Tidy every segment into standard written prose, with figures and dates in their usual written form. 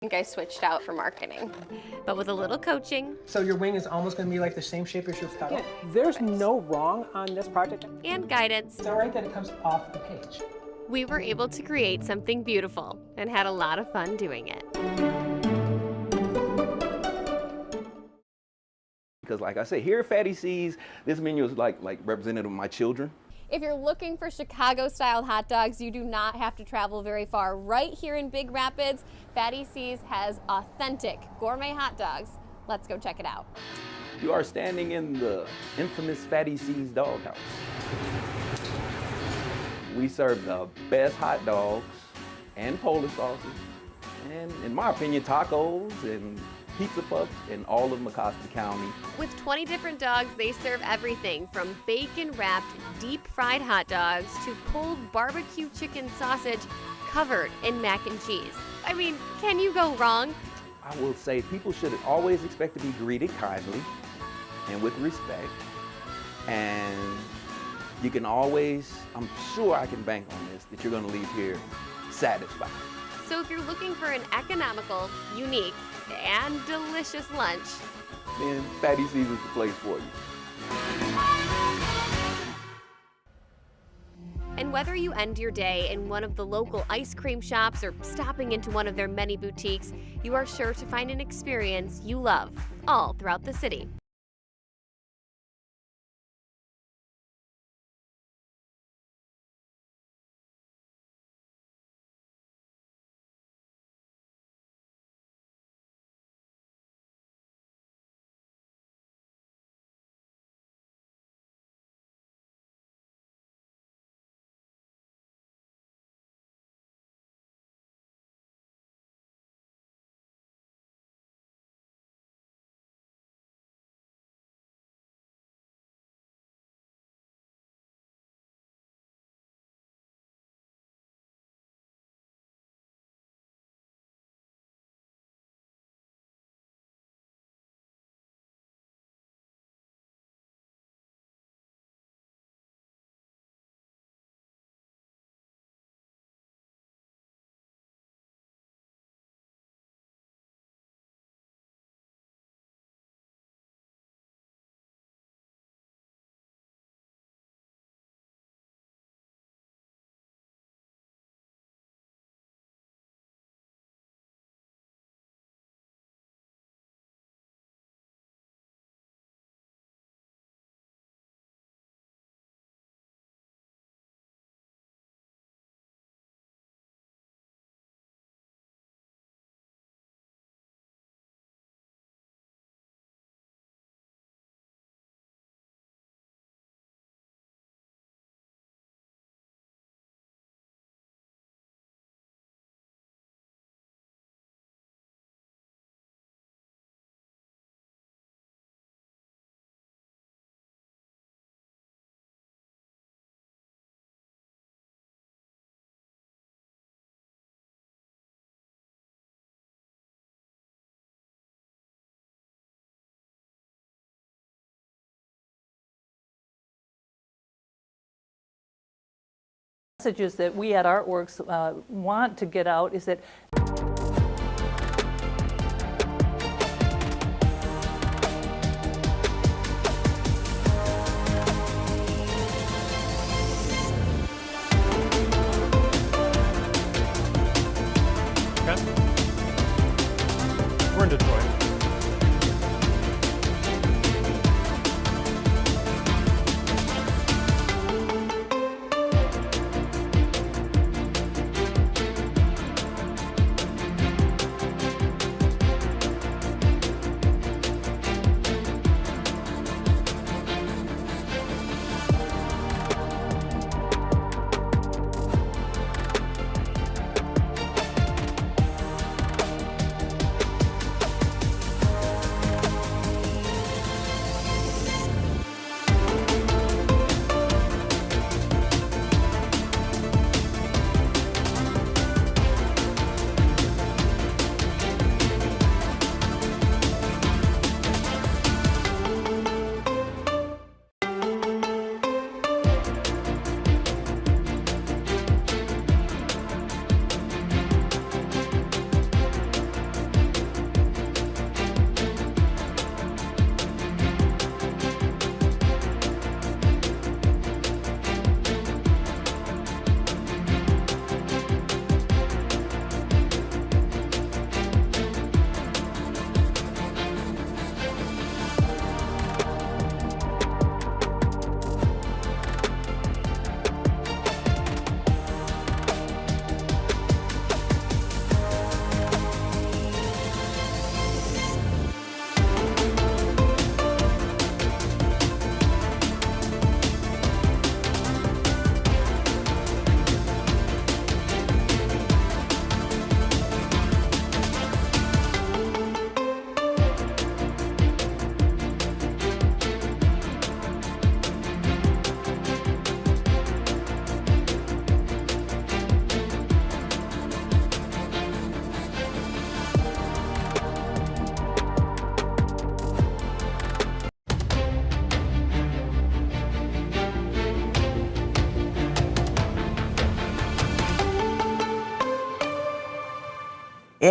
think I switched out for marketing. But with a little coaching So your wing is almost going to be like the same shape as your petal. Yeah, there's no wrong on this project. and guidance, It's all right that it comes off the page. we were able to create something beautiful and had a lot of fun doing it. Because like I say, here at Fatty C's, this menu is like representative of my children. If you're looking for Chicago-style hot dogs, you do not have to travel very far. Right here in Big Rapids, Fatty C's has authentic gourmet hot dogs. Let's go check it out. You are standing in the infamous Fatty C's Doghouse. We serve the best hot dogs and Polish sauces, and in my opinion, tacos and pizza puffs in all of Mecosta County. With 20 different dogs, they serve everything from bacon-wrapped, deep-fried hot dogs to pulled barbecue chicken sausage covered in mac and cheese. I mean, can you go wrong? I will say people should always expect to be greeted kindly and with respect. And you can always, I'm sure I can bank on this, that you're going to leave here satisfied. So if you're looking for an economical, unique, and delicious lunch, Then Fatty C's is the place for you. and whether you end your day in one of the local ice cream shops or stopping into one of their many boutiques, you are sure to find an experience you love all throughout the city. Messages that we at Artworks want to get out is that We're in Detroit.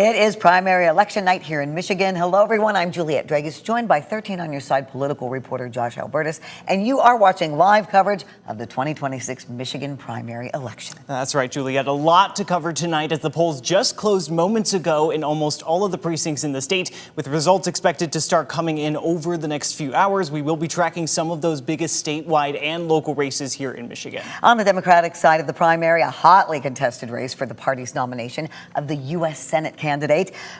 It is primary election night here in Michigan. Hello, everyone. I'm Juliette Dragus, joined by 13 on your side political reporter Josh Albertus, and you are watching live coverage of the 2026 Michigan primary election. That's right, Juliette. A lot to cover tonight as the polls just closed moments ago in almost all of the precincts in the state, with results expected to start coming in over the next few hours. We will be tracking some of those biggest statewide and local races here in Michigan. On the Democratic side of the primary, a hotly contested race for the party's nomination of the U.S. Senate candidate,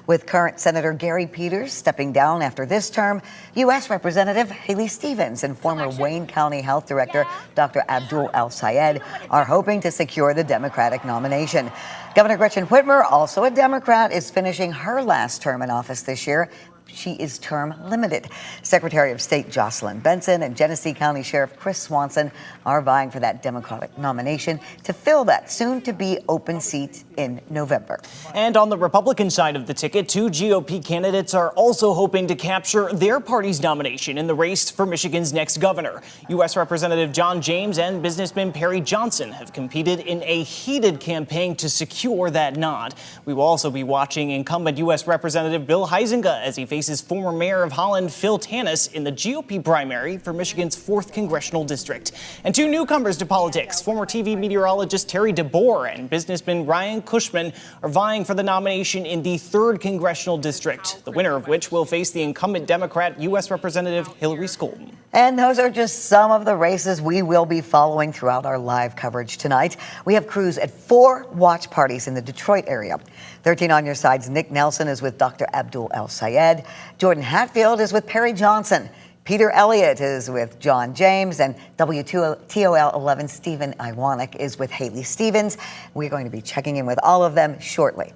with current Senator Gary Peters stepping down after this term. U.S. Representative Haley Stevens and former Wayne County Health Director Dr. Abdul El-Sayed are hoping to secure the Democratic nomination. Governor Gretchen Whitmer, also a Democrat, is finishing her last term in office this year. She is term limited. Secretary of State Jocelyn Benson and Genesee County Sheriff Chris Swanson are vying for that Democratic nomination to fill that soon-to-be open seat in November. And on the Republican side of the ticket, two GOP candidates are also hoping to capture their party's nomination in the race for Michigan's next governor. U.S. Representative John James and businessman Perry Johnson have competed in a heated campaign to secure that nod. We will also be watching incumbent U.S. Representative Bill Huizenga as he faces former mayor of Holland Phil Tanis in the GOP primary for Michigan's 4th congressional district. And two newcomers to politics, former TV meteorologist Terry DeBoer and businessman Ryan Cushman, are vying for the nomination in the 3rd congressional district, the winner of which will face the incumbent Democrat U.S. Representative Hillary Scholten. And those are just some of the races we will be following throughout our live coverage tonight. We have crews at 4 watch parties in the Detroit area. 13 on your side's Nick Nelson is with Dr. Abdul El-Sayed. Jordan Hatfield is with Perry Johnson. Peter Elliott is with John James, and WTOL 11 Stephen Iwanek is with Haley Stevens. We're going to be checking in with all of them shortly.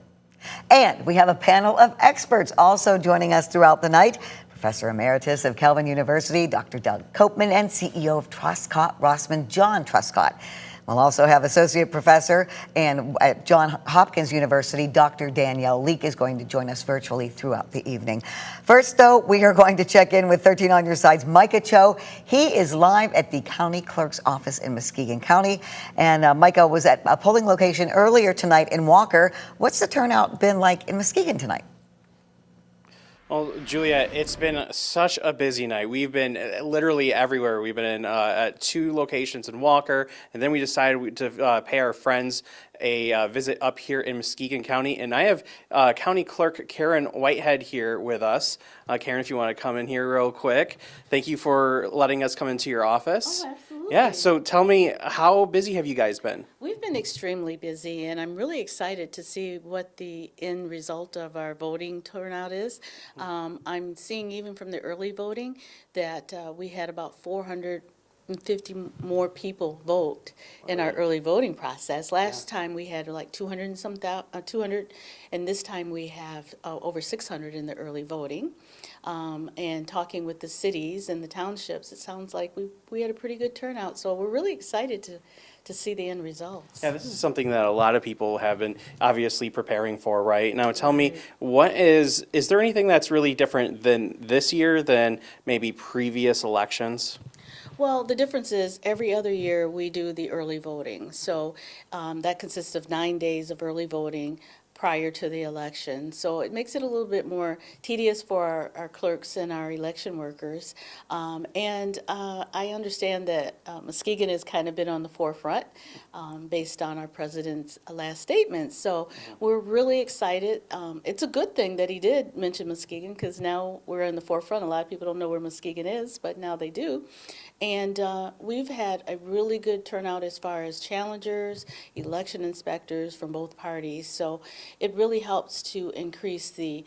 And we have a panel of experts also joining us throughout the night. Professor Emeritus of Calvin University, Dr. Doug Copeman, and CEO of Truscott Rossman, John Truscott. We'll also have Associate Professor at Johns Hopkins University, Dr. Danielle Leake, is going to join us virtually throughout the evening. First, though, we are going to check in with 13 on your side's Micah Cho. He is live at the county clerk's office in Muskegon County. And Micah was at a polling location earlier tonight in Walker. What's the turnout been like in Muskegon tonight? Well, Julia, it's been such a busy night. We've been literally everywhere. We've been in at 2 locations in Walker, and then we decided to pay our friends a visit up here in Muskegon County. And I have County Clerk Karen Whitehead here with us. Karen, if you want to come in here real quick. Thank you for letting us come into your office. Oh, absolutely. Yeah, so tell me, how busy have you guys been? We've been extremely busy, and I'm really excited to see what the end result of our voting turnout is. I'm seeing even from the early voting that we had about 450 more people vote in our early voting process. Last time we had like 200 and some 200, and this time we have over 600 in the early voting. And talking with the cities and the townships, it sounds like we had a pretty good turnout. So we're really excited to see the end results. Yeah, this is something that a lot of people have been obviously preparing for, right? Now tell me, is there anything that's really different than this year than maybe previous elections? Well, the difference is every other year we do the early voting. So that consists of 9 days of early voting prior to the election. So it makes it a little bit more tedious for our clerks and our election workers. And I understand that Muskegon has kind of been on the forefront based on our president's last statement. So we're really excited. It's a good thing that he did mention Muskegon, because now we're in the forefront. A lot of people don't know where Muskegon is, but now they do. And we've had a really good turnout as far as challengers, election inspectors from both parties. So it really helps to increase the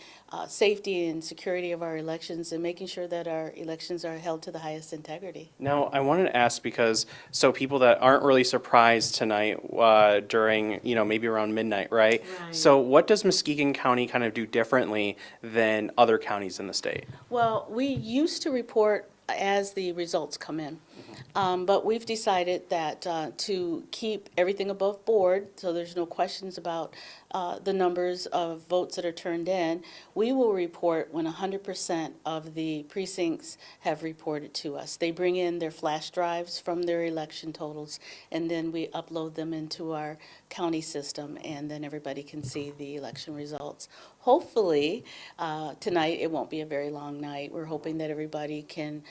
safety and security of our elections and making sure that our elections are held to the highest integrity. Now, I wanted to ask because, so people that aren't really surprised tonight during, maybe around midnight, right? So what does Muskegon County kind of do differently than other counties in the state? Well, we used to report as the results come in. But we've decided that to keep everything above board, so there's no questions about the numbers of votes that are turned in, we will report when 100% of the precincts have reported to us. They bring in their flash drives from their election totals, and then we upload them into our county system, and then everybody can see the election results. Hopefully, tonight, it won't be a very long night. We're hoping that everybody can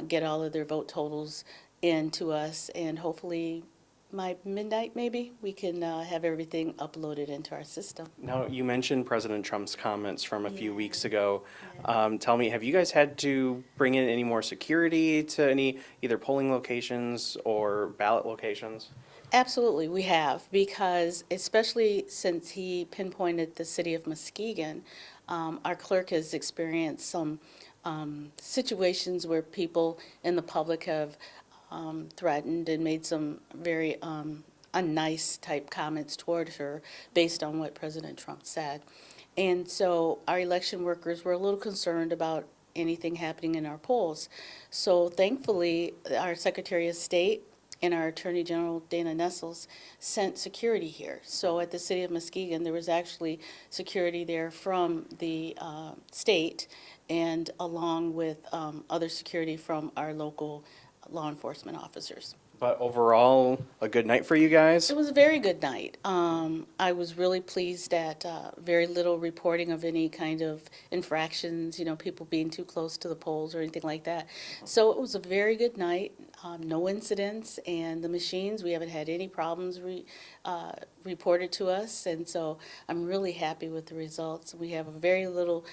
get all of their vote totals in to us, and hopefully by midnight, maybe, we can have everything uploaded into our system. Now, you mentioned President Trump's comments from a few weeks ago. Tell me, have you guys had to bring in any more security to any either polling locations or ballot locations? Absolutely, we have, because especially since he pinpointed the city of Muskegon, our clerk has experienced some situations where people in the public have threatened and made some very unnice type comments toward her based on what President Trump said. And so our election workers were a little concerned about anything happening in our polls. So thankfully, our Secretary of State and our Attorney General, Dana Nessels, sent security here. So at the city of Muskegon, there was actually security there from the state, and along with other security from our local law enforcement officers. But overall, a good night for you guys? It was a very good night. I was really pleased at very little reporting of any kind of infractions, people being too close to the polls or anything like that. So it was a very good night, no incidents, and the machines, we haven't had any problems reported to us, and so I'm really happy with the results. We have a very little,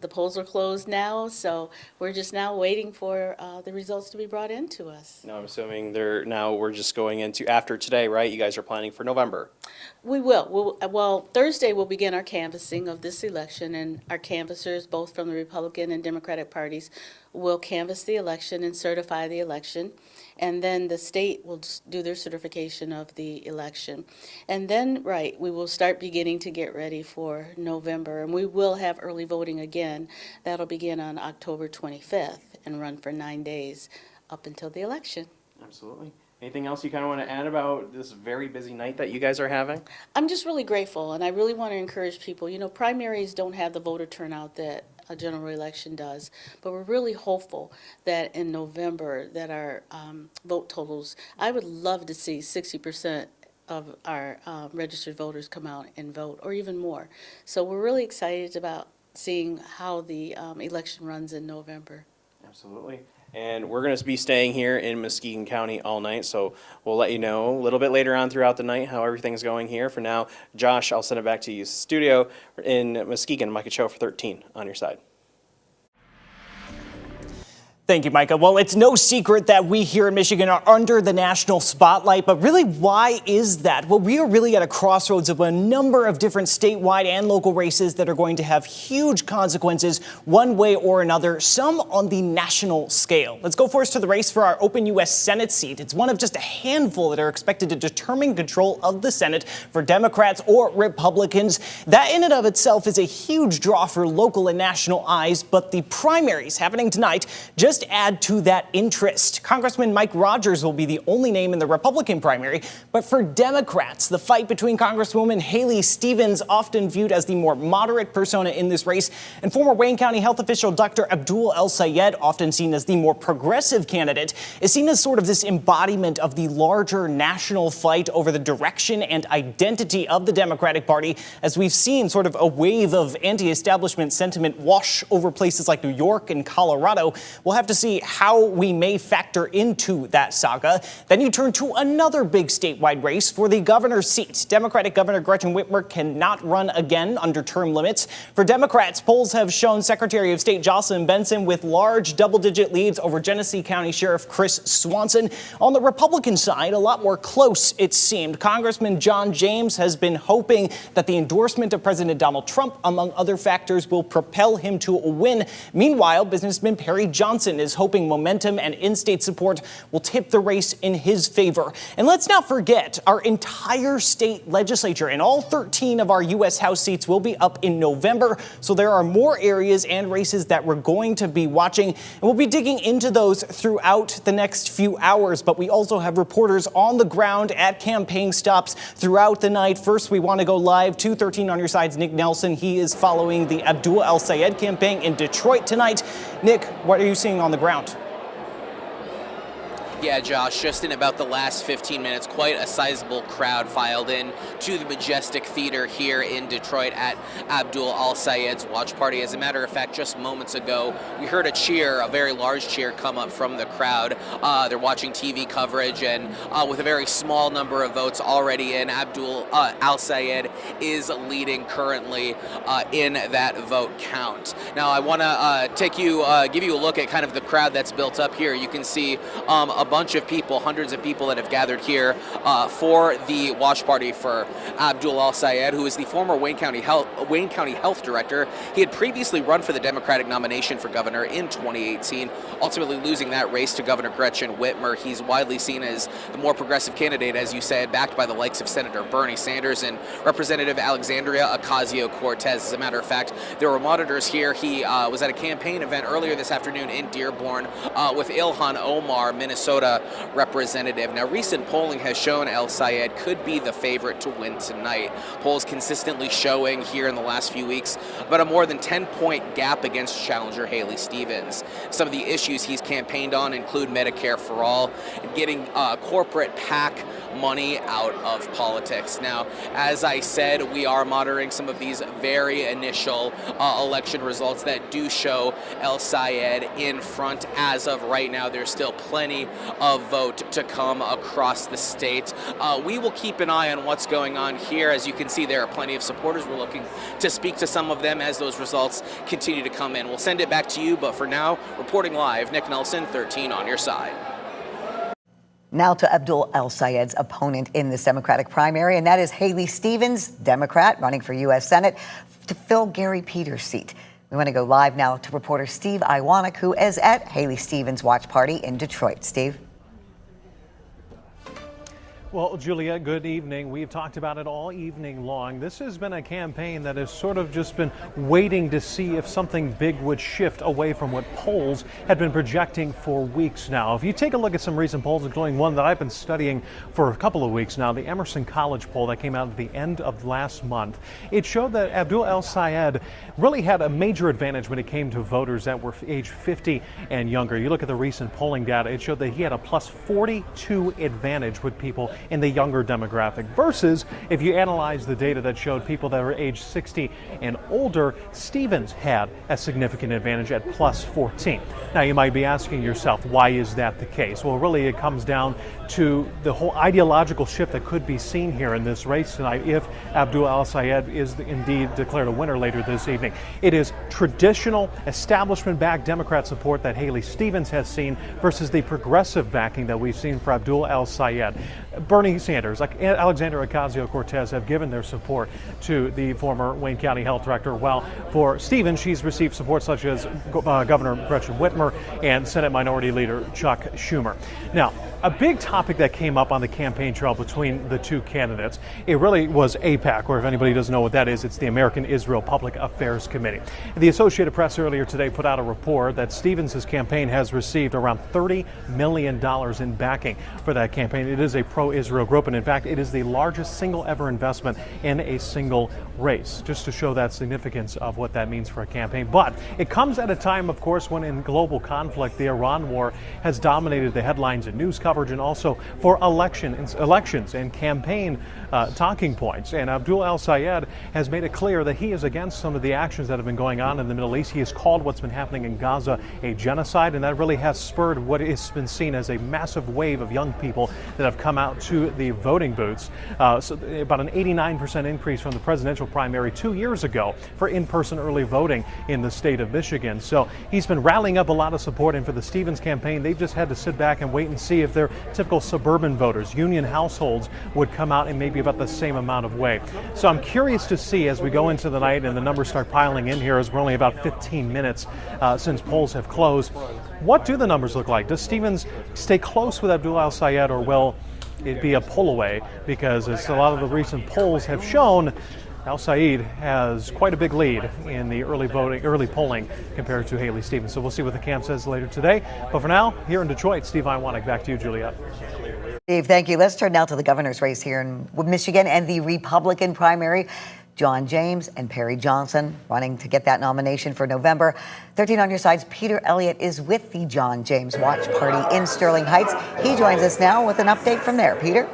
the polls are closed now, so we're just now waiting for the results to be brought in to us. No, I'm assuming we're just going into, after today, right? You guys are planning for November. We will. Well, Thursday we'll begin our canvassing of this election, and our canvassers, both from the Republican and Democratic parties, will canvass the election and certify the election. And then the state will do their certification of the election. And then, we will start beginning to get ready for November. And we will have early voting again. That'll begin on October 25th and run for 9 days up until the election. Absolutely. Anything else you kind of want to add about this very busy night that you guys are having? I'm just really grateful, and I really want to encourage people. Primaries don't have the voter turnout that a general election does, but we're really hopeful that in November that our vote totals, I would love to see 60% of our registered voters come out and vote, or even more. So we're really excited about seeing how the election runs in November. Absolutely. And we're going to be staying here in Muskegon County all night, so we'll let you know a little bit later on throughout the night how everything's going here. For now, Josh, I'll send it back to you. Studio in Muskegon, Micah Cho for 13 on your side. Thank you, Micah. Well, it's no secret that we here in Michigan are under the national spotlight, but really, why is that? Well, we are really at a crossroads of a number of different statewide and local races that are going to have huge consequences one way or another, some on the national scale. Let's go first to the race for our open U.S. Senate seat. It's one of just a handful that are expected to determine control of the Senate for Democrats or Republicans. That in and of itself is a huge draw for local and national eyes, but the primaries happening tonight just add to that interest. Congressman Mike Rogers will be the only name in the Republican primary, but for Democrats, the fight between Congresswoman Haley Stevens, often viewed as the more moderate persona in this race, and former Wayne County health official Dr. Abdul El-Sayed, often seen as the more progressive candidate, is seen as sort of this embodiment of the larger national fight over the direction and identity of the Democratic Party, as we've seen sort of a wave of anti-establishment sentiment wash over places like New York and Colorado. We'll have to see how we may factor into that saga. Then you turn to another big statewide race for the governor's seat. Democratic Governor Gretchen Whitmer cannot run again under term limits. For Democrats, polls have shown Secretary of State Jocelyn Benson with large double-digit leads over Genesee County Sheriff Chris Swanson. On the Republican side, a lot more close, it seemed. Congressman John James has been hoping that the endorsement of President Donald Trump, among other factors, will propel him to a win. Meanwhile, businessman Perry Johnson Nelson is hoping momentum and in-state support will tip the race in his favor. And let's not forget, our entire state legislature and all 13 of our U.S. House seats will be up in November. So there are more areas and races that we're going to be watching, and we'll be digging into those throughout the next few hours. But we also have reporters on the ground at campaign stops throughout the night. First, we want to go live to 13 on your side's Nick Nelson. He is following the Abdul El-Sayed campaign in Detroit tonight. Nick, what are you seeing on the ground? Yeah, Josh, just in about the last 15 minutes, quite a sizable crowd filed in to the Majestic Theater here in Detroit at Abdul El-Sayed's watch party. As a matter of fact, just moments ago, we heard a cheer, a very large cheer, come up from the crowd. They're watching TV coverage, and with a very small number of votes already in, Abdul El-Sayed is leading currently in that vote count. Now, I want to give you a look at kind of the crowd that's built up here. You can see a bunch of people, hundreds of people that have gathered here for the watch party for Abdul El-Sayed, who is the former Wayne County Health Director. He had previously run for the Democratic nomination for governor in 2018, ultimately losing that race to Governor Gretchen Whitmer. He's widely seen as the more progressive candidate, as you said, backed by the likes of Senator Bernie Sanders and Representative Alexandria Ocasio-Cortez. As a matter of fact, there were monitors here. He was at a campaign event earlier this afternoon in Dearborn with Ilhan Omar, Minnesota representative. Now, recent polling has shown El-Sayed could be the favorite to win tonight. Polls consistently showing here in the last few weeks about a more than 10-point gap against challenger Haley Stevens. Some of the issues he's campaigned on include Medicare for All and getting corporate PAC money out of politics. Now, as I said, we are monitoring some of these very initial election results that do show El-Sayed in front. As of right now, there's still plenty of vote to come across the state. We will keep an eye on what's going on here. As you can see, there are plenty of supporters. We're looking to speak to some of them as those results continue to come in. We'll send it back to you, but for now, reporting live, Nick Nelson, 13 on your side. Now to Abdul El-Sayed's opponent in this Democratic primary, and that is Haley Stevens, Democrat, running for U.S. Senate to fill Gary Peters' seat. We want to go live now to reporter Steve Iwanek, who is at Haley Stevens' watch party in Detroit. Steve? Well, Julia, good evening. We've talked about it all evening long. This has been a campaign that has sort of just been waiting to see if something big would shift away from what polls had been projecting for weeks now. If you take a look at some recent polls, including one that I've been studying for a couple of weeks now, the Emerson College poll that came out at the end of last month, it showed that Abdul El-Sayed really had a major advantage when it came to voters that were age 50 and younger. You look at the recent polling data, it showed that he had a plus 42 advantage with people in the younger demographic, versus if you analyze the data that showed people that were age 60 and older, Stevens had a significant advantage at plus 14. Now, you might be asking yourself, why is that the case? Well, really, it comes down to the whole ideological shift that could be seen here in this race tonight if Abdul El-Sayed is indeed declared a winner later this evening. It is traditional establishment-backed Democrat support that Haley Stevens has seen versus the progressive backing that we've seen for Abdul El-Sayed. Bernie Sanders, like Alexandria Ocasio-Cortez, have given their support to the former Wayne County Health Director, while for Stevens, she's received support such as Governor Gretchen Whitmer and Senate Minority Leader Chuck Schumer. Now, a big topic that came up on the campaign trail between the two candidates, it really was AIPAC, or if anybody doesn't know what that is, it's the American Israel Public Affairs Committee. The Associated Press earlier today put out a report that Stevens' campaign has received around $30 million in backing for that campaign. It is a pro-Israel group, and in fact, it is the largest single ever investment in a single race, just to show that significance of what that means for a campaign. But it comes at a time, of course, when in global conflict, the Iran war has dominated the headlines and news coverage, and also for elections and campaign talking points. And Abdul El-Sayed has made it clear that he is against some of the actions that have been going on in the Middle East. He has called what's been happening in Gaza a genocide, and that really has spurred what has been seen as a massive wave of young people that have come out out to the voting booths. So about an 89% increase from the presidential primary 2 years ago for in-person early voting in the state of Michigan. So he's been rallying up a lot of support, and for the Stevens campaign, they've just had to sit back and wait and see if their typical suburban voters, union households, would come out in maybe about the same amount of way. So I'm curious to see as we go into the night and the numbers start piling in here, as we're only about 15 minutes since polls have closed. What do the numbers look like? Does Stevens stay close with Abdul El-Sayed, or will it be a pull away? Because as a lot of the recent polls have shown, El-Sayed has quite a big lead in the early polling compared to Haley Stevens. So we'll see what the camp says later today. But for now, here in Detroit, Steve Iwanek, back to you, Juliet. Steve, thank you. Let's turn now to the governor's race here in Michigan and the Republican primary. John James and Perry Johnson running to get that nomination for November. 13 on your sides, Peter Elliott is with the John James Watch Party in Sterling Heights. He joins us now with an update from there. Peter?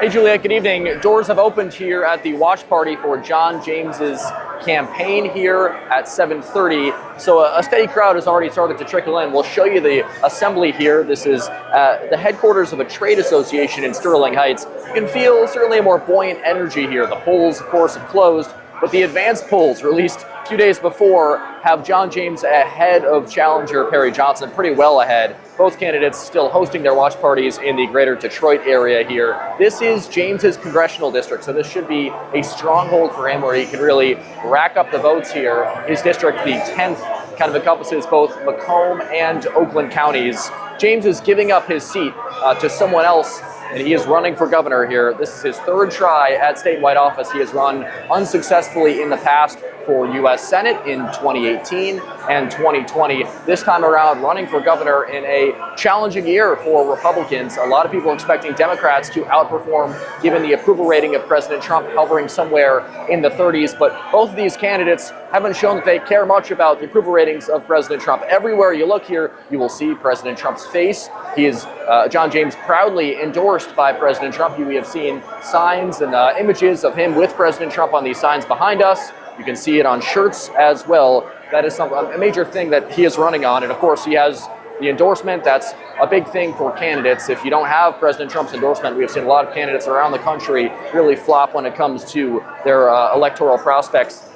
Hey, Juliet, good evening. Doors have opened here at the Watch Party for John James's campaign here at 7:30. So a steady crowd has already started to trickle in. We'll show you the assembly here. This is the headquarters of a trade association in Sterling Heights. You can feel certainly a more buoyant energy here. The polls, of course, have closed, but the advanced polls released a few days before have John James ahead of challenger Perry Johnson, pretty well ahead. Both candidates still hosting their watch parties in the greater Detroit area here. This is James's congressional district, so this should be a stronghold for him where he can really rack up the votes here. His district, the 10th, kind of encompasses both Macomb and Oakland counties. James is giving up his seat to someone else, and he is running for governor here. This is his third try at statewide office. He has run unsuccessfully in the past for U.S. Senate in 2018 and 2020. This time around, running for governor in a challenging year for Republicans. A lot of people expecting Democrats to outperform, given the approval rating of President Trump hovering somewhere in the 30s. But both of these candidates haven't shown that they care much about the approval ratings of President Trump. Everywhere you look here, you will see President Trump's face. He is, John James, proudly endorsed by President Trump. We have seen signs and images of him with President Trump on these signs behind us. You can see it on shirts as well. That is a major thing that he is running on. And of course, he has the endorsement. That's a big thing for candidates. If you don't have President Trump's endorsement, we have seen a lot of candidates around the country really flop when it comes to their electoral prospects.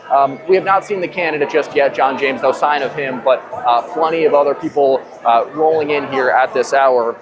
We have not seen the candidate just yet, John James, no sign of him, but plenty of other people rolling in here at this hour.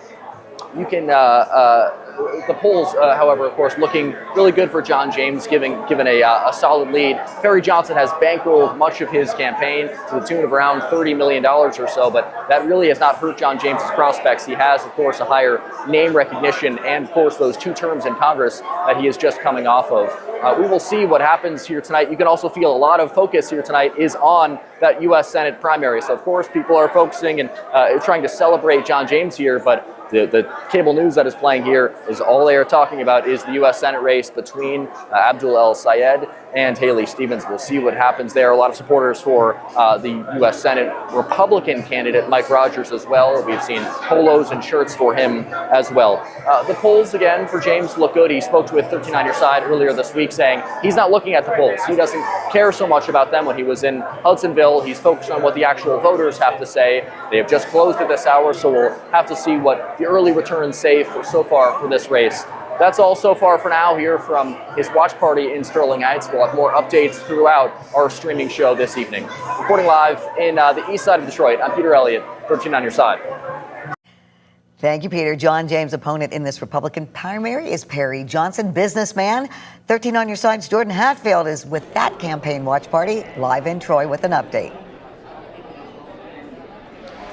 You can, the polls, however, of course, looking really good for John James, given a solid lead. Perry Johnson has bankrolled much of his campaign to the tune of around $30 million or so, but that really has not hurt John James's prospects. He has, of course, a higher name recognition and, of course, those 2 terms in Congress that he is just coming off of. We will see what happens here tonight. You can also feel a lot of focus here tonight is on that U.S. Senate primary. So, of course, people are focusing and trying to celebrate John James here, but the cable news that is playing here is all they are talking about is the U.S. Senate race between Abdul El-Sayed and Haley Stevens. We'll see what happens there. A lot of supporters for the U.S. Senate Republican candidate Mike Rogers as well. We've seen polos and shirts for him as well. The polls, again, for James look good. He spoke with 13 on your side earlier this week saying he's not looking at the polls. He doesn't care so much about them when he was in Hudsonville. He's focused on what the actual voters have to say. They have just closed at this hour, so we'll have to see what the early returns say so far for this race. That's all so far for now here from his watch party in Sterling Heights. We'll have more updates throughout our streaming show this evening. Reporting live in the east side of Detroit, I'm Peter Elliott, 13 on your side. Thank you, Peter. John James' opponent in this Republican primary is Perry Johnson, businessman. 13 on your side's Jordan Hatfield is with that campaign watch party live in Troy with an update.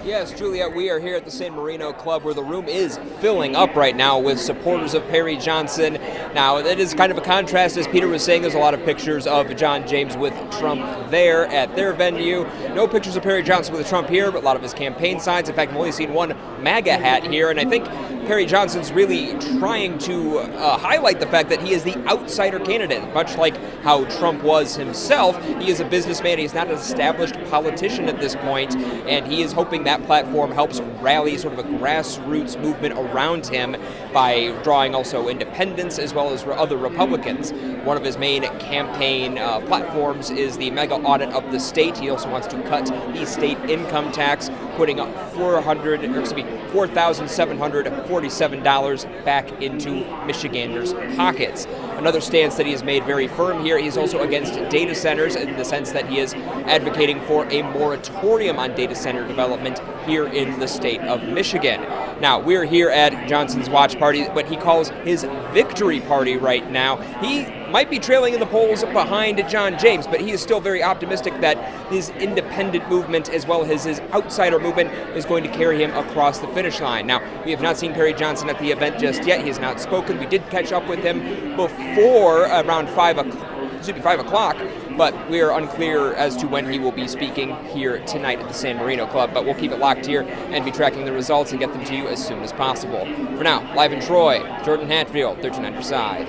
Yes, Juliet, we are here at the San Marino Club where the room is filling up right now with supporters of Perry Johnson. Now, it is kind of a contrast, as Peter was saying. There's a lot of pictures of John James with Trump there at their venue. No pictures of Perry Johnson with Trump here, but a lot of his campaign signs. In fact, I've only seen one MAGA hat here, and I think Perry Johnson's really trying to highlight the fact that he is the outsider candidate, much like how Trump was himself. He is a businessman. He's not an established politician at this point, and he is hoping that platform helps rally sort of a grassroots movement around him by drawing also independents as well as other Republicans. One of his main campaign platforms is the mega audit of the state. He also wants to cut the state income tax, putting up $4,744 $47 back into Michiganders' pockets. Another stance that he has made very firm here, he's also against data centers in the sense that he is advocating for a moratorium on data center development here in the state of Michigan. Now, we're here at Johnson's watch party, what he calls his victory party right now. He might be trailing in the polls behind John James, but he is still very optimistic that his independent movement as well as his outsider movement is going to carry him across the finish line. Now, we have not seen Perry Johnson at the event just yet. He has not spoken. We did catch up with him before around 5 o'clock, but we are unclear as to when he will be speaking here tonight at the San Marino Club. But we'll keep it locked here and be tracking the results and get them to you as soon as possible. For now, live in Troy, Jordan Hatfield, 13 on your side.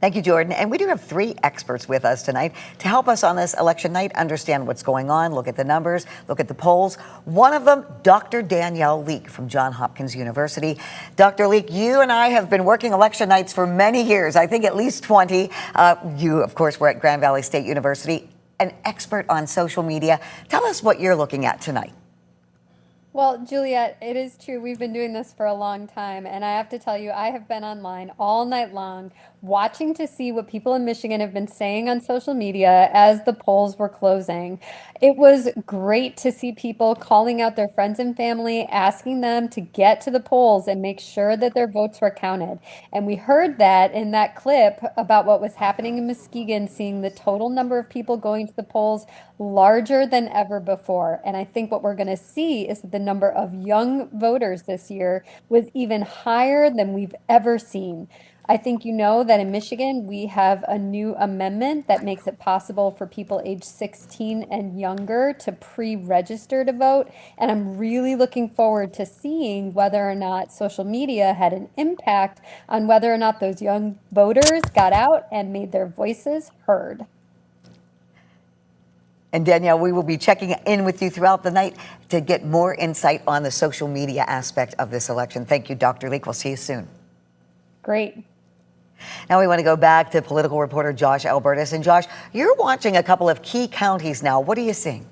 Thank you, Jordan. And we do have 3 experts with us tonight to help us on this election night understand what's going on, look at the numbers, look at the polls. One of them, Dr. Danielle Leake from Johns Hopkins University. Dr. Leake, you and I have been working election nights for many years, I think at least 20. You, of course, were at Grand Valley State University, an expert on social media. Tell us what you're looking at tonight. Well, Juliet, it is true. We've been doing this for a long time. And I have to tell you, I have been online all night long watching to see what people in Michigan have been saying on social media as the polls were closing. It was great to see people calling out their friends and family, asking them to get to the polls and make sure that their votes were counted. And we heard that in that clip about what was happening in Muskegon, seeing the total number of people going to the polls larger than ever before. And I think what we're going to see is that the number of young voters this year was even higher than we've ever seen. I think you know that in Michigan, we have a new amendment that makes it possible for people age 16 and younger to pre-register to vote. And I'm really looking forward to seeing whether or not social media had an impact on whether or not those young voters got out and made their voices heard. And Danielle, we will be checking in with you throughout the night to get more insight on the social media aspect of this election. Thank you, Dr. Leake. We'll see you soon. Great. Now we want to go back to political reporter Josh Albertus. And Josh, you're watching a couple of key counties now. What are you seeing?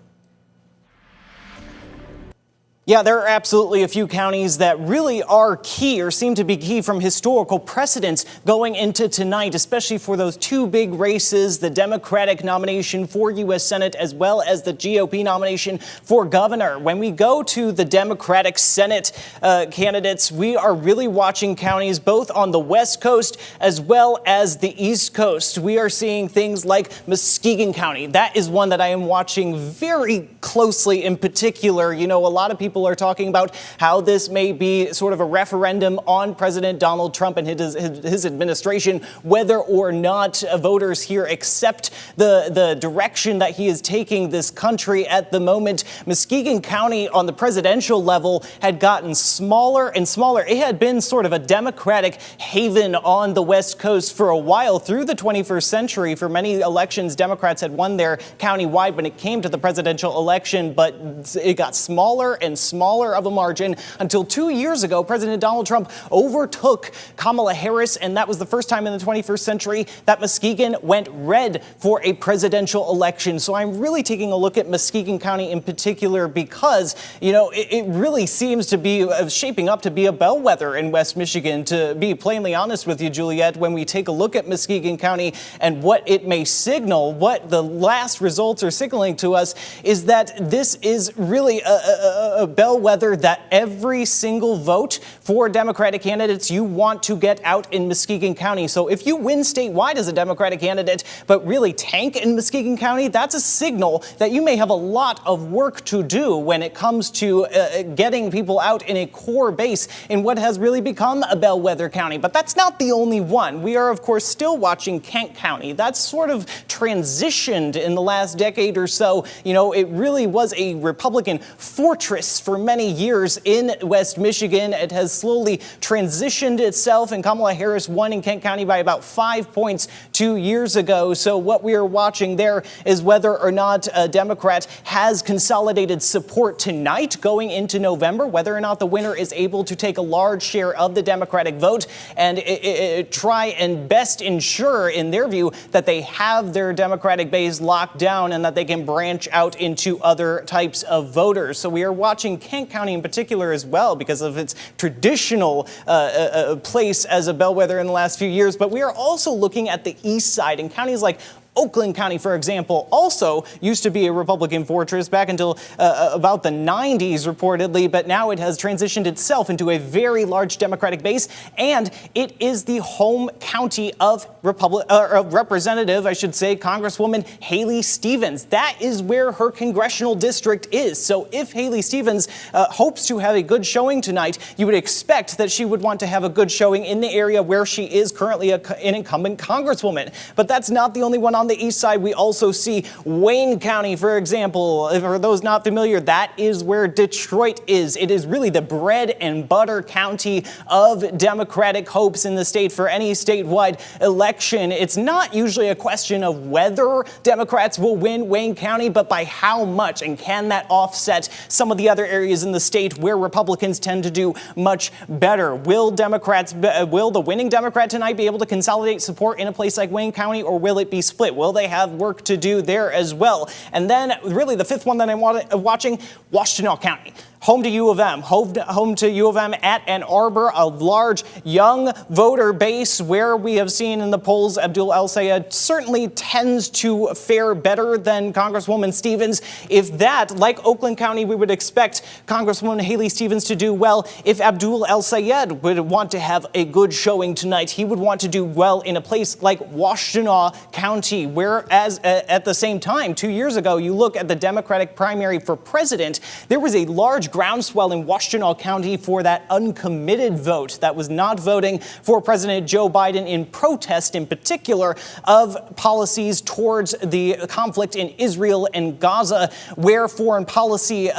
Yeah, there are absolutely a few counties that really are key or seem to be key from historical precedents going into tonight, especially for those 2 big races, the Democratic nomination for U.S. Senate as well as the GOP nomination for governor. When we go to the Democratic Senate candidates, we are really watching counties both on the West Coast as well as the East Coast. We are seeing things like Muskegon County. That is one that I am watching very closely in particular. You know, a lot of people are talking about how this may be sort of a referendum on President Donald Trump and his administration, whether or not voters here accept the direction that he is taking this country at the moment. Muskegon County on the presidential level had gotten smaller and smaller. It had been sort of a Democratic haven on the West Coast for a while through the 21st century. For many elections, Democrats had won their county-wide when it came to the presidential election, but it got smaller and smaller of a margin until 2 years ago, President Donald Trump overtook Kamala Harris, and that was the first time in the 21st century that Muskegon went red for a presidential election. So I'm really taking a look at Muskegon County in particular because, you know, it really seems to be shaping up to be a bellwether in West Michigan. To be plainly honest with you, Juliet, when we take a look at Muskegon County and what it may signal, what the last results are signaling to us is that this is really a bellwether that every single vote for Democratic candidates you want to get out in Muskegon County. So if you win statewide as a Democratic candidate, but really tank in Muskegon County, that's a signal that you may have a lot of work to do when it comes to getting people out in a core base in what has really become a bellwether county. But that's not the only one. We are, of course, still watching Kent County. That's sort of transitioned in the last decade or so. You know, it really was a Republican fortress for many years in West Michigan. It has slowly transitioned itself, and Kamala Harris won in Kent County by about 5 points 2 years ago. So what we are watching there is whether or not a Democrat has consolidated support tonight going into November, whether or not the winner is able to take a large share of the Democratic vote and try and best ensure, in their view, that they have their Democratic base locked down and that they can branch out into other types of voters. So we are watching watching Kent County in particular as well because of its traditional place as a bellwether in the last few years. But we are also looking at the east side, and counties like Oakland County, for example, also used to be a Republican fortress back until about the 90s, reportedly, but now it has transitioned itself into a very large Democratic base, and it is the home county of Representative, I should say, Congresswoman Haley Stevens. That is where her congressional district is. So if Haley Stevens hopes to have a good showing tonight, you would expect that she would want to have a good showing in the area where she is currently an incumbent Congresswoman. But that's not the only one on the east side. We also see Wayne County, for example. For those not familiar, that is where Detroit is. It is really the bread and butter county of Democratic hopes in the state for any statewide election. It's not usually a question of whether Democrats will win Wayne County, but by how much, and can that offset some of the other areas in the state where Republicans tend to do much better? Will the winning Democrat tonight be able to consolidate support in a place like Wayne County, or will it be split? Will they have work to do there as well? And then really the fifth one that I'm watching, Washtenaw County. Home to U of M, home to U of M at Ann Arbor, a large young voter base where we have seen in the polls Abdul El-Sayed certainly tends to fare better than Congresswoman Stevens. If that, like Oakland County, we would expect Congresswoman Haley Stevens to do well. If Abdul El-Sayed would want to have a good showing tonight, he would want to do well in a place like Washtenaw County, whereas at the same time, 2 years ago, you look at the Democratic primary for president, there was a large groundswell in Washtenaw County for that uncommitted vote that was not voting for President Joe Biden in protest, in particular, of policies towards the conflict in Israel and Gaza, where foreign policy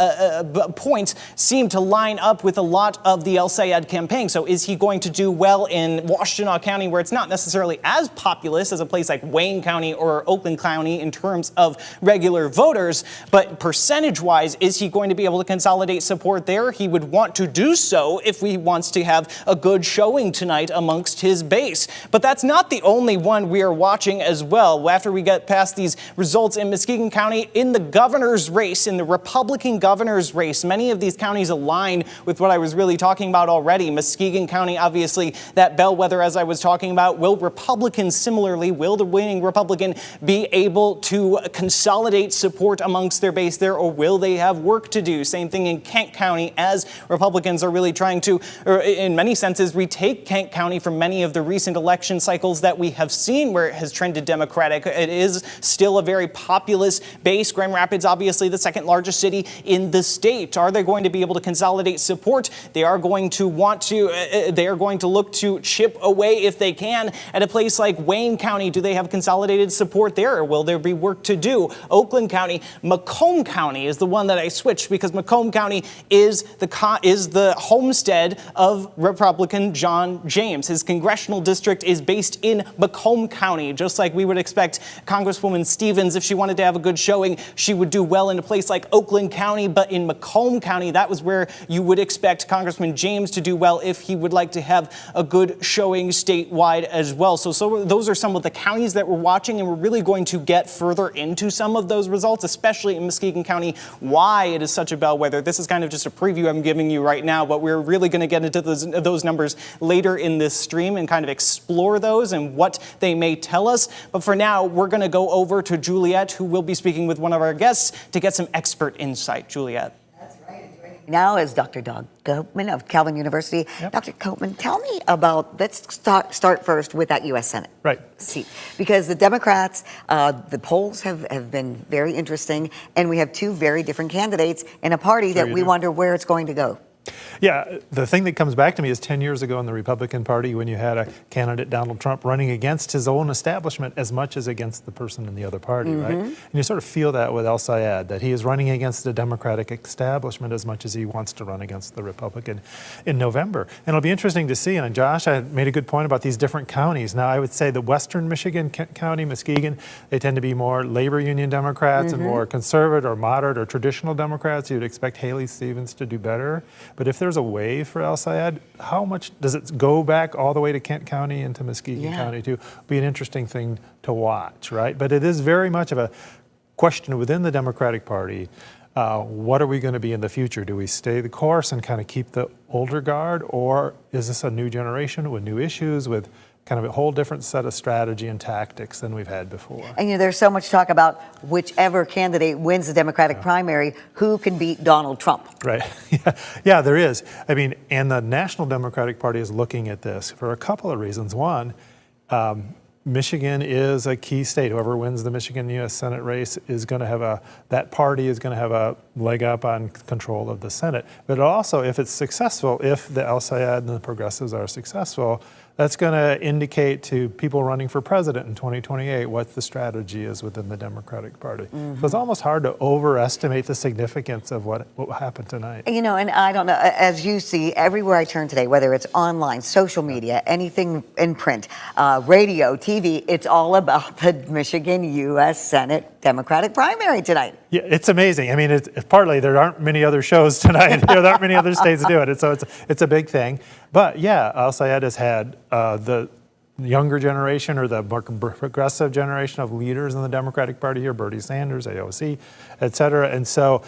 points seem to line up with a lot of the El-Sayed campaign. So is he going to do well in Washtenaw County, where it's not necessarily as populous as a place like Wayne County or Oakland County in terms of regular voters, but percentage-wise, is he going to be able to consolidate support there? He would want to do so if he wants to have a good showing tonight amongst his base. But that's not the only one we are watching as well. After we get past these results in Muskegon County, in the governor's race, in the Republican governor's race, many of these counties align with what I was really talking about already. Muskegon County, obviously, that bellwether, as I was talking about. Will Republicans similarly, will the winning Republican be able to consolidate support amongst their base there, or will they have work to do? Same thing in Kent County, as Republicans are really trying to, or in many senses, retake Kent County from many of the recent election cycles that we have seen where it has trended Democratic. It is still a very populous base. Grand Rapids, obviously the second largest city in the state. Are they going to be able to consolidate support? They are going to want to, they are going to look to chip away if they can at a place like Wayne County. Do they have consolidated support there, or will there be work to do? Oakland County, Macomb County is the one that I switched because Macomb County is the homestead of Republican John James. His congressional district is based in Macomb County. Just like we would expect Congresswoman Stevens, if she wanted to have a good showing, she would do well in a place like Oakland County, but in Macomb County, that was where you would expect Congressman James to do well if he would like to have a good showing statewide as well. So those are some of the counties that we're watching, and we're really going to get further into some of those results, especially in Muskegon County, why it is such a bellwether. This is kind of just a preview I'm giving you right now, but we're really going to get into those numbers later in this stream and kind of explore those and what they may tell us. But for now, we're going to go over to Juliet, who will be speaking with one of our guests to get some expert insight. Juliet. Now is Dr. Doug Copeman of Calvin University. Yep. Dr. Copeman, tell me about, let's start first with that U.S. Senate seat. Because the Democrats, the polls have been very interesting, and we have two very different candidates in a party that we wonder where it's going to go. Yeah, the thing that comes back to me is 10 years ago in the Republican Party when you had a candidate, Donald Trump, running against his own establishment as much as against the person in the other party, right? And you sort of feel that with El-Sayed, that he is running against the Democratic establishment as much as he wants to run against the Republican in November. And it'll be interesting to see, and Josh made a good point about these different counties. Now, I would say the Western Michigan County, Muskegon, they tend to be more labor union Democrats and more conservative or moderate or traditional Democrats. You'd expect Haley Stevens to do better. But if there's a way for El-Sayed, how much does it go back all the way to Kent County and to Muskegon County too? Be an interesting thing to watch, right? But it is very much of a question within the Democratic Party what are we going to be in the future? Do we stay the course and kind of keep the older guard, or is this a new generation with new issues, with kind of a whole different set of strategy and tactics than we've had before? And there's so much talk about whichever candidate wins the Democratic primary, who can beat Donald Trump. Right. Yeah, there is. I mean, and the National Democratic Party is looking at this for a couple of reasons. One, Michigan is a key state. Whoever wins the Michigan U.S. Senate race is going to have that party is going to have a leg up on control of the Senate. But also, if it's successful, if the El-Sayed and the progressives are successful, that's going to indicate to people running for president in 2028 what the strategy is within the Democratic Party. So it's almost hard to overestimate the significance of what happened tonight. And I don't know, as you see, everywhere I turn today, whether it's online, social media, anything in print, radio, TV, it's all about the Michigan U.S. Senate Democratic primary tonight. Yeah, it's amazing. I mean, it's partly there aren't many other shows tonight. There aren't many other states do it. So it's a big thing. But yeah, El-Sayed has had the younger generation, or the more progressive generation of leaders in the Democratic Party here, Bernie Sanders, AOC, et cetera. And so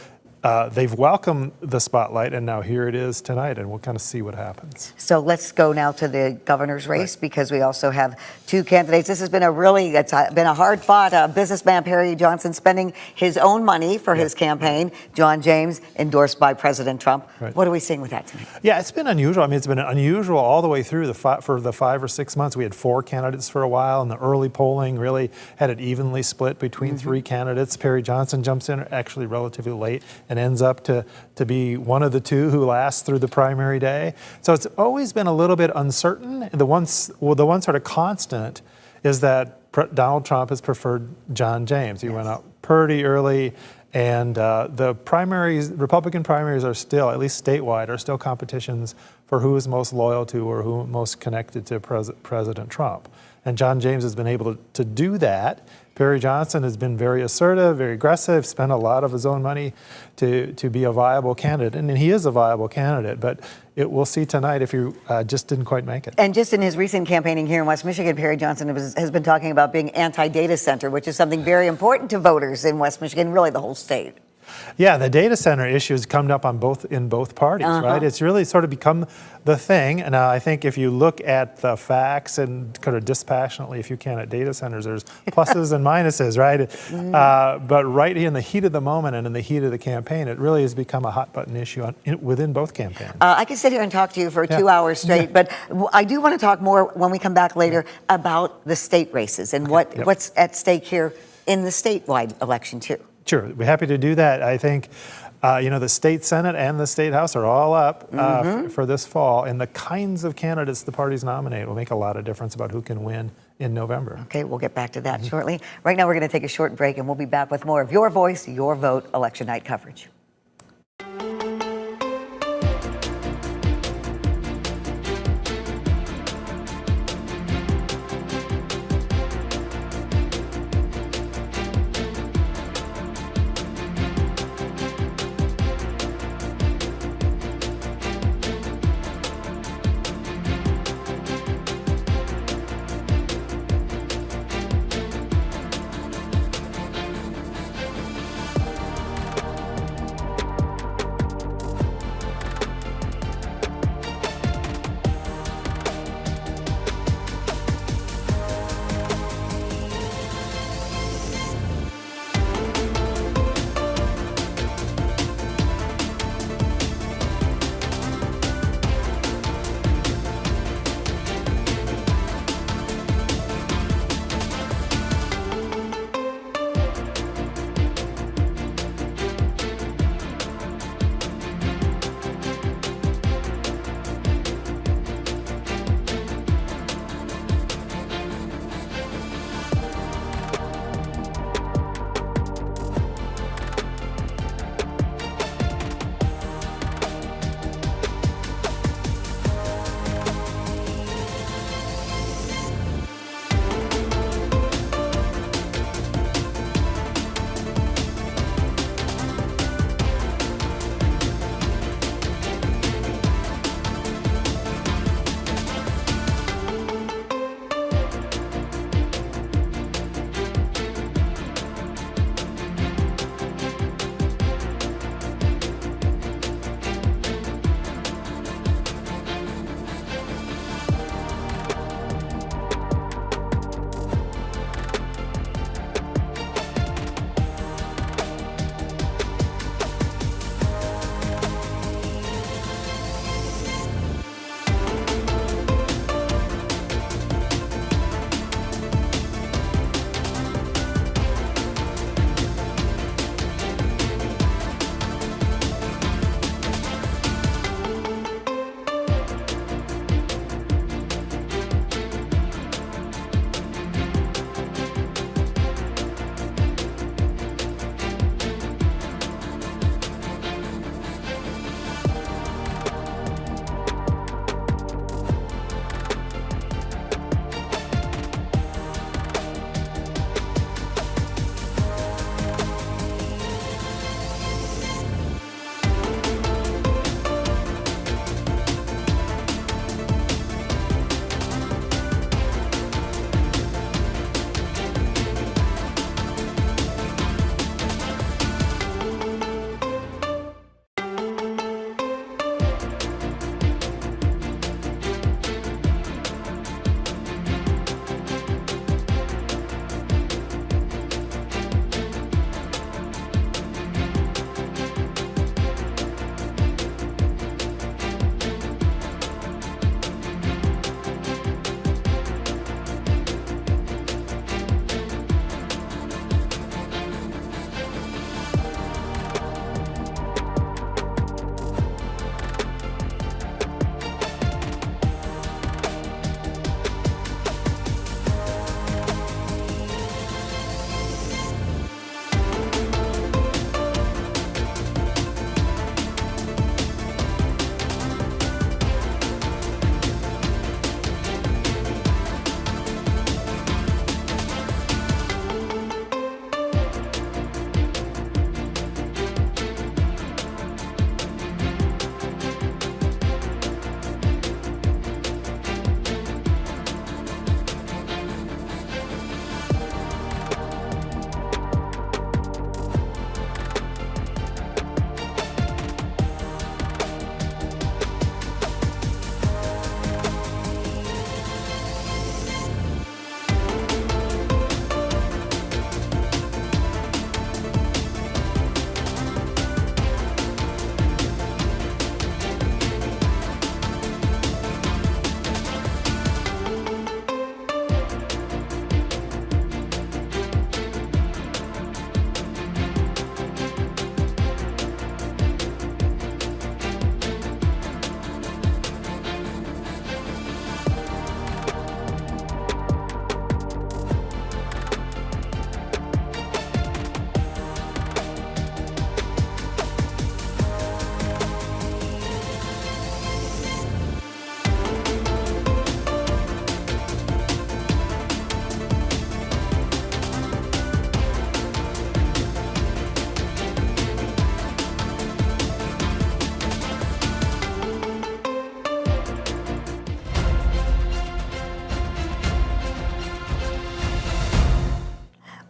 they've welcomed the spotlight, and now here it is tonight, and we'll kind of see what happens. So let's go now to the governor's race, because we also have two candidates. This has been it's been a hard fought. Businessman Perry Johnson spending his own money for his campaign. John James endorsed by President Trump. Right. What are we seeing with that tonight? Yeah, it's been unusual. I mean, it's been unusual all the way through for the 5 or 6 months. We had 4 candidates for a while, and the early polling really had it evenly split between 3 candidates. Perry Johnson jumps in actually relatively late and ends up to be one of the 2 who lasts through the primary day. So it's always been a little bit uncertain. The one sort of constant is that Donald Trump has preferred John James. He went out pretty early, and the Republican primaries are still, at least statewide, are still competitions for who is most loyal to or who is most connected to President Trump. And John James has been able to do that. Perry Johnson has been very assertive, very aggressive, spent a lot of his own money to be a viable candidate. And he is a viable candidate, but we'll see tonight if he just didn't quite make it. And just in his recent campaigning here in West Michigan, Perry Johnson has been talking about being anti-data center, which is something very important to voters in West Michigan, really the whole state. Yeah, the data center issue has come up in both parties, right? It's really sort of become the thing. And I think if you look at the facts and kind of dispassionately, if you can, at data centers, there's pluses and minuses, right? But right in the heat of the moment and in the heat of the campaign, it really has become a hot button issue within both campaigns. I could sit here and talk to you for 2 hours straight, but I do want to talk more when we come back later about the state races and what's at stake here in the statewide election too. Sure, we're happy to do that. I think, the state Senate and the state House are all up for this fall, and the kinds of candidates the parties nominate will make a lot of difference about who can win in November. Okay, we'll get back to that shortly. Right now, we're going to take a short break, and we'll be back with more of Your Voice, Your Vote election night coverage.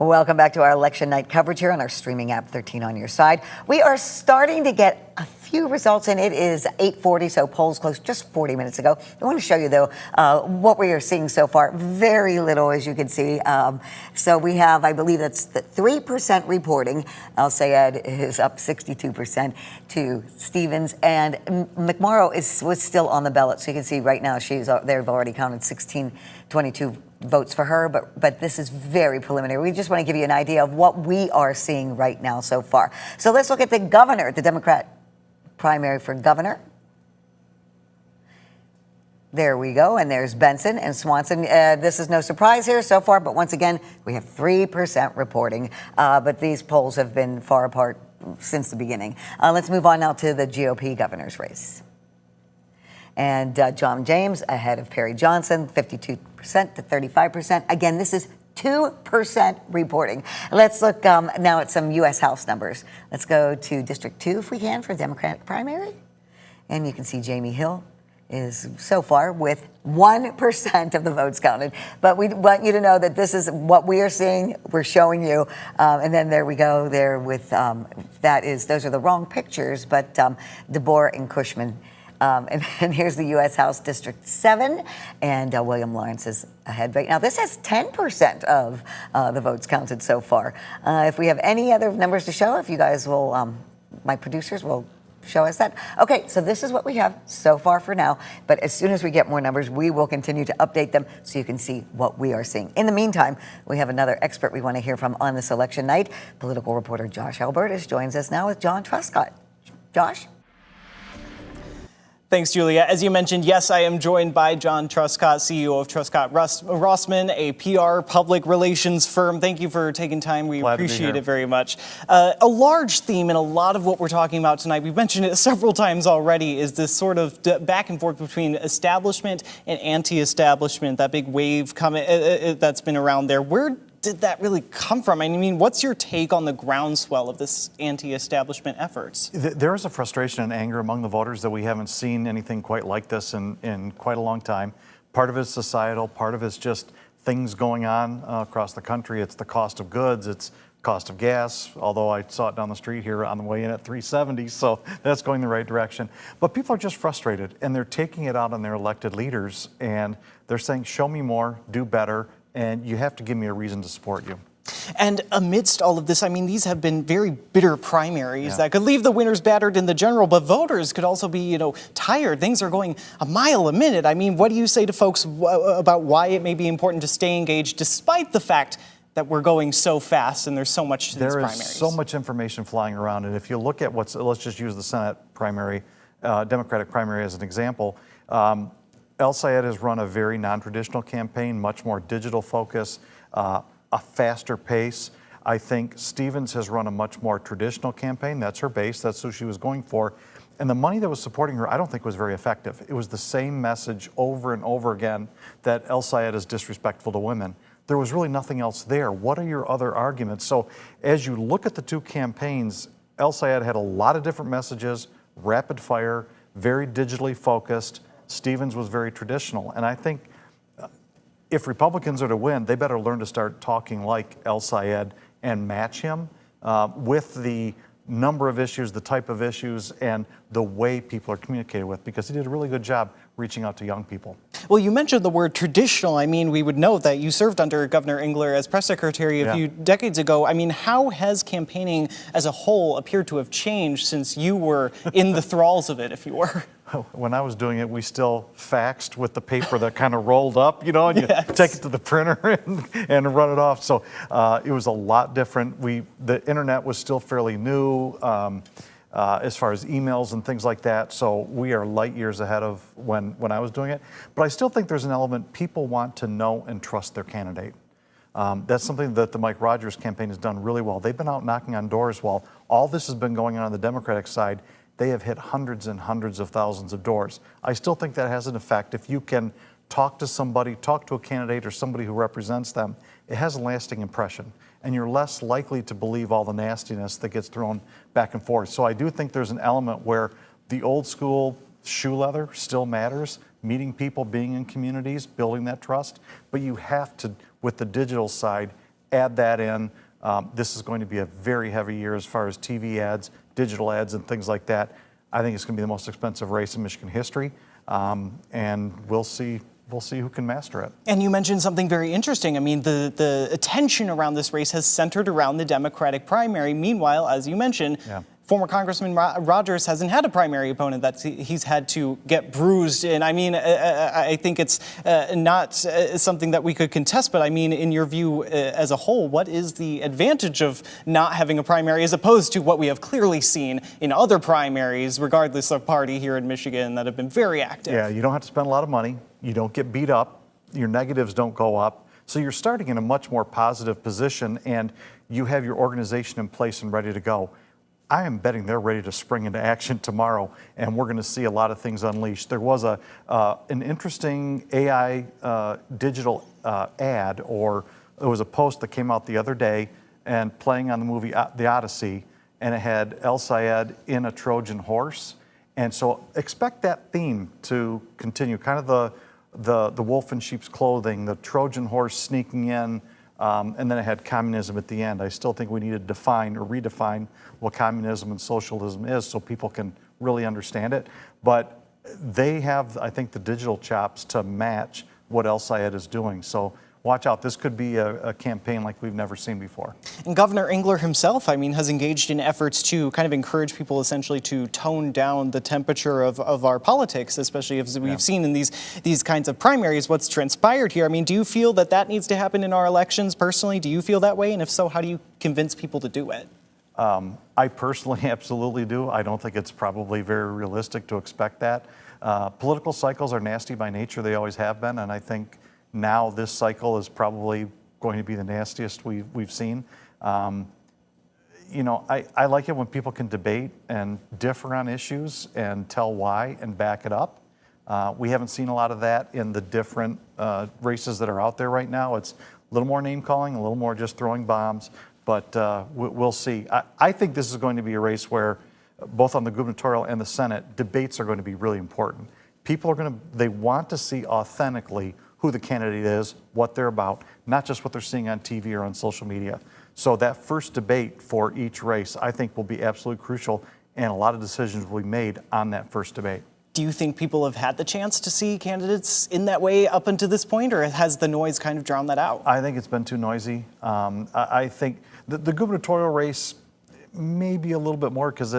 Welcome back to our election night coverage here on our streaming app 13 on your side. We are starting to get a few results, and it is 8:40, so polls closed just 40 minutes ago. I want to show you, though, what we are seeing so far. Very little, as you can see. So we have, I believe that's the 3% reporting. El Sayed is up 62% to Stevens, and McMorrow was still on the ballot. So you can see right now they've already counted 1622 votes for her, but this is very preliminary. We just want to give you an idea of what we are seeing right now so far. So let's look at the governor, the Democrat primary for governor. There we go, and there's Benson and Swanson. This is no surprise here so far, but once again, we have 3% reporting, but these polls have been far apart since the beginning. Let's move on now to the GOP governor's race. And John James ahead of Perry Johnson, 52% to 35%. Again, this is 2% reporting. Let's look now at some U.S. House numbers. Let's go to District 2, if we can, for Democratic primary. And you can see Jamie Hill is so far with 1% of the votes counted. But we want you to know that this is what we are seeing. We're showing you. And then there we go there with, those are the wrong pictures, but DeBoer and Cushman. And here's the U.S. House District 7, and William Lawrence is ahead right now. This has 10% of the votes counted so far. If we have any other numbers to show, if you guys will, my producers will show us that. Okay, so this is what we have so far for now, but as soon as we get more numbers, we will continue to update them so you can see what we are seeing. In the meantime, we have another expert we want to hear from on this election night. Political reporter Josh Albertus joins us now with John Truscott. Josh? Thanks, Julia. As you mentioned, yes, I am joined by John Truscott, CEO of Truscott Rossman, a PR public relations firm. Thank you for taking time. We appreciate it very much. A large theme in a lot of what we're talking about tonight, we've mentioned it several times already, is this sort of back and forth between establishment and anti-establishment, that big wave coming that's been around there. Where did that really come from? I mean, what's your take on the groundswell of this anti-establishment efforts? There is a frustration and anger among the voters that we haven't seen anything quite like this in quite a long time. Part of it's societal, part of it's just things going on across the country. It's the cost of goods, it's cost of gas, although I saw it down the street here on the way in at $3.70, so that's going the right direction. But people are just frustrated, and they're taking it out on their elected leaders, and they're saying, show me more, do better, and you have to give me a reason to support you. And amidst all of this, I mean, these have been very bitter primaries that could leave the winners battered in the general, but voters could also be, tired. Things are going a mile a minute. I mean, what do you say to folks about why it may be important to stay engaged despite the fact that we're going so fast and there's so much to these primaries? There is so much information flying around, and if you look at let's just use the Senate primary, Democratic primary as an example. El Sayed has run a very non-traditional campaign, much more digital focus, a faster pace. I think Stevens has run a much more traditional campaign. That's her base. That's who she was going for. And the money that was supporting her, I don't think was very effective. It was the same message over and over again that El Sayed is disrespectful to women. There was really nothing else there. What are your other arguments? So as you look at the two campaigns, El Sayed had a lot of different messages, rapid fire, very digitally focused. Stevens was very traditional. And I think if Republicans are to win, they better learn to start talking like El Sayed and match him with the number of issues, the type of issues, and the way people are communicated with, because he did a really good job reaching out to young people. Well, you mentioned the word traditional. I mean, we would know that you served under Governor Engler as press secretary a few decades ago. I mean, how has campaigning as a whole appeared to have changed since you were in the thralls of it, if you were? When I was doing it, we still faxed with the paper that kind of rolled up, and you take it to the printer and run it off. So it was a lot different. The internet was still fairly new as far as emails and things like that. So we are light years ahead of when I was doing it. But I still think there's an element, people want to know and trust their candidate. That's something that the Mike Rogers campaign has done really well. They've been out knocking on doors while all this has been going on the Democratic side. They have hit hundreds and hundreds of thousands of doors. I still think that has an effect. If you can talk to somebody, talk to a candidate or somebody who represents them, it has a lasting impression. And you're less likely to believe all the nastiness that gets thrown back and forth. So I do think there's an element where the old school shoe leather still matters, meeting people, being in communities, building that trust. But you have to, with the digital side, add that in. This is going to be a very heavy year as far as TV ads, digital ads, and things like that. I think it's going to be the most expensive race in Michigan history, and we'll see who can master it. And you mentioned something very interesting. I mean, the attention around this race has centered around the Democratic primary. Meanwhile, as you mentioned, former Congressman Rogers hasn't had a primary opponent that he's had to get bruised. And I mean, I think it's not something that we could contest, but I mean, in your view as a whole, what is the advantage of not having a primary as opposed to what we have clearly seen in other primaries, regardless of party here in Michigan, that have been very active? Yeah, you don't have to spend a lot of money. You don't get beat up. Your negatives don't go up. So you're starting in a much more positive position, and you have your organization in place and ready to go. I am betting they're ready to spring into action tomorrow, and we're going to see a lot of things unleashed. There was an interesting AI digital ad, or there was a post that came out the other day and playing on the movie The Odyssey, and it had El Sayed in a Trojan horse. And so expect that theme to continue, kind of the wolf in sheep's clothing, the Trojan horse sneaking in, and then it had communism at the end. I still think we need to define or redefine what communism and socialism is so people can really understand it. But they have, I think, the digital chops to match what El Sayed is doing. So watch out. This could be a campaign like we've never seen before. And Governor Engler himself, I mean, has engaged in efforts to kind of encourage people essentially to tone down the temperature of our politics, especially as we've seen in these kinds of primaries, what's transpired here. I mean, do you feel that that needs to happen in our elections personally? Do you feel that way? And if so, how do you convince people to do it? I personally absolutely do. I don't think it's probably very realistic to expect that. Political cycles are nasty by nature. They always have been, and I think now this cycle is probably going to be the nastiest we've seen. You know, I like it when people can debate and differ on issues and tell why and back it up. We haven't seen a lot of that in the different races that are out there right now. It's a little more name calling, a little more just throwing bombs, but we'll see. I think this is going to be a race where both on the gubernatorial and the Senate, debates are going to be really important. People are they want to see authentically who the candidate is, what they're about, not just what they're seeing on TV or on social media. So that first debate for each race, I think, will be absolutely crucial, and a lot of decisions will be made on that first debate. Do you think people have had the chance to see candidates in that way up until this point, or has the noise kind of drowned that out? I think it's been too noisy. I think the gubernatorial race may be a little bit more because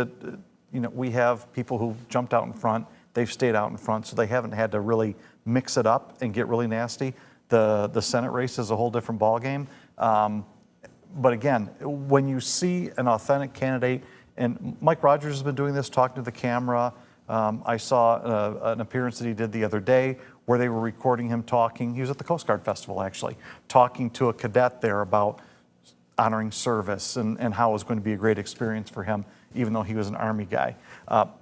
we have people who jumped out in front. They've stayed out in front, so they haven't had to really mix it up and get really nasty. The Senate race is a whole different ballgame. But again, when you see an authentic candidate, and Mike Rogers has been doing this, talking to the camera. I saw an appearance that he did the other day where they were recording him talking. He was at the Coast Guard Festival, actually, talking to a cadet there about honoring service and how it was going to be a great experience for him, even though he was an Army guy.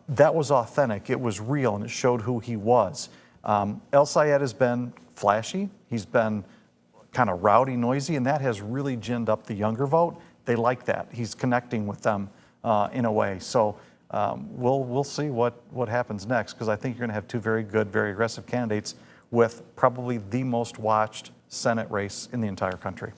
That was authentic. It was real, and it showed who he was. El Sayed has been flashy. He's been kind of rowdy, noisy, and that has really ginned up the younger vote. They like that. He's connecting with them in a way. So we'll see what happens next, because I think you're going to have two very good, very aggressive candidates with probably the most watched Senate race in the entire country.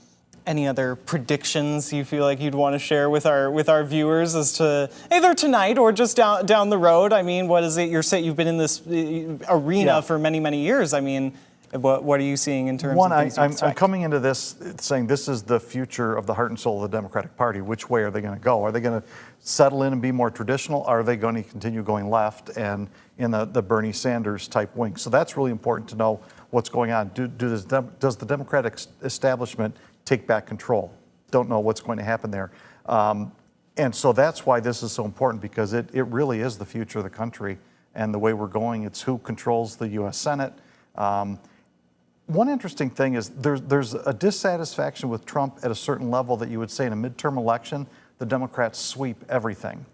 Any other predictions you feel like you'd want to share with our viewers as to either tonight or just down the road? I mean, what is it? You've been in this arena for many, many years. I mean, what are you seeing in terms of things you expect? I'm coming into this saying this is the future of the heart and soul of the Democratic Party. Which way are they going to go? Are they going to settle in and be more traditional? Are they going to continue going left and in the Bernie Sanders type wing? So that's really important to know what's going on. Does the Democratic establishment take back control? Don't know what's going to happen there. And so that's why this is so important, because it really is the future of the country and the way we're going. It's who controls the U.S. Senate. One interesting thing is there's a dissatisfaction with Trump at a certain level that you would say in a midterm election, the Democrats sweep everything.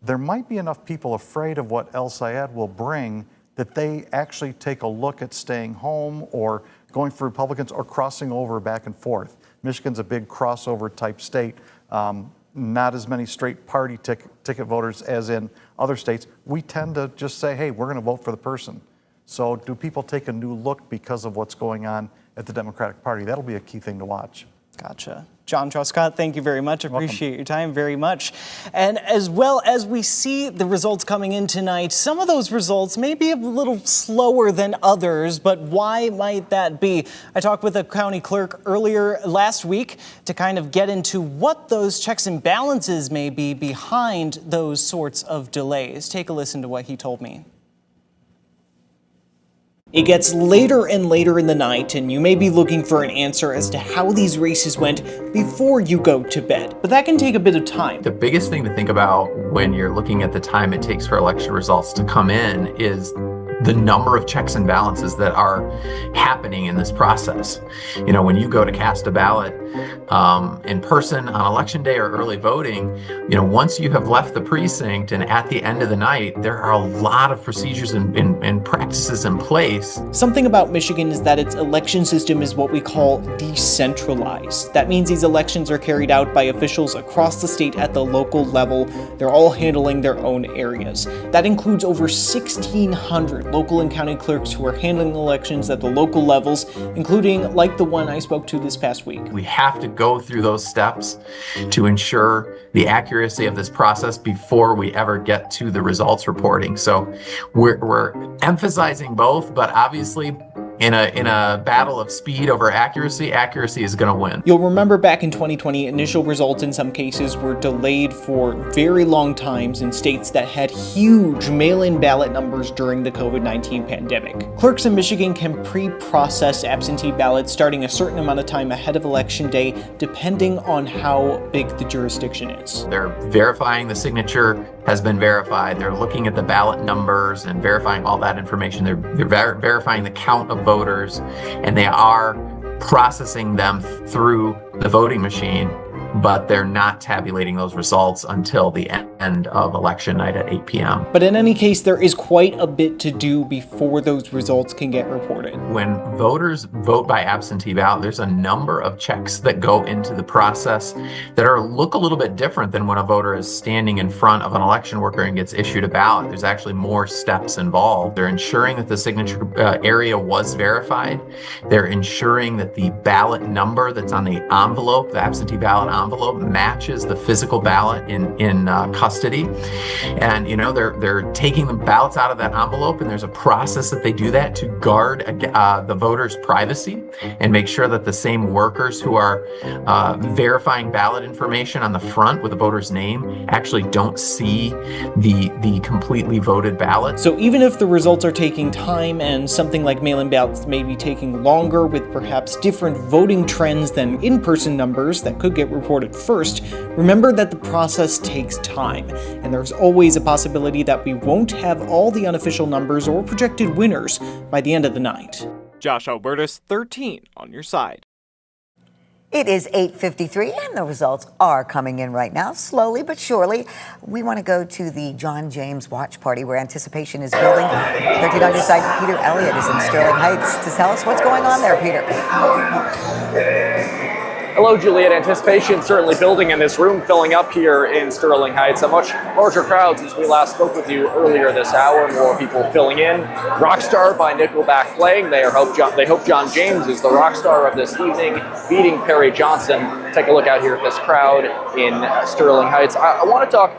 There might be enough people afraid of what El Sayed will bring that they actually take a look at staying home or going for Republicans or crossing over back and forth. Michigan's a big crossover type state. Not as many straight party ticket voters as in other states. We tend to just say, hey, we're going to vote for the person. So do people take a new look because of what's going on at the Democratic Party? That'll be a key thing to watch. Gotcha. John Truscott, thank you very much. Appreciate your time very much. And as well as we see the results coming in tonight, some of those results may be a little slower than others, but why might that be? I talked with a county clerk earlier last week to kind of get into what those checks and balances may be behind those sorts of delays. Take a listen to what he told me. It gets later and later in the night, and you may be looking for an answer as to how these races went before you go to bed. But that can take a bit of time. The biggest thing to think about when you're looking at the time it takes for election results to come in is the number of checks and balances that are happening in this process. You know, when you go to cast a ballot in person on election day or early voting, you know, once you have left the precinct and at the end of the night, there are a lot of procedures and practices in place. Something about Michigan is that its election system is what we call decentralized. That means these elections are carried out by officials across the state at the local level. They're all handling their own areas. That includes over 1,600 local and county clerks who are handling elections at the local levels, including like the one I spoke to this past week. We have to go through those steps to ensure the accuracy of this process before we ever get to the results reporting. So we're emphasizing both, but obviously in a battle of speed over accuracy, accuracy is going to win. You'll remember back in 2020, initial results in some cases were delayed for very long times in states that had huge mail-in ballot numbers during the COVID-19 pandemic. Clerks in Michigan can pre-process absentee ballots starting a certain amount of time ahead of Election Day, depending on how big the jurisdiction is. They're verifying the signature has been verified. They're looking at the ballot numbers and verifying all that information. They're verifying the count of voters, and they are processing them through the voting machine, but they're not tabulating those results until the end of election night at 8 p.m. But in any case, there is quite a bit to do before those results can get reported. When voters vote by absentee ballot, there's a number of checks that go into the process that look a little bit different than when a voter is standing in front of an election worker and gets issued a ballot. There's actually more steps involved. They're ensuring that the signature area was verified. They're ensuring that the ballot number that's on the envelope, the absentee ballot envelope, matches the physical ballot in custody. And you know, they're taking the ballots out of that envelope, and there's a process that they do that to guard the voter's privacy and make sure that the same workers who are verifying ballot information on the front with the voter's name actually don't see the completely voted ballot. So even if the results are taking time and something like mail-in ballots may be taking longer with perhaps different voting trends than in-person numbers that could get reported first, remember that the process takes time, and there's always a possibility that we won't have all the unofficial numbers or projected winners by the end of the night. Josh Albertus, 13 on your side. It is 8:53, and the results are coming in right now, slowly but surely. We want to go to the John James Watch Party, where anticipation is building. 13 on your side, Peter Elliott is in Sterling Heights to tell us what's going on there, Peter. Hello, Juliet. Anticipation certainly building in this room, filling up here in Sterling Heights. A much larger crowd since we last spoke with you earlier this hour. More people filling in. Rockstar by Nickelback playing. They hope John James is the rock star of this evening, beating Perry Johnson. Take a look out here at this crowd in Sterling Heights. I want to talk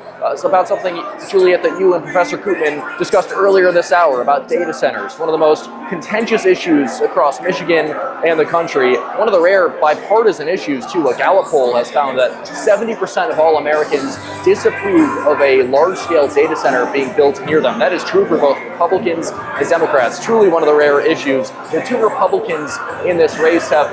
about something, Juliet, that you and Professor Koopman discussed earlier this hour about data centers. One of the most contentious issues across Michigan and the country. One of the rare bipartisan issues, too. A Gallup poll has found that 70% of all Americans disapprove of a large-scale data center being built near them. That is true for both Republicans and Democrats. Truly one of the rare issues. The two Republicans in this race have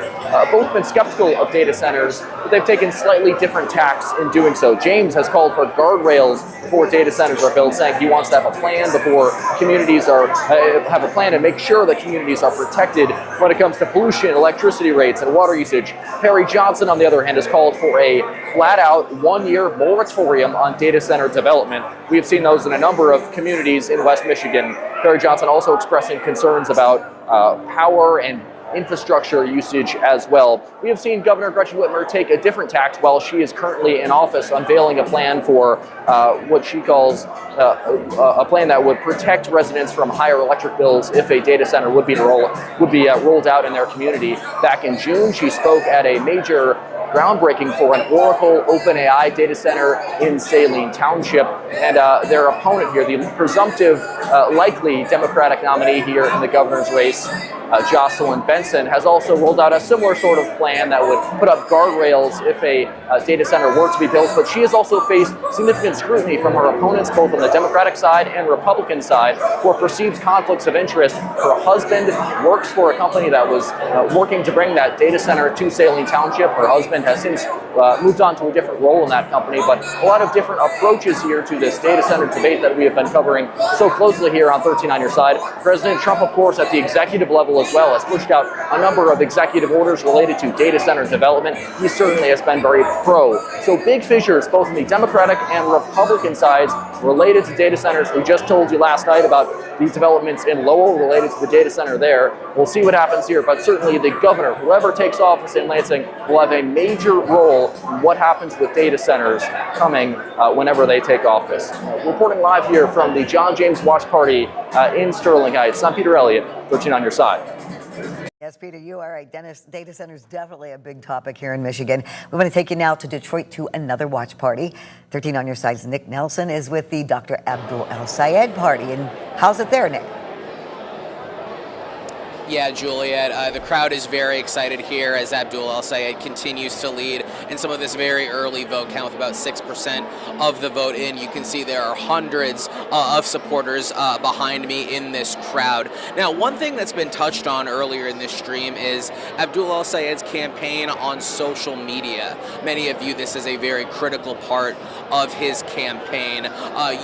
both been skeptical of data centers, but they've taken slightly different tacks in doing so. James has called for guardrails before data centers are built, saying he wants to have a plan before communities have a plan and make sure that communities are protected when it comes to pollution, electricity rates, and water usage. Perry Johnson, on the other hand, has called for a flat-out one-year moratorium on data center development. We have seen those in a number of communities in West Michigan. Perry Johnson also expressing concerns about power and infrastructure usage as well. We have seen Governor Gretchen Whitmer take a different tact while she is currently in office, unveiling a plan for what she calls a plan that would protect residents from higher electric bills if a data center would be rolled out in their community. Back in June, she spoke at a major groundbreaking for an Oracle OpenAI data center in Saline Township. And their opponent here, the presumptive likely Democratic nominee here in the governor's race, Jocelyn Benson, has also rolled out a similar sort of plan that would put up guardrails if a data center were to be built. But she has also faced significant scrutiny from her opponents, both on the Democratic side and Republican side, for perceived conflicts of interest. Her husband works for a company that was working to bring that data center to Saline Township. Her husband has since moved on to a different role in that company, but a lot of different approaches here to this data center debate that we have been covering so closely here on 13 on Your Side. President Trump, of course, at the executive level as well, has pushed out a number of executive orders related to data center development. He certainly has been very pro. So big fissures both on the Democratic and Republican sides related to data centers. We just told you last night about these developments in Lowell related to the data center there. We'll see what happens here, but certainly the governor, whoever takes office in Lansing, will have a major role in what happens with data centers coming whenever they take office. Reporting live here from the John James Watch Party in Sterling Heights, I'm Peter Elliott, 13 on Your Side. Yes, Peter, you are right. Data centers definitely a big topic here in Michigan. We want to take you now to Detroit to another watch party. 13 on Your Side's Nick Nelson is with the Dr. Abdul El-Sayed party. And how's it there, Nick? Yeah, Juliet, the crowd is very excited here as Abdul El-Sayed continues to lead in some of this very early vote count with about 6% of the vote in. You can see there are hundreds of supporters behind me in this crowd. Now, one thing that's been touched on earlier in this stream is Abdul El-Sayed's campaign on social media. Many view this as a very critical part of his campaign,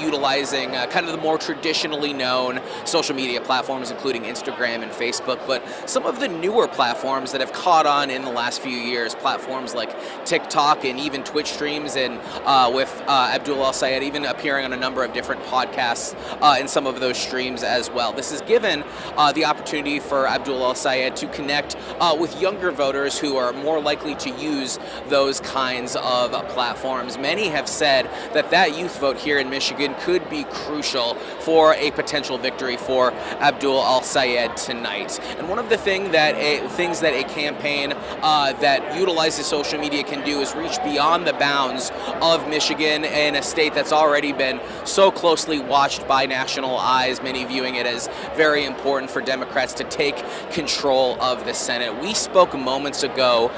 utilizing kind of the more traditionally known social media platforms, including Instagram and Facebook. But some of the newer platforms that have caught on in the last few years, platforms like TikTok and even Twitch streams, and with Abdul El-Sayed even appearing on a number of different podcasts in some of those streams as well. This has given the opportunity for Abdul El-Sayed to connect with younger voters who are more likely to use those kinds of platforms. Many have said that that youth vote here in Michigan could be crucial for a potential victory for Abdul El-Sayed tonight. And one of the things that a campaign that utilizes social media can do is reach beyond the bounds of Michigan in a state that's already been so closely watched by national eyes, many viewing it as very important for Democrats to take control of the Senate. We spoke moments ago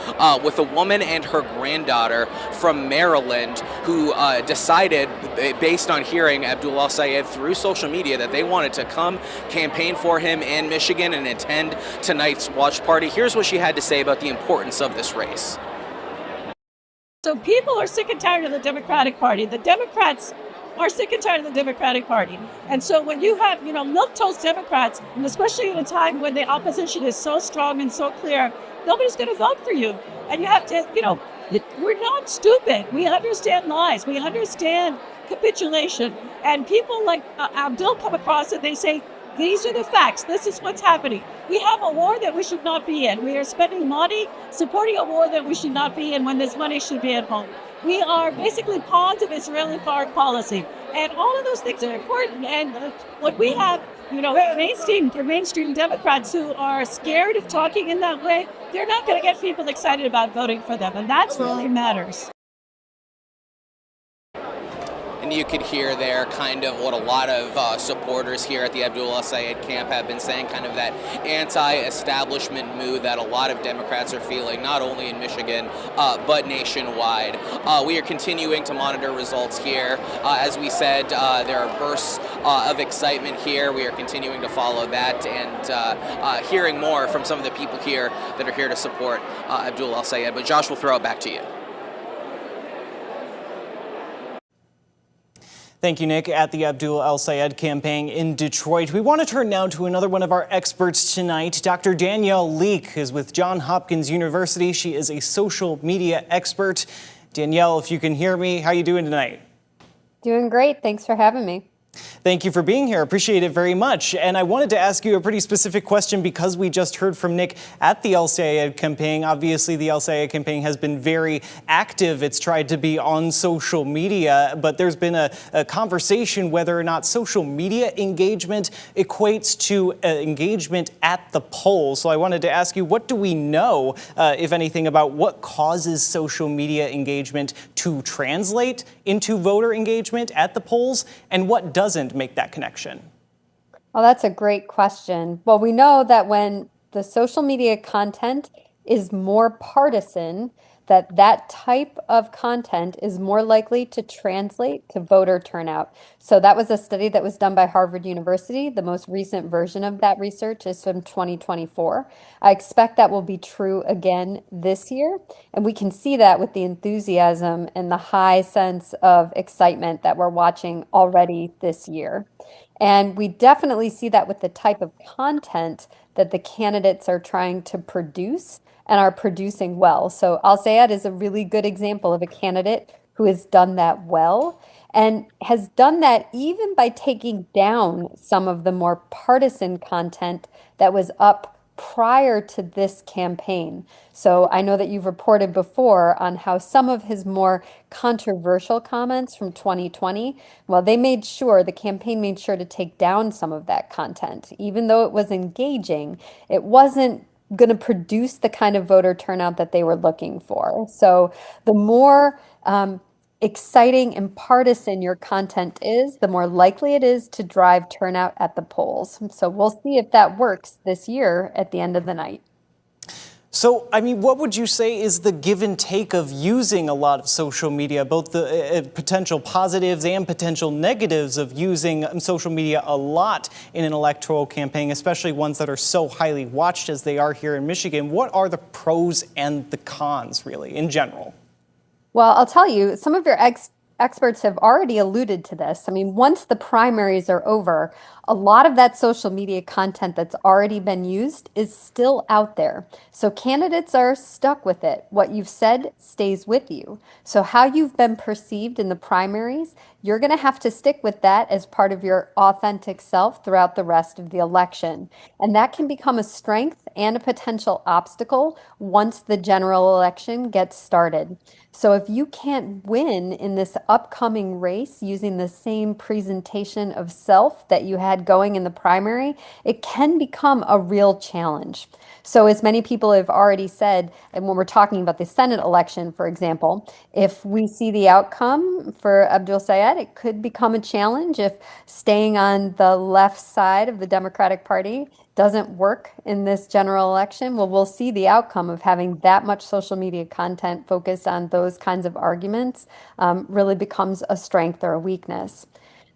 with a woman and her granddaughter from Maryland who decided, based on hearing Abdul El-Sayed through social media, that they wanted to come campaign for him in Michigan and attend tonight's watch party. Here's what she had to say about the importance of this race. So people are sick and tired of the Democratic Party. The Democrats are sick and tired of the Democratic Party. And so when you have, milquetoast Democrats, and especially in a time when the opposition is so strong and so clear, nobody's going to vote for you. And you have to, we're not stupid. We understand lies. We understand capitulation. And people like Abdul come across and they say, these are the facts. This is what's happening. We have a war that we should not be in. We are spending money supporting a war that we should not be in when this money should be at home. We are basically pawns of Israeli foreign policy. And all of those things are important. And what we have, mainstream Democrats who are scared of talking in that way, they're not going to get people excited about voting for them. And that's really matters. And you could hear there kind of what a lot of supporters here at the Abdul El-Sayed camp have been saying, kind of that anti-establishment mood that a lot of Democrats are feeling, not only in Michigan, but nationwide. We are continuing to monitor results here. As we said, there are bursts of excitement here. We are continuing to follow that and hearing more from some of the people here that are here to support Abdul El-Sayed. But Josh, we'll throw it back to you. Thank you, Nick. At the Abdul El-Sayed campaign in Detroit, we want to turn now to another one of our experts tonight. Dr. Danielle Leak is with Johns Hopkins University. She is a social media expert. Danielle, if you can hear me, how are you doing tonight? Doing great. Thanks for having me. Thank you for being here. Appreciate it very much. And I wanted to ask you a pretty specific question because we just heard from Nick at the El Sayed campaign. Obviously, the El Sayed campaign has been very active. It's tried to be on social media, but there's been a conversation whether or not social media engagement equates to engagement at the polls. So I wanted to ask you, what do we know, if anything, about what causes social media engagement to translate into voter engagement at the polls, and what doesn't make that connection? Well, that's a great question. Well, we know that when the social media content is more partisan, that type of content is more likely to translate to voter turnout. So that was a study that was done by Harvard University. The most recent version of that research is from 2024. I expect that will be true again this year. And we can see that with the enthusiasm and the high sense of excitement that we're watching already this year. And we definitely see that with the type of content that the candidates are trying to produce and are producing well. So Al Sayed is a really good example of a candidate who has done that well and has done that even by taking down some of the more partisan content that was up prior to this campaign. So I know that you've reported before on how some of his more controversial comments from 2020, well, the campaign made sure to take down some of that content. Even though it was engaging, it wasn't going to produce the kind of voter turnout that they were looking for. So the more exciting and partisan your content is, the more likely it is to drive turnout at the polls. So we'll see if that works this year at the end of the night. So, I mean, what would you say is the give and take of using a lot of social media, both the potential positives and potential negatives of using social media a lot in an electoral campaign, especially ones that are so highly watched as they are here in Michigan? What are the pros and the cons, really, in general? Well, I'll tell you, some of your experts have already alluded to this. I mean, once the primaries are over, a lot of that social media content that's already been used is still out there. So candidates are stuck with it. What you've said stays with you. So how you've been perceived in the primaries, you're going to have to stick with that as part of your authentic self throughout the rest of the election. And that can become a strength and a potential obstacle once the general election gets started. So if you can't win in this upcoming race using the same presentation of self that you had going in the primary, it can become a real challenge. So as many people have already said, and when we're talking about the Senate election, for example, if we see the outcome for Abdul Sayed, it could become a challenge if staying on the left side of the Democratic Party doesn't work in this general election. Well, we'll see the outcome of having that much social media content focused on those kinds of arguments really becomes a strength or a weakness.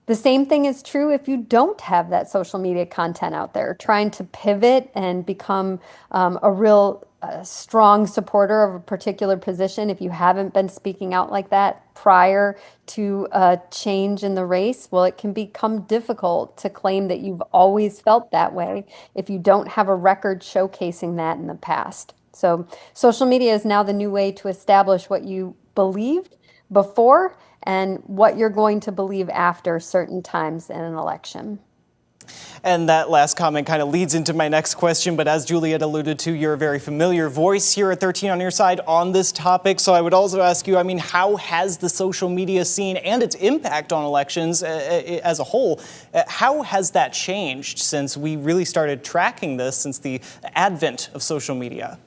The same thing is true if you don't have that social media content out there. Trying to pivot and become a real strong supporter of a particular position, if you haven't been speaking out like that prior to a change in the race, well, it can become difficult to claim that you've always felt that way if you don't have a record showcasing that in the past. So social media is now the new way to establish what you believed before and what you're going to believe after certain times in an election. And that last comment kind of leads into my next question, but as Juliet alluded to, you're a very familiar voice here at 13 on Your Side on this topic. So I would also ask you, I mean, how has the social media scene and its impact on elections as a whole, how has that changed since we really started tracking this, since the advent of social media?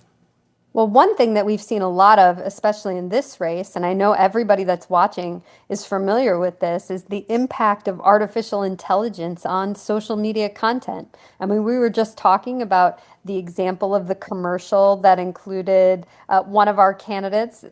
Well, one thing that we've seen a lot of, especially in this race, and I know everybody that's watching is familiar with this, is the impact of artificial intelligence on social media content. I mean, we were just talking about the example of the commercial that included one of our candidates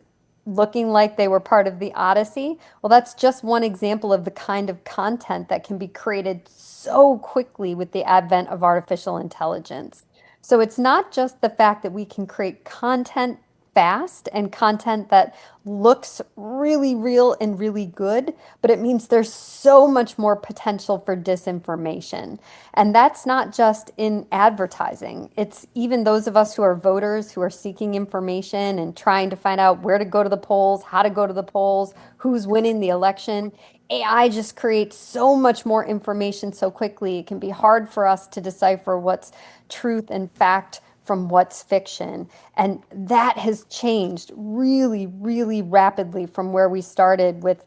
looking like they were part of the Odyssey. Well, that's just one example of the kind of content that can be created so quickly with the advent of artificial intelligence. So it's not just the fact that we can create content fast and content that looks really real and really good, but it means there's so much more potential for disinformation. And that's not just in advertising. It's even those of us who are voters who are seeking information and trying to find out where to go to the polls, how to go to the polls, who's winning the election. AI just creates so much more information so quickly. It can be hard for us to decipher what's truth and fact from what's fiction. And that has changed really, really rapidly from where we started with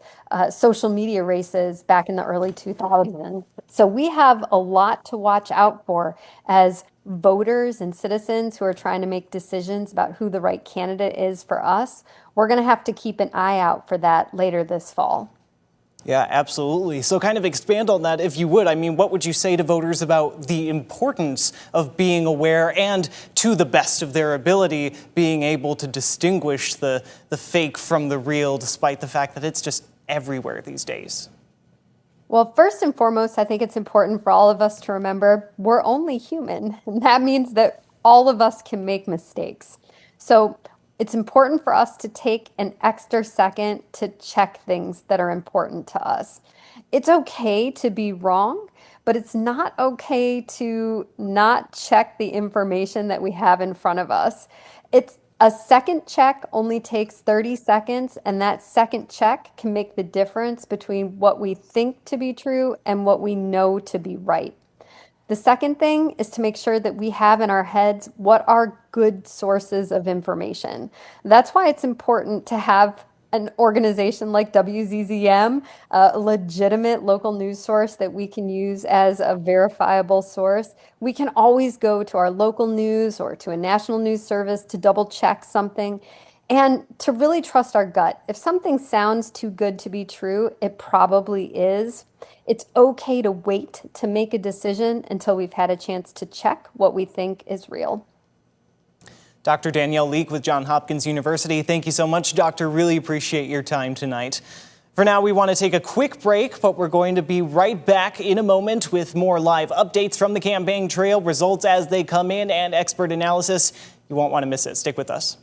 social media races back in the early 2000s. So we have a lot to watch out for as voters and citizens who are trying to make decisions about who the right candidate is for us. We're going to have to keep an eye out for that later this fall. Yeah, absolutely. So kind of expand on that if you would. I mean, what would you say to voters about the importance of being aware and, to the best of their ability, being able to distinguish the fake from the real, despite the fact that it's just everywhere these days? Well, first and foremost, I think it's important for all of us to remember we're only human. And that means that all of us can make mistakes. So it's important for us to take an extra second to check things that are important to us. It's okay to be wrong, but it's not okay to not check the information that we have in front of us. It's a second check only takes 30 seconds, and that second check can make the difference between what we think to be true and what we know to be right. The second thing is to make sure that we have in our heads what are good sources of information. That's why it's important to have an organization like WZZM, a legitimate local news source that we can use as a verifiable source. We can always go to our local news or to a national news service to double check something and to really trust our gut. If something sounds too good to be true, it probably is. It's okay to wait to make a decision until we've had a chance to check what we think is real. Dr. Danielle Leake with Johns Hopkins University. Thank you so much, Doctor. Really appreciate your time tonight. For now, we want to take a quick break, but we're going to be right back in a moment with more live updates from the campaign trail, results as they come in, and expert analysis. You won't want to miss it. Stick with us.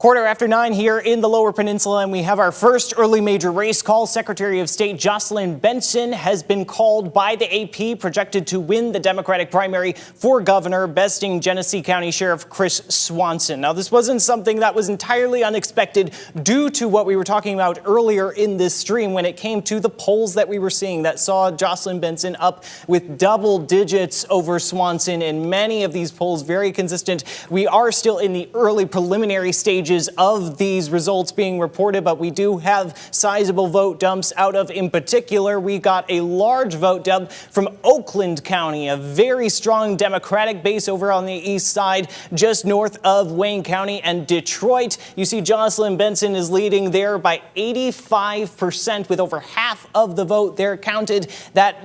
9:15 here in the Lower Peninsula, and we have our first early major race call. Secretary of State Jocelyn Benson has been called by the AP, projected to win the Democratic primary for governor, besting Genesee County Sheriff Chris Swanson. Now, this wasn't something that was entirely unexpected due to what we were talking about earlier in this stream when it came to the polls that we were seeing that saw Jocelyn Benson up with double digits over Swanson, and many of these polls very consistent. We are still in the early preliminary stages of these results being reported, but we do have sizable vote dumps out of, in particular, we got a large vote dump from Oakland County, a very strong Democratic base over on the east side, just north of Wayne County and Detroit. You see Jocelyn Benson is leading there by 85% with over half of the vote there counted. That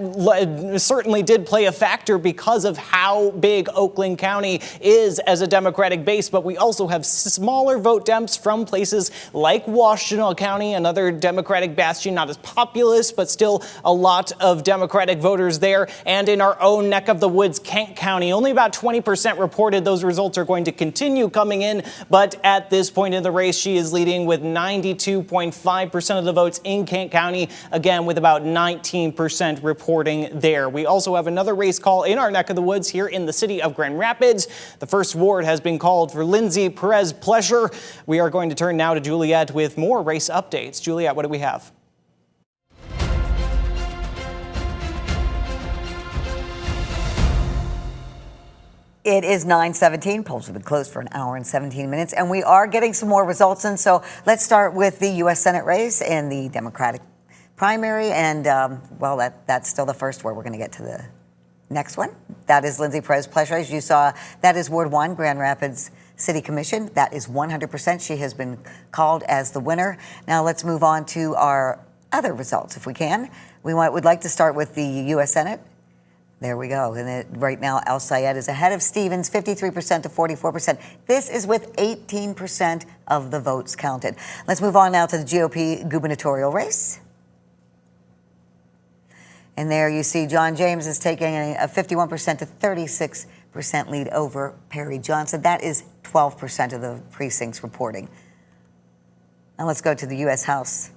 certainly did play a factor because of how big Oakland County is as a Democratic base, but we also have smaller vote dumps from places like Washtenaw County, another Democratic bastion, not as populous, but still a lot of Democratic voters there. And in our own neck of the woods, Kent County, only about 20% reported. Those results are going to continue coming in, but at this point in the race, she is leading with 92.5% of the votes in Kent County, again with about 19% reporting there. We also have another race call in our neck of the woods here in the city of Grand Rapids. The first ward has been called for Lindsay Perez Pleasure. We are going to turn now to Juliet with more race updates. Juliet, what do we have? It is 9:17. Polls have been closed for an hour and 17 minutes, and we are getting some more results in. So let's start with the U.S. Senate race and the Democratic primary. And, well, that's still the first word. We're going to get to the next one. That is Lindsay Perez Pleasure. As you saw, that is Ward 1, Grand Rapids City Commission. That is 100%. She has been called as the winner. Now let's move on to our other results, if we can. We'd like to start with the U.S. Senate. There we go. And right now, El Sayed is ahead of Stevens, 53% to 44%. This is with 18% of the votes counted. Let's move on now to the GOP gubernatorial race. And there you see John James is taking a 51% to 36% lead over Perry Johnson. That is 12% of the precincts reporting. Now let's go to the U.S. House.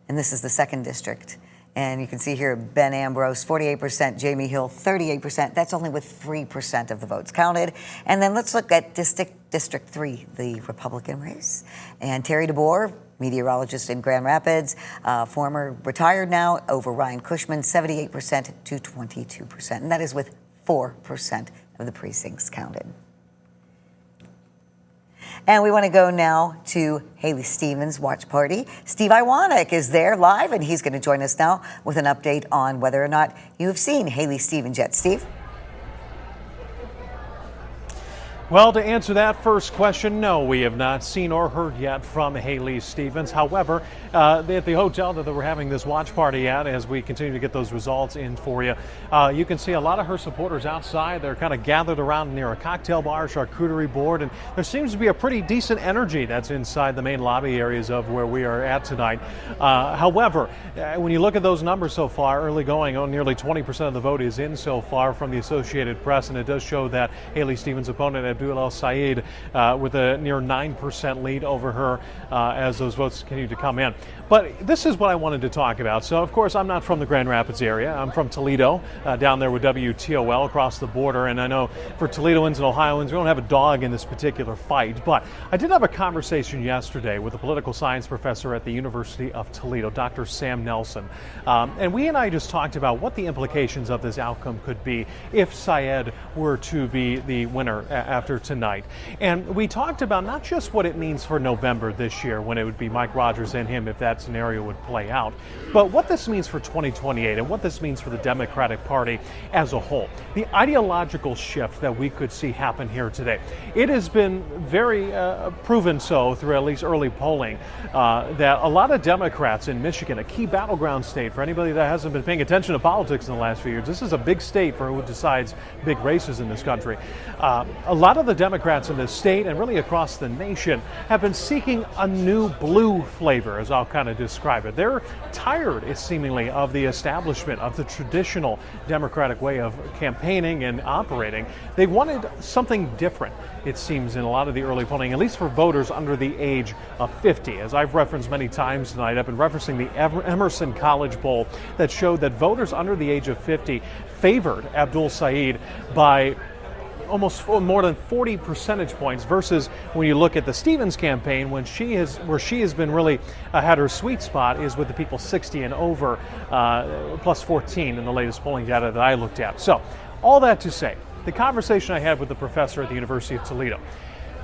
And this is the 2nd district. And you can see here Ben Ambrose, 48%, Jamie Hill, 38%. That's only with 3% of the votes counted. And then let's look at District 3, the Republican race. And Terry DeBoer, meteorologist in Grand Rapids, former retired now, over Ryan Cushman, 78% to 22%. And that is with 4% of the precincts counted. And we want to go now to Haley Stevens' watch party. Steve Iwanek is there live, and he's going to join us now with an update on whether or not you have seen Haley Stevens yet. Steve? Well, to answer that first question, no, we have not seen or heard yet from Haley Stevens. However, at the hotel that we're having this watch party at, as we continue to get those results in for you, you can see a lot of her supporters outside. They're kind of gathered around near a cocktail bar, charcuterie board, and there seems to be a pretty decent energy that's inside the main lobby areas of where we are at tonight. However, when you look at those numbers so far, early going, nearly 20% of the vote is in so far from the Associated Press, and it does show that Haley Stevens' opponent, Abdul El Sayed, with a near 9% lead over her as those votes continue to come in. But this is what I wanted to talk about. So, of course, I'm not from the Grand Rapids area. I'm from Toledo, down there with WTOL across the border. And I know for Toledoans and Ohioans, we don't have a dog in this particular fight. But I did have a conversation yesterday with a political science professor at the University of Toledo, Dr. Sam Nelson. And we and I just talked about what the implications of this outcome could be if Sayed were to be the winner after tonight. And we talked about not just what it means for November this year, when it would be Mike Rogers and him if that scenario would play out, but what this means for 2028 and what this means for the Democratic Party as a whole. The ideological shift that we could see happen here today. It has been very proven so through at least early polling that a lot of Democrats in Michigan, a key battleground state for anybody that hasn't been paying attention to politics in the last few years, this is a big state for who decides big races in this country. A lot lot of the Democrats in this state and really across the nation have been seeking a new blue flavor, as I'll kind of describe it. They're tired, seemingly, of the establishment of the traditional Democratic way of campaigning and operating. They wanted something different, it seems, in a lot of the early polling, at least for voters under the age of 50. As I've referenced many times tonight, I've been referencing the Emerson College poll that showed that voters under the age of 50 favored Abdul Saeed by almost more than 40 percentage points, versus when you look at the Stevens campaign, where she has been really had her sweet spot is with the people 60 and over, plus 14 in the latest polling data that I looked at. So all that to say, the conversation I had with the professor at the University of Toledo,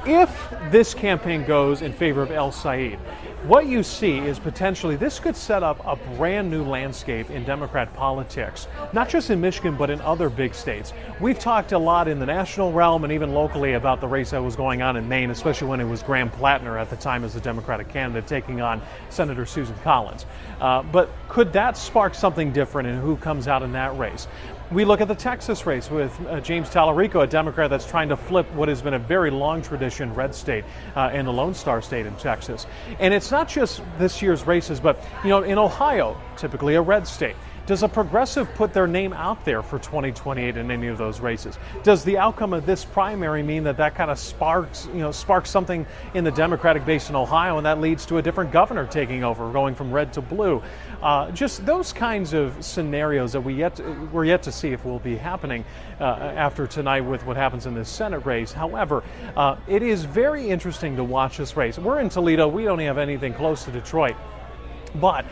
if this campaign goes in favor of El Said, what you see is potentially this could set up a brand new landscape in Democrat politics, not just in Michigan, but in other big states. We've talked a lot in the national realm and even locally about the race that was going on in Maine, especially when it was Graham Plattner at the time as the Democratic candidate taking on Senator Susan Collins. But could that spark something different in who comes out in that race? We look at the Texas race with James Tallarico, a Democrat that's trying to flip what has been a very long tradition red state and the Lone Star State in Texas. And it's not just this year's races, but in Ohio, typically a red state. Does a progressive put their name out there for 2028 in any of those races? Does the outcome of this primary mean that kind of sparks something in the Democratic base in Ohio, and that leads to a different governor taking over, going from red to blue? Just those kinds of scenarios that we're yet to see if will be happening after tonight with what happens in this Senate race. However, it is very interesting to watch this race. We're in Toledo. We don't have anything close to Detroit, but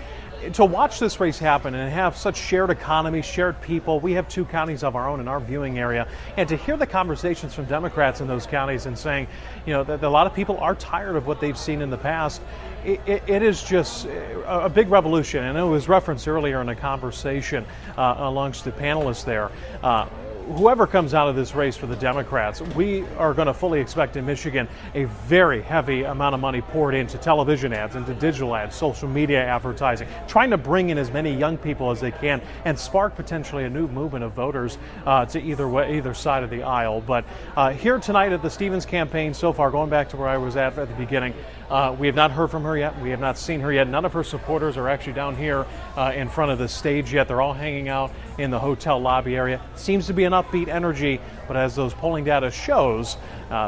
to watch this race happen and have such shared economy, shared people, we have 2 counties of our own in our viewing area, and to hear the conversations from Democrats in those counties and saying, that a lot of people are tired of what they've seen in the past, it is just a big revolution. And it was referenced earlier in a conversation amongst the panelists there. Whoever comes out of this race for the Democrats, we are going to fully expect in Michigan a very heavy amount of money poured into television ads, into digital ads, social media advertising, trying to bring in as many young people as they can and spark potentially a new movement of voters to either side of the aisle. But here tonight at the Stevens campaign so far, going back to where I was at the beginning, we have not heard from her yet. We have not seen her yet. None of her supporters are actually down here in front of the stage yet. They're all hanging out in the hotel lobby area. Seems to be an upbeat energy, but as those polling data shows,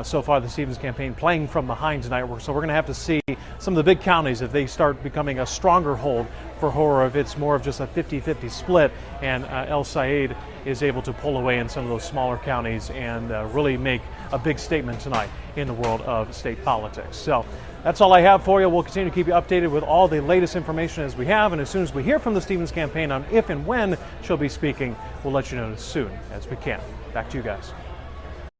so far the Stevens campaign playing from behind tonight. So we're going to have to see some of the big counties if they start becoming a stronger hold for her, or if it's more of just a 50-50 split and El Said is able to pull away in some of those smaller counties and really make a big statement tonight in the world of state politics. So that's all I have for you. We'll continue to keep you updated with all the latest information as we have, and as soon as we hear from the Stevens campaign on if and when she'll be speaking, we'll let you know as soon as we can. Back to you guys.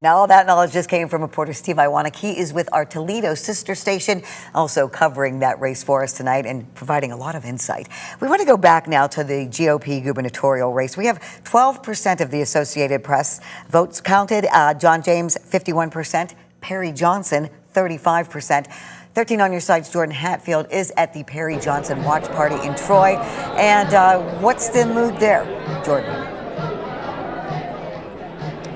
Now, all that knowledge just came from reporter Steve Iwanek. He is with our Toledo sister station, also covering that race for us tonight and providing a lot of insight. We want to go back now to the GOP gubernatorial race. We have 12% of the Associated Press votes counted. John James, 51%. Perry Johnson, 35%. 13 on your side's Jordan Hatfield is at the Perry Johnson Watch Party in Troy. And what's the mood there, Jordan?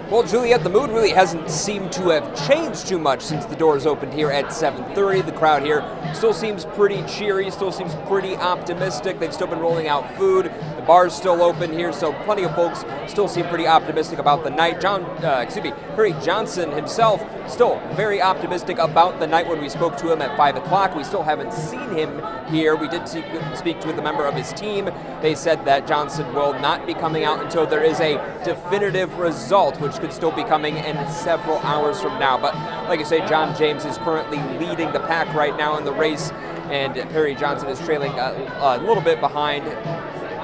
Well, Juliet, the mood really hasn't seemed to have changed too much since the doors opened here at 7:30. The crowd here still seems pretty cheery, still seems pretty optimistic. They've still been rolling out food. The bar's still open here, so plenty of folks still seem pretty optimistic about the night. Perry Johnson himself still very optimistic about the night. When we spoke to him at 5 o'clock, we still haven't seen him here. We did speak with a member of his team. They said that Johnson will not be coming out until there is a definitive result, which could still be coming in several hours from now. But like I say, John James is currently leading the pack right now in the race, and Perry Johnson is trailing a little bit behind.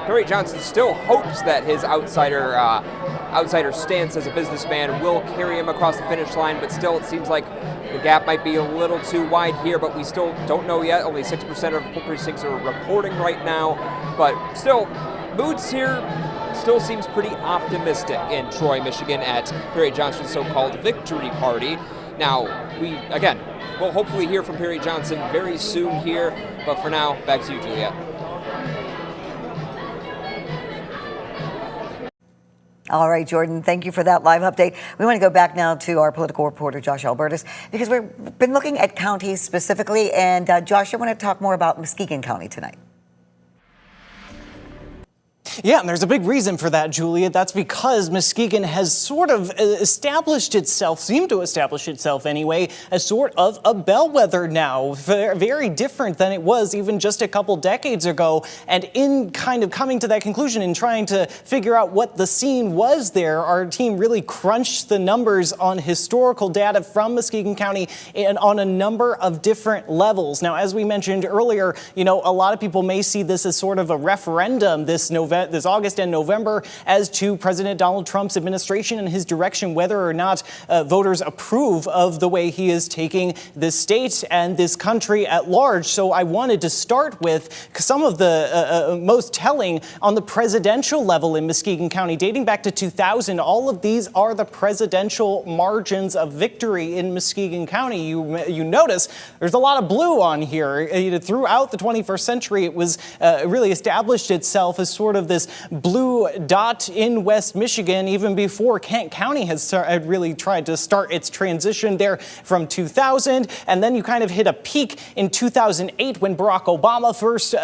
Perry Johnson still hopes that his outsider stance as a businessman will carry him across the finish line, but still it seems like the gap might be a little too wide here, but we still don't know yet. Only 6% of precincts are reporting right now, but still, moods here still seems pretty optimistic in Troy, Michigan at Perry Johnson's so-called victory party. Now, we'll hopefully hear from Perry Johnson very soon here, but for now, back to you, Juliet. All right, Jordan, thank you for that live update. We want to go back now to our political reporter, Josh Albertus, because we've been looking at counties specifically. And Josh, I want to talk more about Muskegon County tonight. Yeah, and there's a big reason for that, Julia. That's because Muskegon has sort of established itself, seemed to establish itself anyway, as sort of a bellwether now. Very different than it was even just a couple decades ago. And in kind of coming to that conclusion and trying to figure out what the scene was there, our team really crunched the numbers on historical data from Muskegon County and on a number of different levels. Now, as we mentioned earlier, you know, a lot of people may see this as sort of a referendum this August and November as to President Donald Trump's administration and his direction, whether or not voters approve of the way he is taking this state and this country at large. So I wanted to start with some of the most telling on the presidential level in Muskegon County, dating back to 2000. All of these are the presidential margins of victory in Muskegon County. You notice there's a lot of blue on here. Throughout the 21st century, it was really established itself as sort of this blue dot in West Michigan, even before Kent County had really tried to start its transition there from 2000. And then you kind of hit a peak in 2008 when Barack Obama first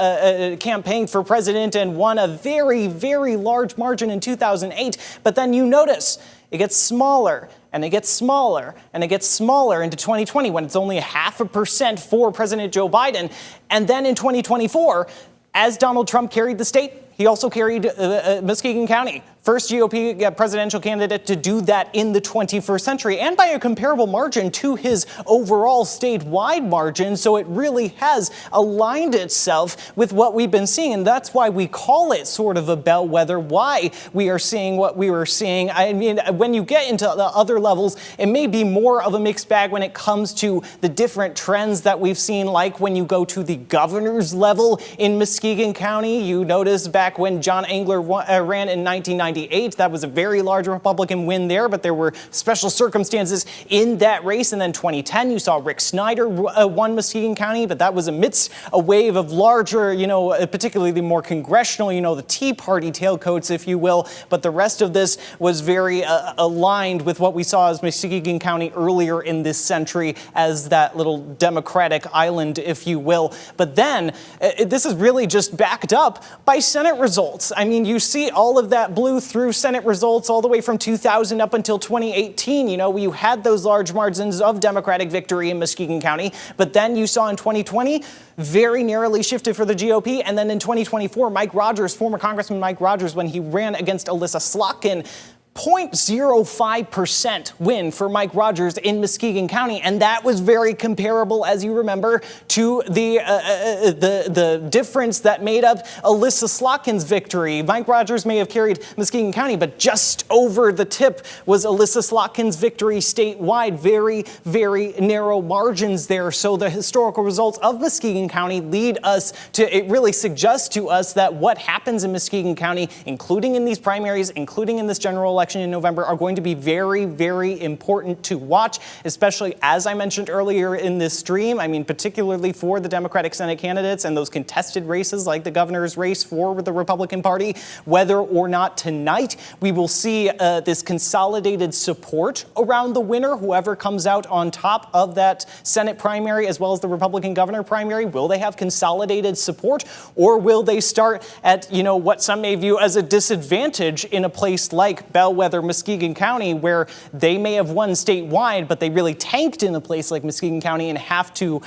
campaigned for president and won a very, very large margin in 2008. But then you notice it gets smaller and it gets smaller and it gets smaller into 2020 when it's only 0.5% for President Joe Biden. And then in 2024, as Donald Trump carried the state, he also carried Muskegon County. First GOP presidential candidate to do that in the 21st century, and by a comparable margin to his overall statewide margin. So it really has aligned itself with what we've been seeing. And that's why we call it sort of a bellwether, why we are seeing what we were seeing. I mean, when you get into the other levels, it may be more of a mixed bag when it comes to the different trends that we've seen, like when you go to the governor's level in Muskegon County. You notice back when John Engler ran in 1998, that was a very large Republican win there, but there were special circumstances in that race. And then 2010, you saw Rick Snyder won Muskegon County, but that was amidst a wave of larger, particularly the more congressional, the Tea Party tailcoats, if you will. But the rest of this was very aligned with what we saw as Muskegon County earlier in this century as that little Democratic island, if you will. But then this is really just backed up by Senate results. I mean, you see all of that blue through Senate results all the way from 2000 up until 2018. You had those large margins of Democratic victory in Muskegon County, but then you saw in 2020 very narrowly shifted for the GOP. And then in 2024, Mike Rogers, former Congressman Mike Rogers, when he ran against Alyssa Slotkin, 0.05% win for Mike Rogers in Muskegon County, and that was very comparable, as you remember, to the difference that made up Alyssa Slotkin's victory. Mike Rogers may have carried Muskegon County, but just over the tip was Alyssa Slotkin's victory statewide. Very, very narrow margins there. So the historical results of Muskegon County lead us to, it really suggests to us that what happens in Muskegon County, including in these primaries, including in this general election in November, are going to be very, very important to watch, especially as I mentioned earlier in this stream. I mean, particularly for the Democratic Senate candidates and those contested races like the governor's race for the Republican Party, whether or not tonight we will see this consolidated support around the winner, whoever comes out on top of that Senate primary as well as the Republican governor primary. Will they have consolidated support, or will they start at, what some may view as a disadvantage in a place like Bellwether, Muskegon County, where they may have won statewide, but they really tanked in a place like Muskegon County and have to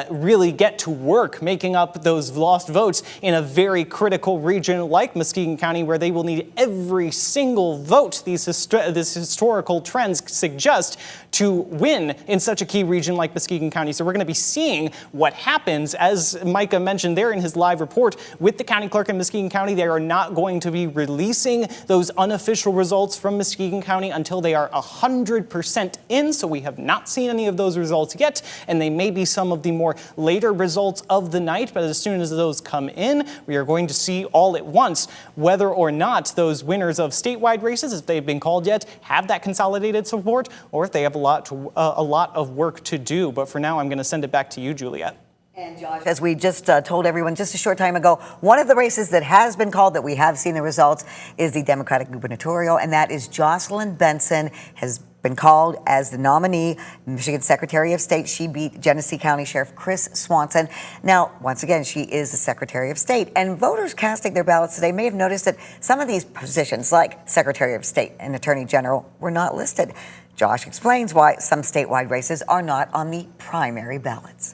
really get to work making up those lost votes in a very critical region like Muskegon County, where they will need every single vote these historical trends suggest to win in such a key region like Muskegon County. So we're going to be seeing what happens, as Micah mentioned there in his live report with the county clerk in Muskegon County. They are not going to be releasing those unofficial results from Muskegon County until they are 100% in. So we have not seen any of those results yet, and they may be some of the more later results of the night. But as soon as those come in, we are going to see all at once whether or not those winners of statewide races, if they've been called yet, have that consolidated support, or if they have a lot of work to do. But for now, I'm going to send it back to you, Juliet. And Josh, as we just told everyone just a short time ago, one of the races that has been called, that we have seen the results, is the Democratic gubernatorial, and that is Jocelyn Benson has been called as the nominee, Michigan Secretary of State. She beat Genesee County Sheriff Chris Swanson. Now, once again, she is the Secretary of State, and voters casting their ballots today may have noticed that some of these positions, like Secretary of State and Attorney General, were not listed. Josh explains why some statewide races are not on the primary ballots.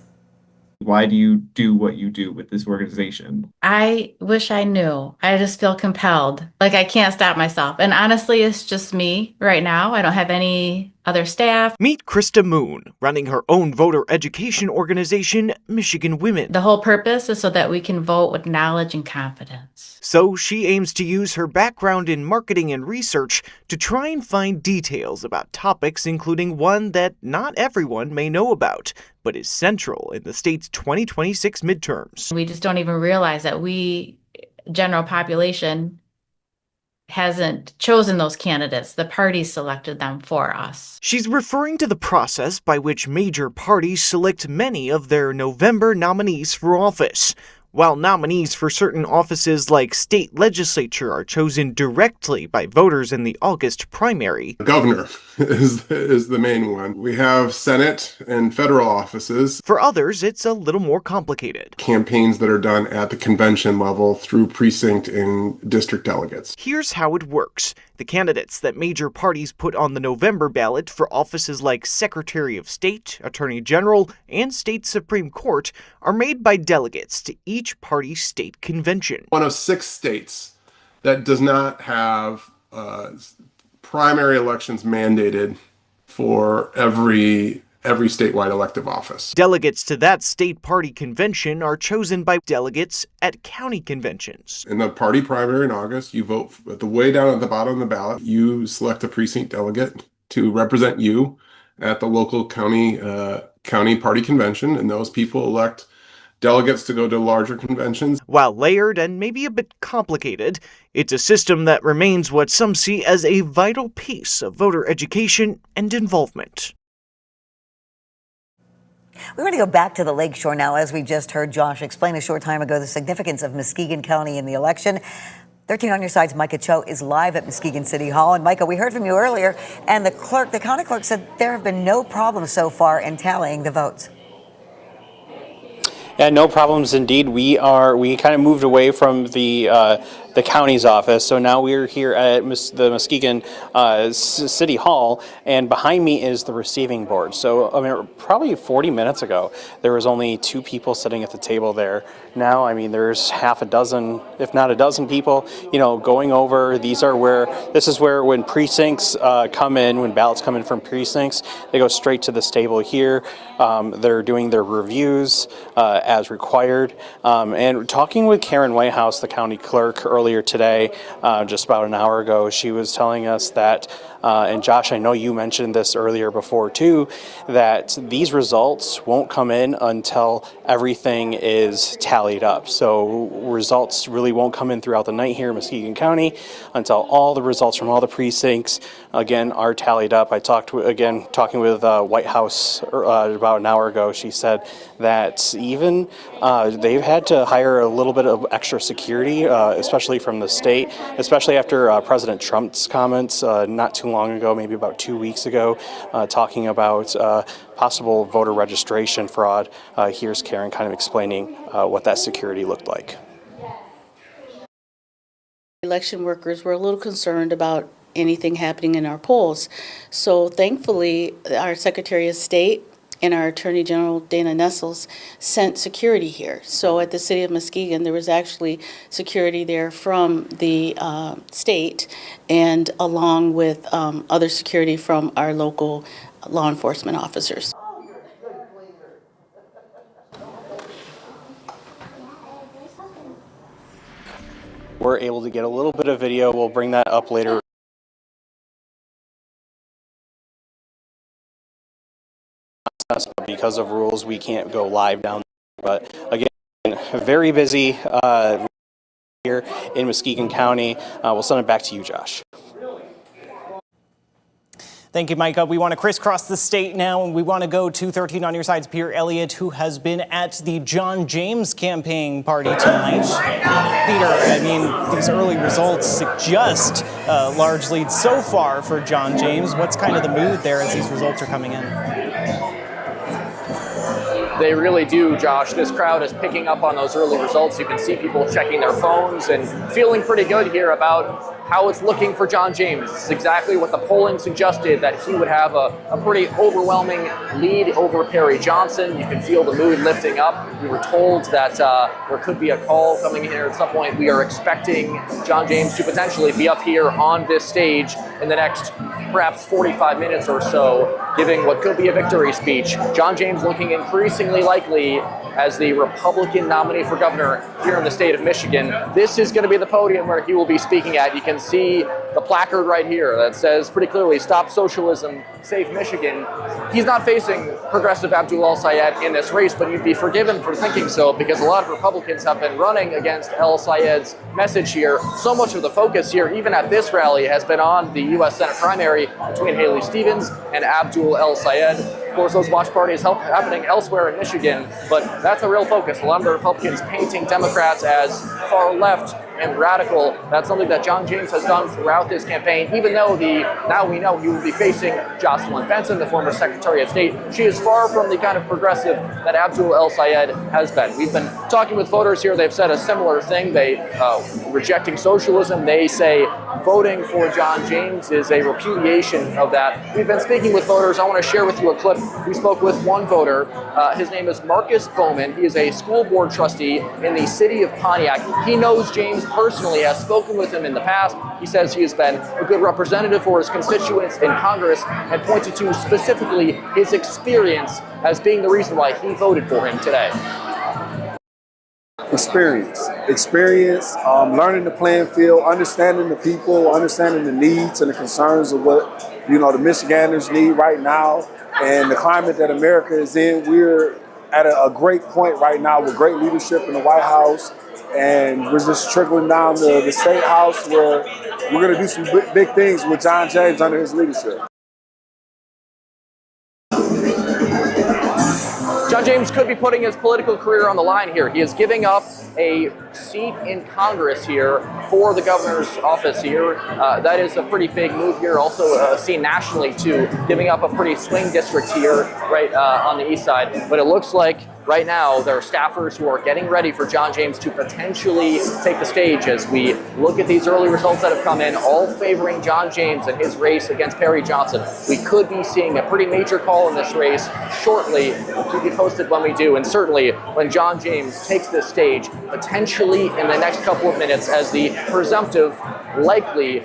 Why do you do what you do with this organization? I wish I knew. I just feel compelled. Like I can't stop myself. And honestly, it's just me right now. I don't have any other staff. Meet Krista Moon, running her own voter education organization, Michigan Women. The whole purpose is so that we can vote with knowledge and confidence. So she aims to use her background in marketing and research to try and find details about topics, including one that not everyone may know about, but is central in the state's 2026 midterms. We just don't even realize that we, general population, hasn't chosen those candidates. The parties selected them for us. She's referring to the process by which major parties select many of their November nominees for office. While nominees for certain offices like state legislature are chosen directly by voters in the August primary. Governor is the main one. We have Senate and federal offices. For others, it's a little more complicated. Campaigns that are done at the convention level through precinct and district delegates. Here's how it works. The candidates that major parties put on the November ballot for offices like Secretary of State, Attorney General, and State Supreme Court are made by delegates to each party's state convention. One of 6 states that does not have primary elections mandated for every statewide elective office. Delegates to that state party convention are chosen by delegates at county conventions. In the party primary in August, you vote at the way down at the bottom of the ballot. You select a precinct delegate to represent you at the local county party convention, and those people elect delegates to go to larger conventions. While layered and maybe a bit complicated, it's a system that remains what some see as a vital piece of voter education and involvement. We want to go back to the Lakeshore now, as we just heard Josh explain a short time ago the significance of Muskegon County in the election. 13 on your side's Micah Cho is live at Muskegon City Hall. And Micah, we heard from you earlier, and the county clerk said there have been no problems so far in tallying the votes. Yeah, no problems indeed. We kind of moved away from the county's office, so now we're here at the Muskegon City Hall, and behind me is the receiving board. So I mean, probably 40 minutes ago, there was only 2 people sitting at the table there. Now, I mean, there's half a dozen, if not a dozen people, going over. This is where when precincts come in, when ballots come in from precincts, they go straight to this table here. They're doing their reviews as required. And talking with Karen Whitehouse, the county clerk, earlier today, just about an hour ago, she was telling us that, and Josh, I know you mentioned this earlier before too, that these results won't come in until everything is tallied up. So results really won't come in throughout the night here in Muskegon County until all the results from all the precincts, again, are tallied up. I talking with Whitehouse about an hour ago. She said that even they've had to hire a little bit of extra security, especially from the state, especially after President Trump's comments not too long ago, maybe about 2 weeks ago, talking about possible voter registration fraud. Here's Karen kind of explaining what that security looked like. Election workers were a little concerned about anything happening in our polls. So thankfully, our Secretary of State and our Attorney General, Dana Nessels, sent security here. So at the City of Muskegon, there was actually security there from the state, and along with other security from our local law enforcement officers. We're able to get a little bit of video. We'll bring that up later. Because of rules, we can't go live down there. But again, very busy here in Muskegon County. We'll send it back to you, Josh. Thank you, Micah. We want to crisscross the state now, and we want to go to 13 on your side's Peter Elliott, who has been at the John James campaign party tonight. Peter, I mean, these early results suggest a large lead so far for John James. What's kind of the mood there as these results are coming in? They really do, Josh. This crowd is picking up on those early results. You can see people checking their phones and feeling pretty good here about how it's looking for John James. It's exactly what the polling suggested, that he would have a pretty overwhelming lead over Perry Johnson. You can feel the mood lifting up. We were told that there could be a call coming here at some point. We are expecting John James to potentially be up here on this stage in the next perhaps 45 minutes or so, giving what could be a victory speech. John James looking increasingly likely as the Republican nominee for governor here in the state of Michigan. This is going to be the podium where he will be speaking at. You can see the placard right here that says pretty clearly, "Stop Socialism, Save Michigan." He's not facing progressive Abdul El-Sayed in this race, but you'd be forgiven for thinking so, because a lot of Republicans have been running against El-Sayed's message here. So much of the focus here, even at this rally, has been on the U.S. Senate primary between Haley Stevens and Abdul El-Sayed. Of course, those watch parties happening elsewhere in Michigan, but that's a real focus. A lot of the Republicans painting Democrats as far left and radical. That's something that John James has done throughout this campaign, even though now we know he will be facing Jocelyn Benson, the former Secretary of State. She is far from the kind of progressive that Abdul El-Sayed has been. We've been talking with voters here. They've said a similar thing. They rejecting socialism. They say voting for John James is a repudiation of that. We've been speaking with voters. I want to share with you a clip. We spoke with one voter. His name is Marcus Bowman. He is a school board trustee in the city of Pontiac. He knows James personally, has spoken with him in the past. He says he has been a good representative for his constituents in Congress, and pointed to specifically his experience as being the reason why he voted for him today. Experience, learning the playing field, understanding the people, understanding the needs and the concerns of what, the Michiganders need right now, and the climate that America is in. We're at a great point right now with great leadership in the White House, and we're just trickling down to the State House, where we're going to do some big things with John James under his leadership. John James could be putting his political career on the line here. He is giving up a seat in Congress here for the governor's office here. That is a pretty big move here. Also seen nationally too, giving up a pretty swing district here right on the east side. But it looks like right now there are staffers who are getting ready for John James to potentially take the stage as we look at these early results that have come in, all favoring John James and his race against Perry Johnson. We could be seeing a pretty major call in this race shortly. We'll keep you posted when we do, and certainly when John James takes this stage, potentially in the next couple of minutes as the presumptive, likely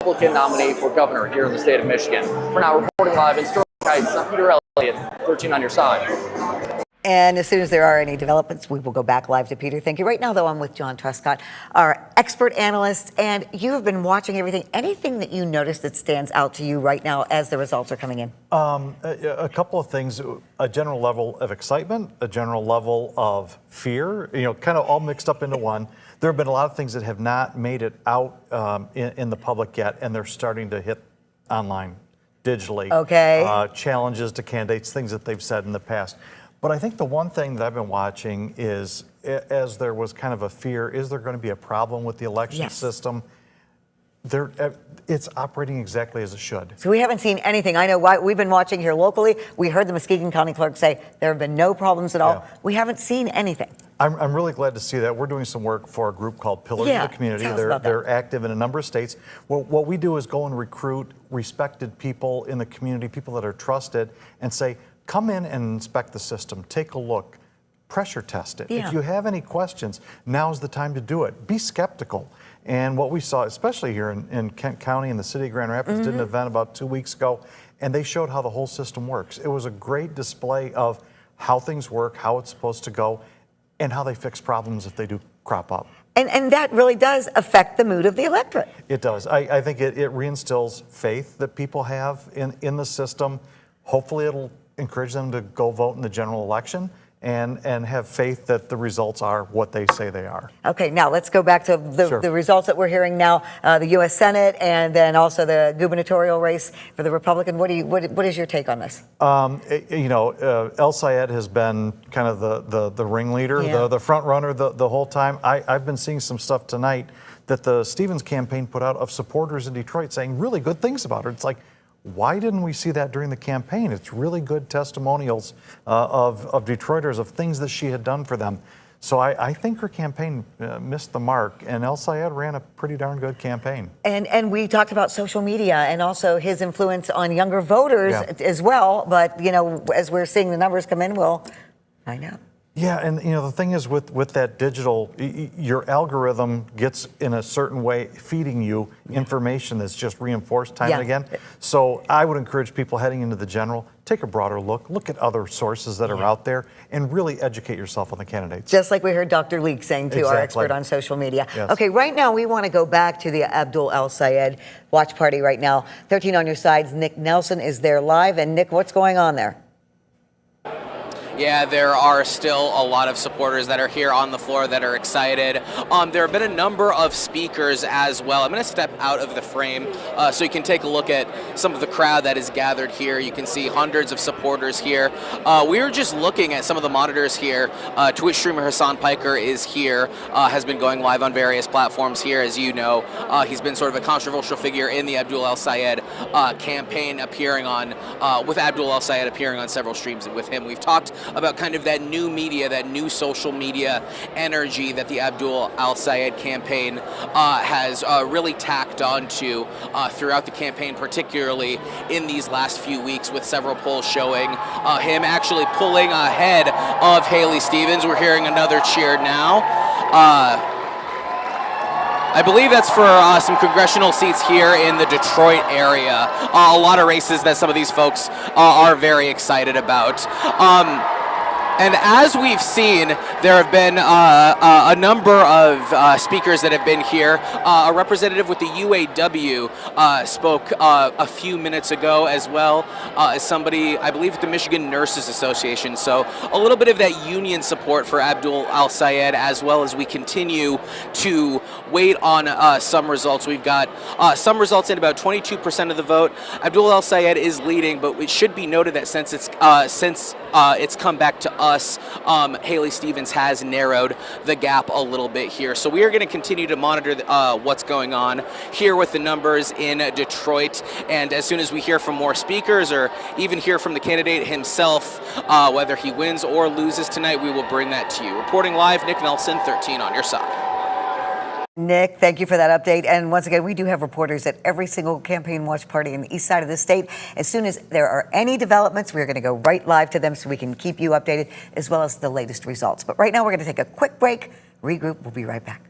Republican nominee for governor here in the state of Michigan. For now, reporting live in Sterling Heights, I'm Peter Elliott, 13 on your side. And as soon as there are any developments, we will go back live to Peter. Thank you. Right now, though, I'm with John Truscott, our expert analyst, and you have been watching everything. Anything that you notice that stands out to you right now as the results are coming in? A couple of things, a general level of excitement, a general level of fear, kind of all mixed up into one. There have been a lot of things that have not made it out in the public yet, and they're starting to hit online, digitally. Okay. Challenges to candidates, things that they've said in the past. But I think the one thing that I've been watching is, as there was kind of a fear, is there going to be a problem with the election system? It's operating exactly as it should. So we haven't seen anything. I know why we've been watching here locally. We heard the Muskegon County Clerk say there have been no problems at all. Yeah. We haven't seen anything. I'm really glad to see that. We're doing some work for a group called Pillars of the Community. They're active in a number of states. Well, what we do is go and recruit respected people in the community, people that are trusted, and say, come in and inspect the system, take a look, pressure test it. Yeah. If you have any questions, now's the time to do it. Be skeptical. And what we saw, especially here in Kent County and the city of Grand Rapids, did an event about 2 weeks ago, and they showed how the whole system works. It was a great display of how things work, how it's supposed to go, and how they fix problems if they do crop up. And that really does affect the mood of the electorate. It does. I think it reinstills faith that people have in the system. Hopefully it'll encourage them to go vote in the general election and have faith that the results are what they say they are. Okay, now let's go back to the results that we're hearing now, the U.S. Senate and then also the gubernatorial race for the Republican. What is your take on this? El Sayed has been kind of the ringleader, the front runner the whole time. I've been seeing some stuff tonight that the Stevens campaign put out of supporters in Detroit saying really good things about her. It's like, why didn't we see that during the campaign? It's really good testimonials of Detroiters of things that she had done for them. So I think her campaign missed the mark, and El Sayed ran a pretty darn good campaign. And we talked about social media and also his influence on younger voters as well. But, as we're seeing the numbers come in, we'll find out. Yeah, and the thing is with that digital, your algorithm gets in a certain way feeding you information that's just reinforced time and again. So I would encourage people heading into the general, take a broader look at other sources that are out there, and really educate yourself on the candidates. Just like we heard Dr. Leek saying too, our expert on social media. Okay, right now we want to go back to the Abdul El Sayed watch party right now. 13 on your sides, Nick Nelson is there live. And Nick, what's going on there? Yeah, there are still a lot of supporters that are here on the floor that are excited. There have been a number of speakers as well. I'm going to step out of the frame so you can take a look at some of the crowd that is gathered here. You can see hundreds of supporters here. We were just looking at some of the monitors here. Twitch streamer Hassan Piker is here, has been going live on various platforms here, as you know. He's been sort of a controversial figure in the Abdul El Sayed campaign, appearing on, with Abdul El Sayed appearing on several streams with him. We've talked about kind of that new media, that new social media energy that the Abdul El Sayed campaign has really tacked onto throughout the campaign, particularly in these last few weeks, with several polls showing him actually pulling ahead of Haley Stevens. We're hearing another cheer now. I believe that's for some congressional seats here in the Detroit area. A lot of races that some of these folks are very excited about. And as we've seen, there have been a number of speakers that have been here. A representative with the UAW spoke a few minutes ago as well as somebody, I believe, at the Michigan Nurses Association. So a little bit of that union support for Abdul El Sayed, as well as we continue to wait on some results. We've got some results in about 22% of the vote. Abdul El Sayed is leading, but it should be noted that since it's come back to us, Haley Stevens has narrowed the gap a little bit here. So we are going to continue to monitor what's going on here with the numbers in Detroit. And as soon as we hear from more speakers, or even hear from the candidate himself, whether he wins or loses tonight, we will bring that to you. Reporting live, Nick Nelson, 13 on your side. Nick, thank you for that update. And once again, we do have reporters at every single campaign watch party in the east side of the state. As soon as there are any developments, we're going to go right live to them so we can keep you updated, as well as the latest results. But right now, we're going to take a quick break, regroup. We'll be right back.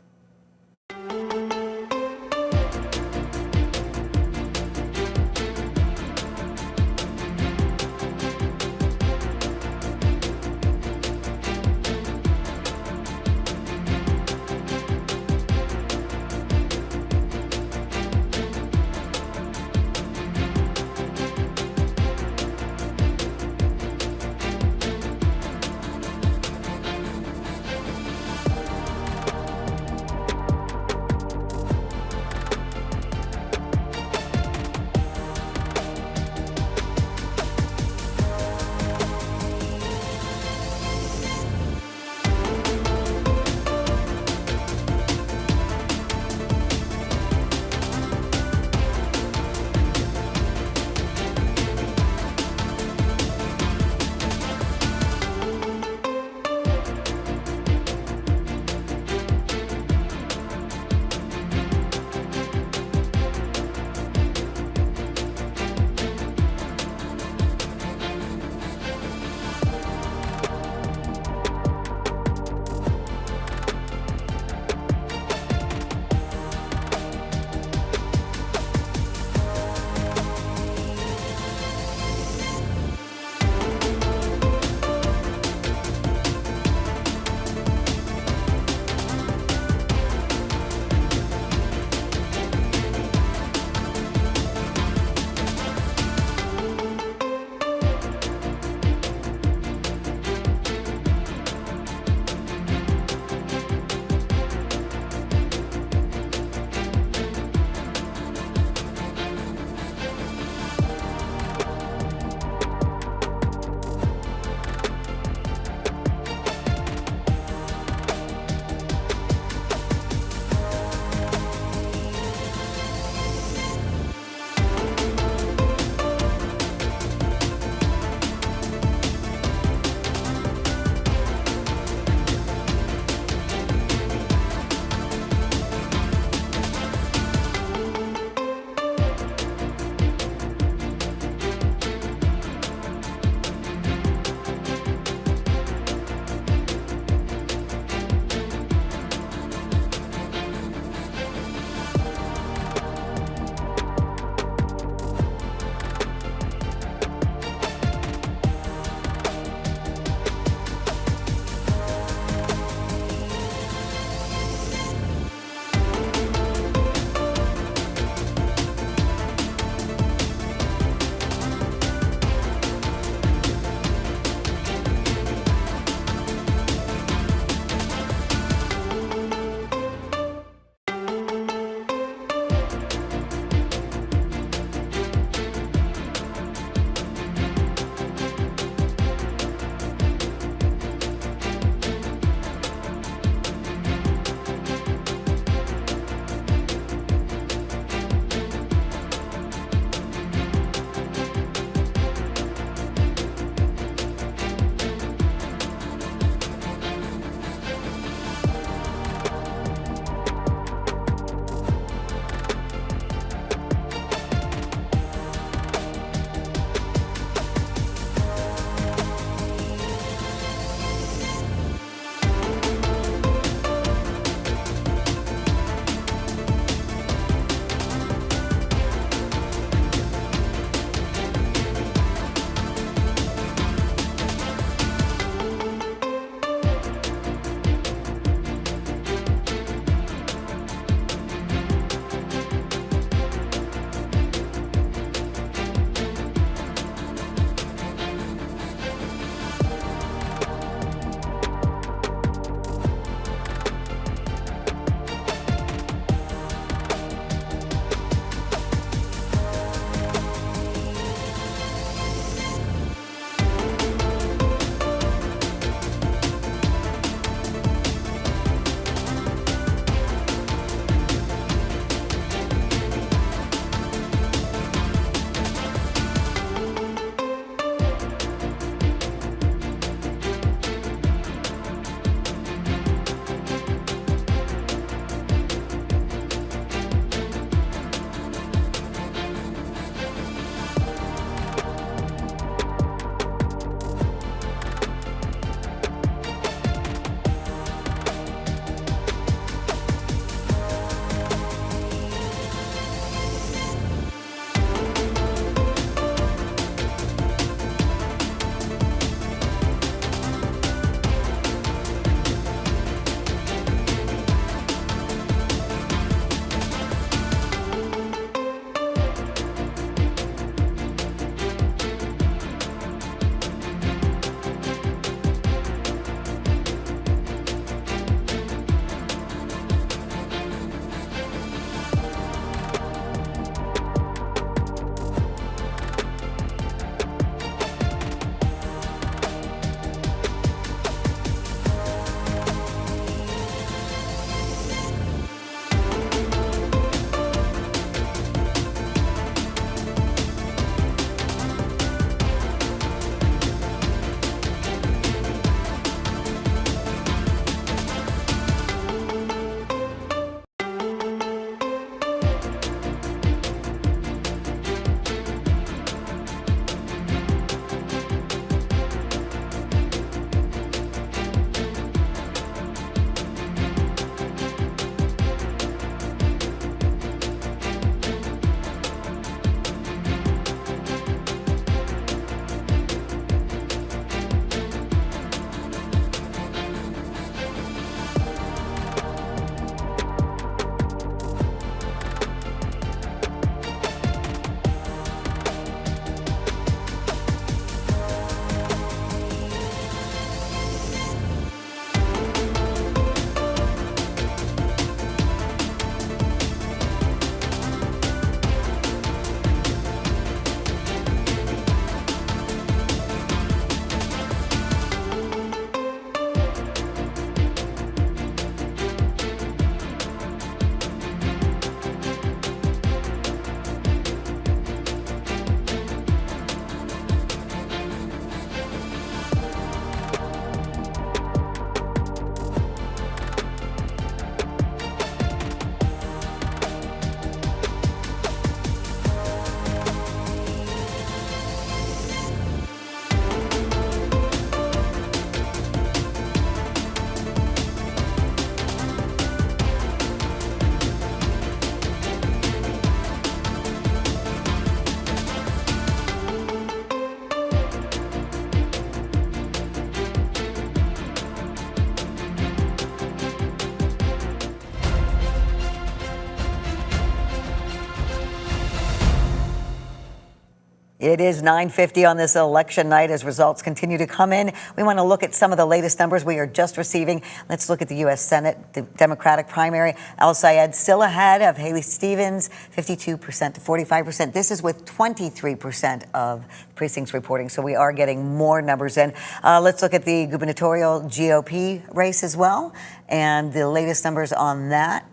It is 9:50 on this election night as results continue to come in. We want to look at some of the latest numbers we are just receiving. Let's look at the U.S. Senate, the Democratic primary. Al Sayed still ahead of Haley Stevens, 52% to 45%. This is with 23% of precincts reporting, so we are getting more numbers in. Let's look at the gubernatorial GOP race as well, and the latest numbers on that.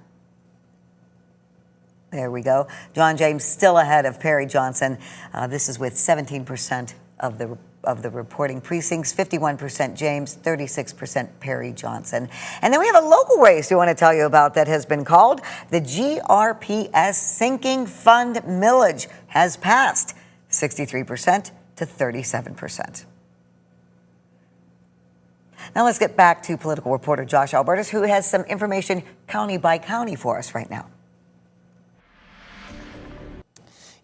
There we go. John James still ahead of Perry Johnson. This is with 17% of the reporting precincts, 51% James, 36% Perry Johnson. And then we have a local race we want to tell you about that has been called. The GRPS Sinking Fund millage has passed 63% to 37%. Now let's get back to political reporter Josh Albertus, who has some information county by county for us right now.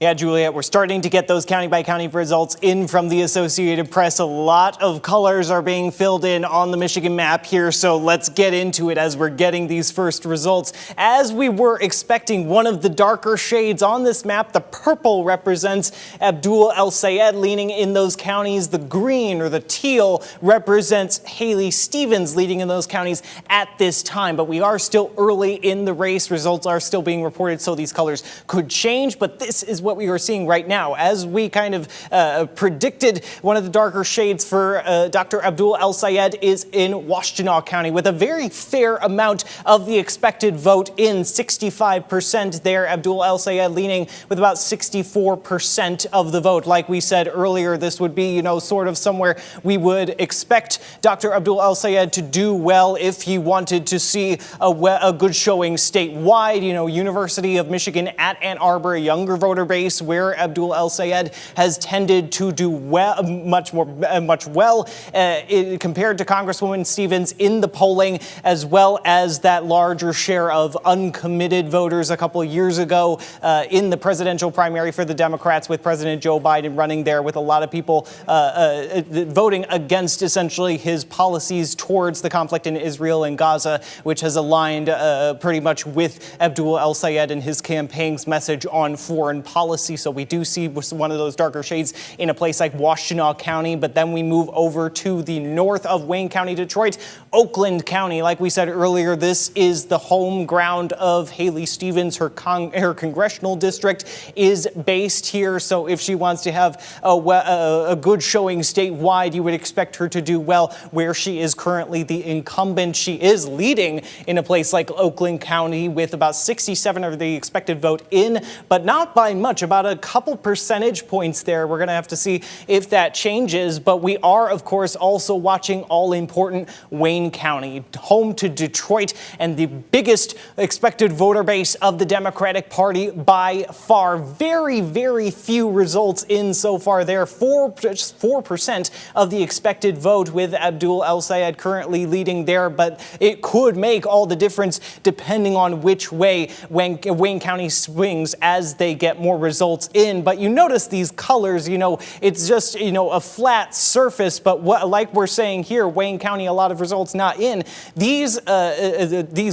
Yeah, Juliet, we're starting to get those county by county results in from the Associated Press. A lot of colors are being filled in on the Michigan map here, so let's get into it as we're getting these first results. As we were expecting, one of the darker shades on this map, the purple, represents Abdul El Sayed leading in those counties. The green, or the teal, represents Haley Stevens leading in those counties at this time. But we are still early in the race. Results are still being reported, so these colors could change. But this is what we are seeing right now. As we kind of predicted, one of the darker shades for Dr. Abdul El Sayed is in Washtenaw County, with a very fair amount of the expected vote in, 65% there. Abdul El Sayed leaning with about 64% of the vote. Like we said earlier, this would be, sort of somewhere we would expect Dr. Abdul El Sayed to do well if he wanted to see a good showing statewide. University of Michigan at Ann Arbor, a younger voter base where Abdul El Sayed has tended to do well, much well compared to Congresswoman Stevens in the polling, as well as that larger share of uncommitted voters a couple of years ago in the presidential primary for the Democrats, with President Joe Biden running there, with a lot of people voting against essentially his policies towards the conflict in Israel and Gaza, which has aligned pretty much with Abdul El Sayed and his campaign's message on foreign policy. So we do see one of those darker shades in a place like Washtenaw County, but then we move over to the north of Wayne County, Detroit, Oakland County. Like we said earlier, this is the home ground of Haley Stevens. Her congressional district is based here. So if she wants to have a good showing statewide, you would expect her to do well where she is currently the incumbent. She is leading in a place like Oakland County with about 67% of the expected vote in, but not by much, about a couple percentage points there. We're going to have to see if that changes, but we are, of course, also watching all-important Wayne County, home to Detroit and the biggest expected voter base of the Democratic Party by far. Very, very few results in so far there. 4% of the expected vote, with Abdul El Sayed currently leading there, but it could make all the difference depending on which way Wayne County swings as they get more results in. But you notice these colors, it's just, a flat surface. But like we're saying here, Wayne County, a lot of results not in. These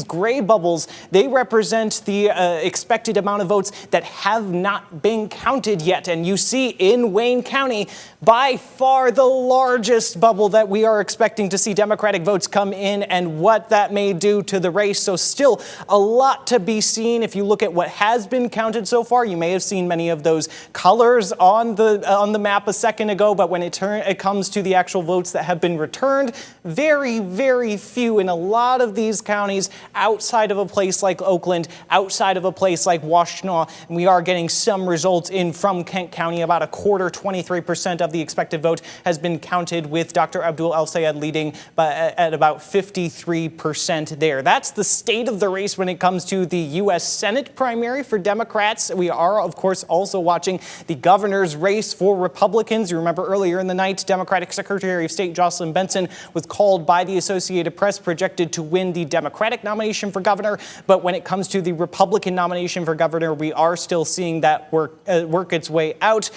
gray bubbles, they represent the expected amount of votes that have not been counted yet. And you see in Wayne County, by far the largest bubble that we are expecting to see Democratic votes come in, and what that may do to the race. So still a lot to be seen. If you look at what has been counted so far, you may have seen many of those colors on the map a second ago, but when it comes to the actual votes that have been returned, very, very few in a lot of these counties outside of a place like Oakland, outside of a place like Washtenaw. And we are getting some results in from Kent County. About a quarter, 23% of the expected vote has been counted, with Dr. Abdul El Sayed leading at about 53% there. That's the state of the race when it comes to the U.S. Senate primary for Democrats. We are, of course, also watching the governor's race for Republicans. You remember earlier in the night, Democratic Secretary of State Jocelyn Benson was called by the Associated Press, projected to win the Democratic nomination for governor. But when it comes to the Republican nomination for governor, we are still seeing that work its way out.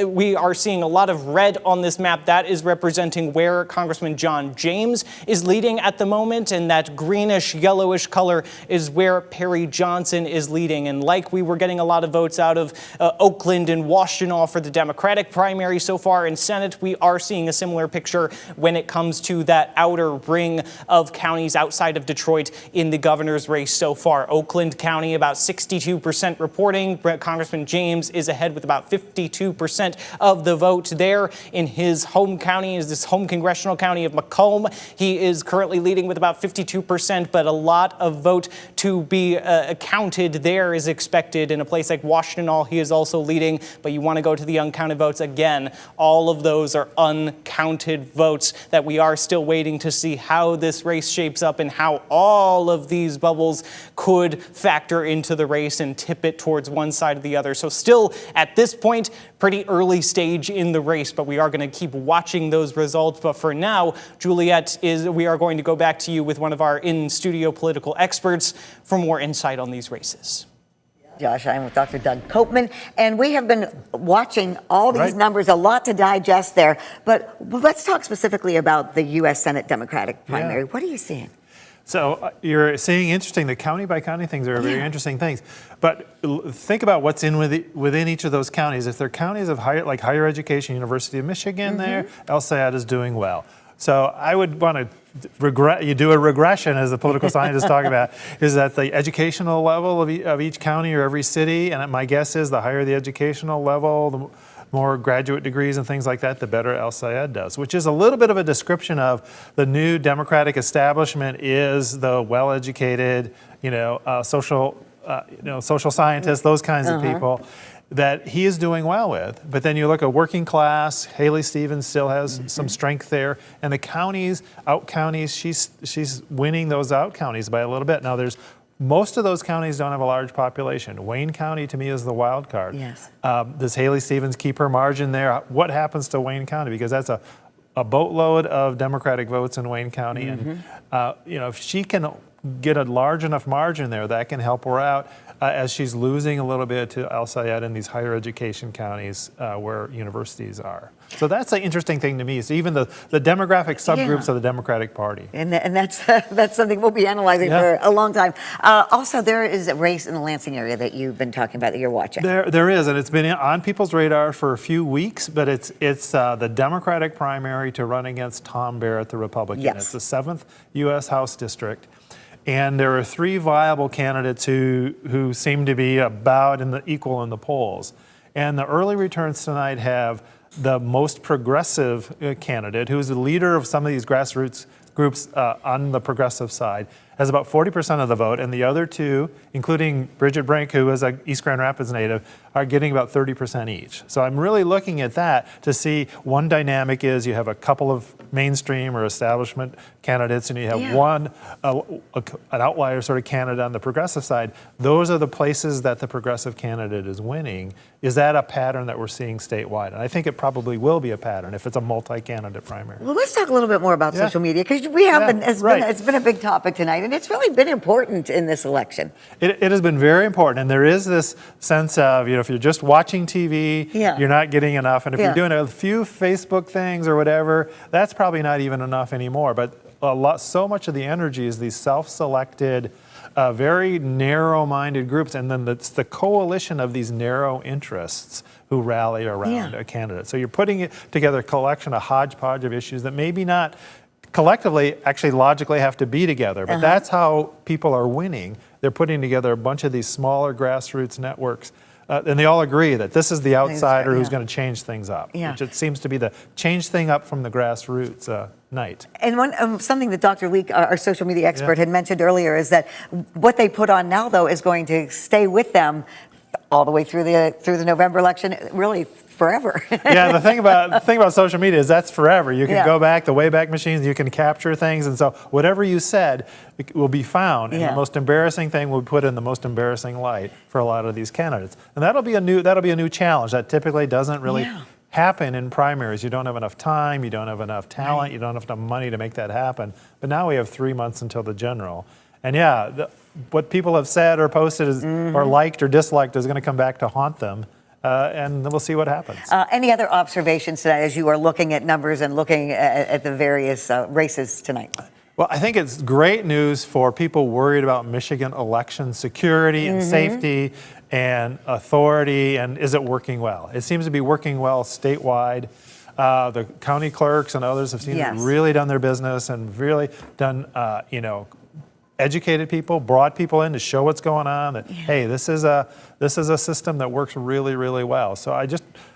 We are seeing a lot of red on this map. That is representing where Congressman John James is leading at the moment, and that greenish, yellowish color is where Perry Johnson is leading. And like we were getting a lot of votes out of of Oakland and Washtenaw for the Democratic primary so far. In Senate, we are seeing a similar picture when it comes to that outer ring of counties outside of Detroit in the governor's race so far. Oakland County, about 62% reporting. Congressman James is ahead with about 52% of the vote there. In his home county, is this home congressional county of Macomb. He is currently leading with about 52%, but a lot of vote to be counted there is expected. In a place like Washtenaw, he is also leading, but you want to go to the uncounted votes again. All of those are uncounted votes that we are still waiting to see how this race shapes up and how all of these bubbles could factor into the race and tip it towards one side or the other. So still at this point, pretty early stage in the race, but we are going to keep watching those results. But for now, Juliet, we are going to go back to you with one of our in-studio political experts for more insight on these races. Josh, I'm with Dr. Doug Copeman, and we have been watching all these numbers, a lot to digest there. But let's talk specifically about the U.S. Senate Democratic primary. What are you seeing? So you're seeing the county by county things are very interesting things. But think about what's within each of those counties. If they're counties of higher education, University of Michigan there, El Sayed is doing well. So I would want to you do a regression, as the political scientists talk about, is that the educational level of each county or every city, and my guess is the higher the educational level, the more graduate degrees and things like that, the better El Sayed does, which is a little bit of a description of the new Democratic establishment is the well-educated, social scientists, those kinds of people that he is doing well with. But then you look at working class, Haley Stevens still has some strength there. And the counties, out counties, she's winning those out counties by a little bit. Now most of those counties don't have a large population. Wayne County, to me, is the wild card. Yes. Does Haley Stevens keep her margin there? What happens to Wayne County? Because that's a boatload of Democratic votes in Wayne County. And, if she can get a large enough margin there, that can help her out as she's losing a little bit to El Sayed in these higher education counties where universities are. So that's an interesting thing to me. So even the demographic subgroups of the Democratic Party. And that's something we'll be analyzing for a long time. Also, there is a race in the Lansing area that you've been talking about that you're watching. There is, and it's been on people's radar for a few weeks, but it's the Democratic primary to run against Tom Barrett, the Republican. It's the 7th U.S. House district. And there are 3 viable candidates who seem to be about equal in the polls. And the early returns tonight have the most progressive candidate, who is the leader of some of these grassroots groups on the progressive side, has about 40% of the vote, and the other 2, including Bridget Brink, who is an East Grand Rapids native, are getting about 30% each. So I'm really looking at that to see one dynamic is you have a couple of mainstream or establishment candidates, and you have one, an outlier sort of candidate on the progressive side. Those are the places that the progressive candidate is winning. Is that a pattern that we're seeing statewide? And I think it probably will be a pattern if it's a multi-candidate primary. Well, let's talk a little bit more about social media, because we have it's been a big topic tonight, and it's really been important in this election. It has been very important, and there is this sense of, if you're just watching TV, you're not getting enough, and if you're doing a few Facebook things or whatever, that's probably not even enough anymore. But so much of the energy is these self-selected, very narrow-minded groups, and then it's the coalition of these narrow interests who rally around a candidate. So you're putting together a collection, a hodgepodge of issues that maybe not collectively actually logically have to be together, but that's how people are winning. They're putting together a bunch of these smaller grassroots networks, and they all agree that this is the outsider who's going to change things up, which it seems to be the change thing up from the grassroots night. And something that Dr. Leek, our social media expert, had mentioned earlier is that what they put on now, though, is going to stay with them all the way through the November election, really forever. The thing about social media is that's forever. You can go back, the Wayback Machines, you can capture things, and so whatever you said will be found, and the most embarrassing thing will be put in the most embarrassing light for a lot of these candidates. And that'll be a new challenge that typically doesn't really happen in primaries. You don't have enough time, you don't have enough talent, you don't have enough money to make that happen. But now we have 3 months until the general. And what people have said or posted or liked or disliked is going to come back to haunt them. And then we'll see what happens. Any other observations tonight as you are looking at numbers and looking at the various races tonight? Well, I think it's great news for people worried about Michigan election security and safety and authority, and is it working well? It seems to be working well statewide. The county clerks and others have seemed to have really done their business and really done, educated people, brought people in to show what's going on. That hey, this is a system that works really, really well. So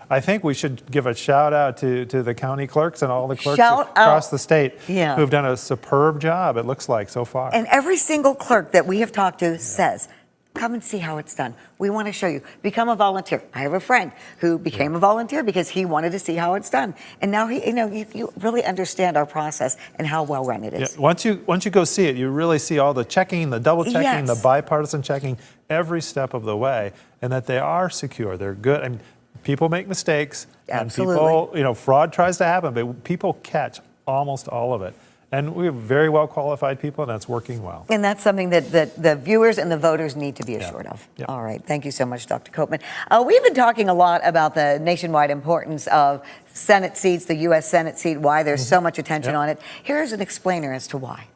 I think we should give a shout out to the county clerks and all the clerks across the state who've done a superb job, it looks like, so far. And every single clerk that we have talked to says, come and see how it's done. We want to show you. Become a volunteer. I have a friend who became a volunteer because he wanted to see how it's done. And now you really understand our process and how well run it is. Yeah, once you go see it, you really see all the checking, the double checking, the bipartisan checking, every step of the way, and that they are secure. They're good. I mean, people make mistakes, and people, fraud tries to happen, but people catch almost all of it. And we have very well qualified people, and that's working well. And that's something that the viewers and the voters need to be assured of. All right. Thank you so much, Dr. Koopman. We've been talking a lot about the nationwide importance of Senate seats, the U.S. Senate seat, why there's so much attention on it. Here's an explainer as to why.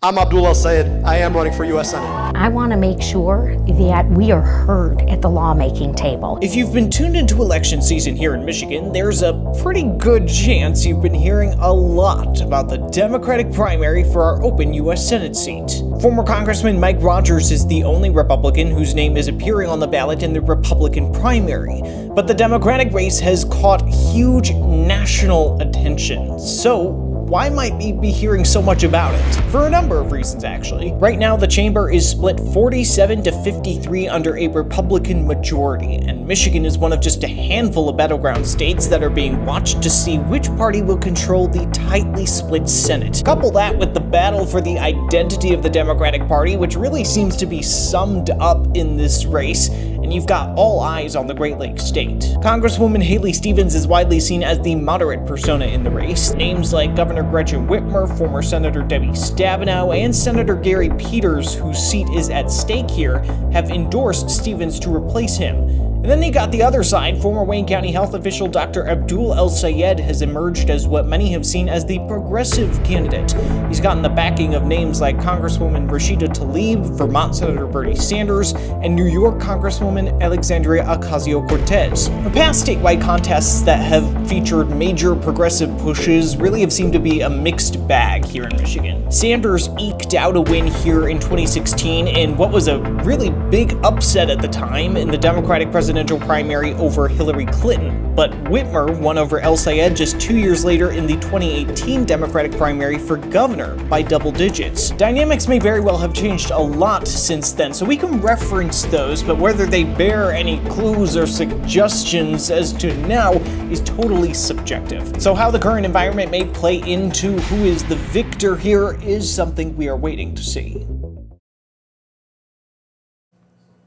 I'm Abdul El-Sayed. I am running for U.S. Senate. I want to make sure that we are heard at the lawmaking table. If you've been tuned into election season here in Michigan, there's a pretty good chance you've been hearing a lot about the Democratic primary for our open U.S. Senate seat. Former Congressman Mike Rogers is the only Republican whose name is appearing on the ballot in the Republican primary. But the Democratic race has caught huge national attention. So, why might we be hearing so much about it? For a number of reasons, actually. Right now, the chamber is split 47 to 53 under a Republican majority, and Michigan is one of just a handful of battleground states that are being watched to see which party will control the tightly split Senate. Couple that with the battle for the identity of the Democratic Party, which really seems to be summed up in this race, and you've got all eyes on the Great Lakes state. Congresswoman Haley Stevens is widely seen as the moderate persona in the race. Names like Governor Gretchen Whitmer, former Senator Debbie Stabenow, and Senator Gary Peters, whose seat is at stake here, have endorsed Stevens to replace him. And then you got the other side. Former Wayne County health official Dr. Abdul El-Sayed has emerged as what many have seen as the progressive candidate. He's gotten the backing of names like Congresswoman Rashida Tlaib, Vermont Senator Bernie Sanders, and New York Congresswoman Alexandria Ocasio-Cortez. The past statewide contests that have featured major progressive pushes really have seemed to be a mixed bag here in Michigan. Sanders eked out a win here in 2016 in what was a really big upset at the time in the Democratic presidential primary over Hillary Clinton, but Whitmer won over El-Sayed just 2 years later in the 2018 Democratic primary for governor by double digits. Dynamics may very well have changed a lot since then, so we can reference those, but whether they bear any clues or suggestions as to now is totally subjective. So how the current environment may play into who is the victor here is something we are waiting to see.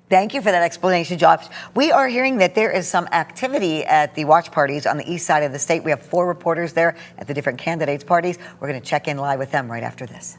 Thank you for that explanation, Josh. We are hearing that there is some activity at the watch parties on the east side of the state. We have 4 reporters there at the different candidates' parties. We're going to check in live with them right after this.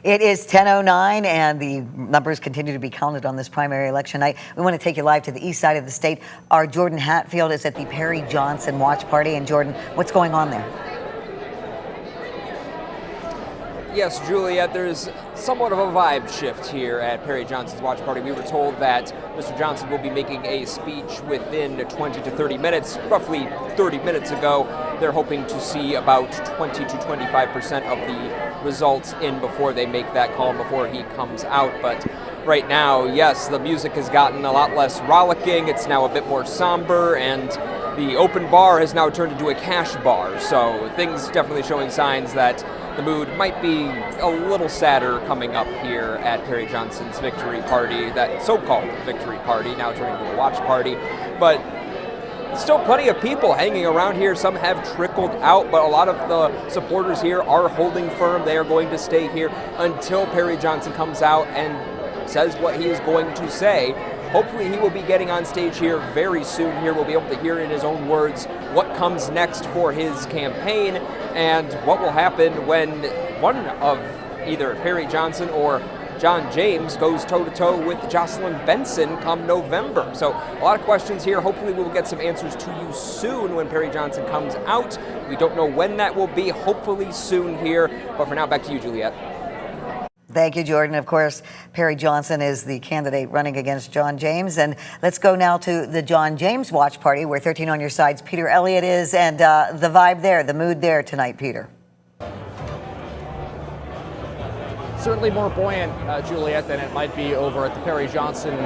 It is 10:09, and the numbers continue to be counted on this primary election night. We want to take you live to the east side of the state. Our Jordan Hatfield is at the Perry Johnson Watch Party. And Jordan, what's going on there? Yes, Juliet, there's somewhat of a vibe shift here at Perry Johnson's Watch Party. We were told that Mr. Johnson will be making a speech within 20 to 30 minutes. Roughly 30 minutes ago, they're hoping to see about 20 to 25% of the results in before they make that call, before he comes out. But right now, yes, the music has gotten a lot less rollicking. It's now a bit more somber, and the open bar has now turned into a cash bar. So things definitely showing signs that the mood might be a little sadder coming up here at Perry Johnson's victory party, that so-called victory party, now turning into a watch party. But still plenty of people hanging around here. Some have trickled out, but a lot of the supporters here are holding firm. They are going to stay here until Perry Johnson comes out and says what he is going to say. Hopefully he will be getting on stage here very soon. Here we'll be able to hear in his own words what comes next for his campaign and what will happen when one of either Perry Johnson or John James goes toe-to-toe with Jocelyn Benson come November. So a lot of questions here. Hopefully we'll get some answers to you soon when Perry Johnson comes out. We don't know when that will be. Hopefully soon here. But for now, back to you, Juliet. Thank you, Jordan. Of course, Perry Johnson is the candidate running against John James. And let's go now to the John James Watch Party, where 13 on Your Side's Peter Elliott is, and the vibe there, the mood there tonight, Peter. Certainly more buoyant, Juliet, than it might be over at the Perry Johnson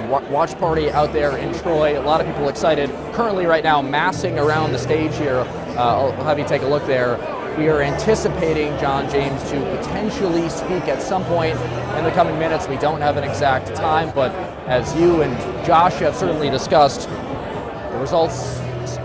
Watch Party out there in Troy. A lot of people excited. Currently right now massing around the stage here. I'll have you take a look there. We are anticipating John James to potentially speak at some point in the coming minutes. We don't have an exact time, but as you and Josh have certainly discussed, the results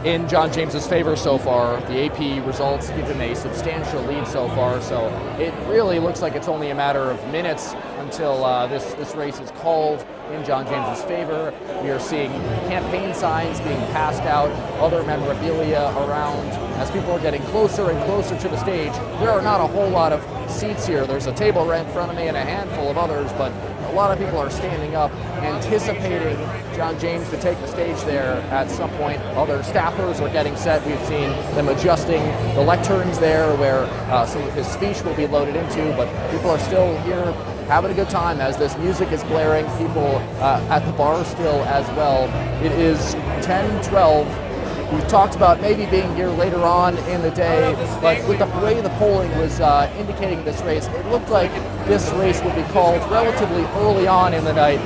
in John James's favor so far. The AP results give him a substantial lead so far, so it really looks like it's only a matter of minutes until this race is called in John James's favor. We are seeing campaign signs being passed out, other memorabilia around. As people are getting closer and closer to the stage, there are not a whole lot of seats here. There's a table right in front of me and a handful of others, but a lot of people are standing up, anticipating John James to take the stage there at some point. Other staffers are getting set. We've seen them adjusting the lecterns there where some of his speech will be loaded into, but people are still here having a good time as this music is blaring. People at the bar still as well. It is 10:12. We've talked about maybe being here later on in the day, but with the way the polling was indicating this race, it looked like this race would be called relatively early on in the night.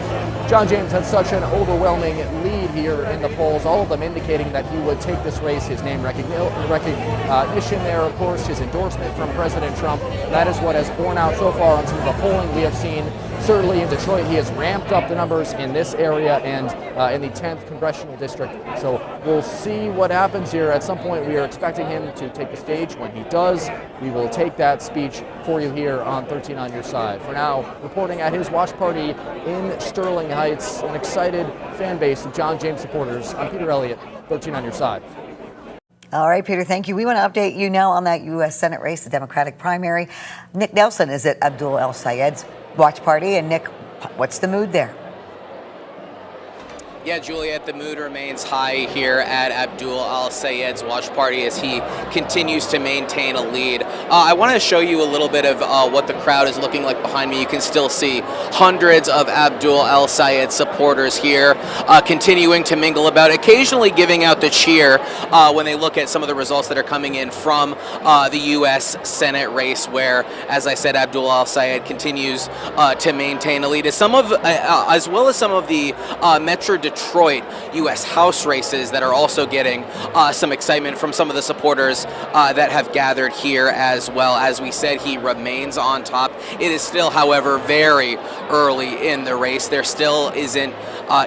John James had such an overwhelming lead here in the polls, all of them indicating that he would take this race. His name recognition there, of course, his endorsement from President Trump. That is what has borne out so far on some of the polling we have seen. Certainly in Detroit, he has ramped up the numbers in this area and in the 10th congressional district. So we'll see what happens here. At some point, we are expecting him to take the stage. When he does, we will take that speech for you here on 13 on Your Side. For now, reporting at his watch party in Sterling Heights, an excited fan base of John James supporters. I'm Peter Elliott, 13 on Your Side. All right, Peter, thank you. We want to update you now on that U.S. Senate race, the Democratic primary. Nick Nelson is at Abdul El-Sayed's watch party. And Nick, what's the mood there? Yeah, Juliet, the mood remains high here at Abdul El-Sayed's watch party as he continues to maintain a lead. I want to show you a little bit of what the crowd is looking like behind me. You can still see hundreds of Abdul El-Sayed supporters here continuing to mingle about, occasionally giving out the cheer when they look at some of the results that are coming in from the U.S. Senate race, where, as I said, Abdul El-Sayed continues to maintain a lead, as well as some of the Metro Detroit U.S. House races that are also getting some excitement from some of the supporters that have gathered here as well. As we said, he remains on top. It is still, however, very early in the race. There still isn't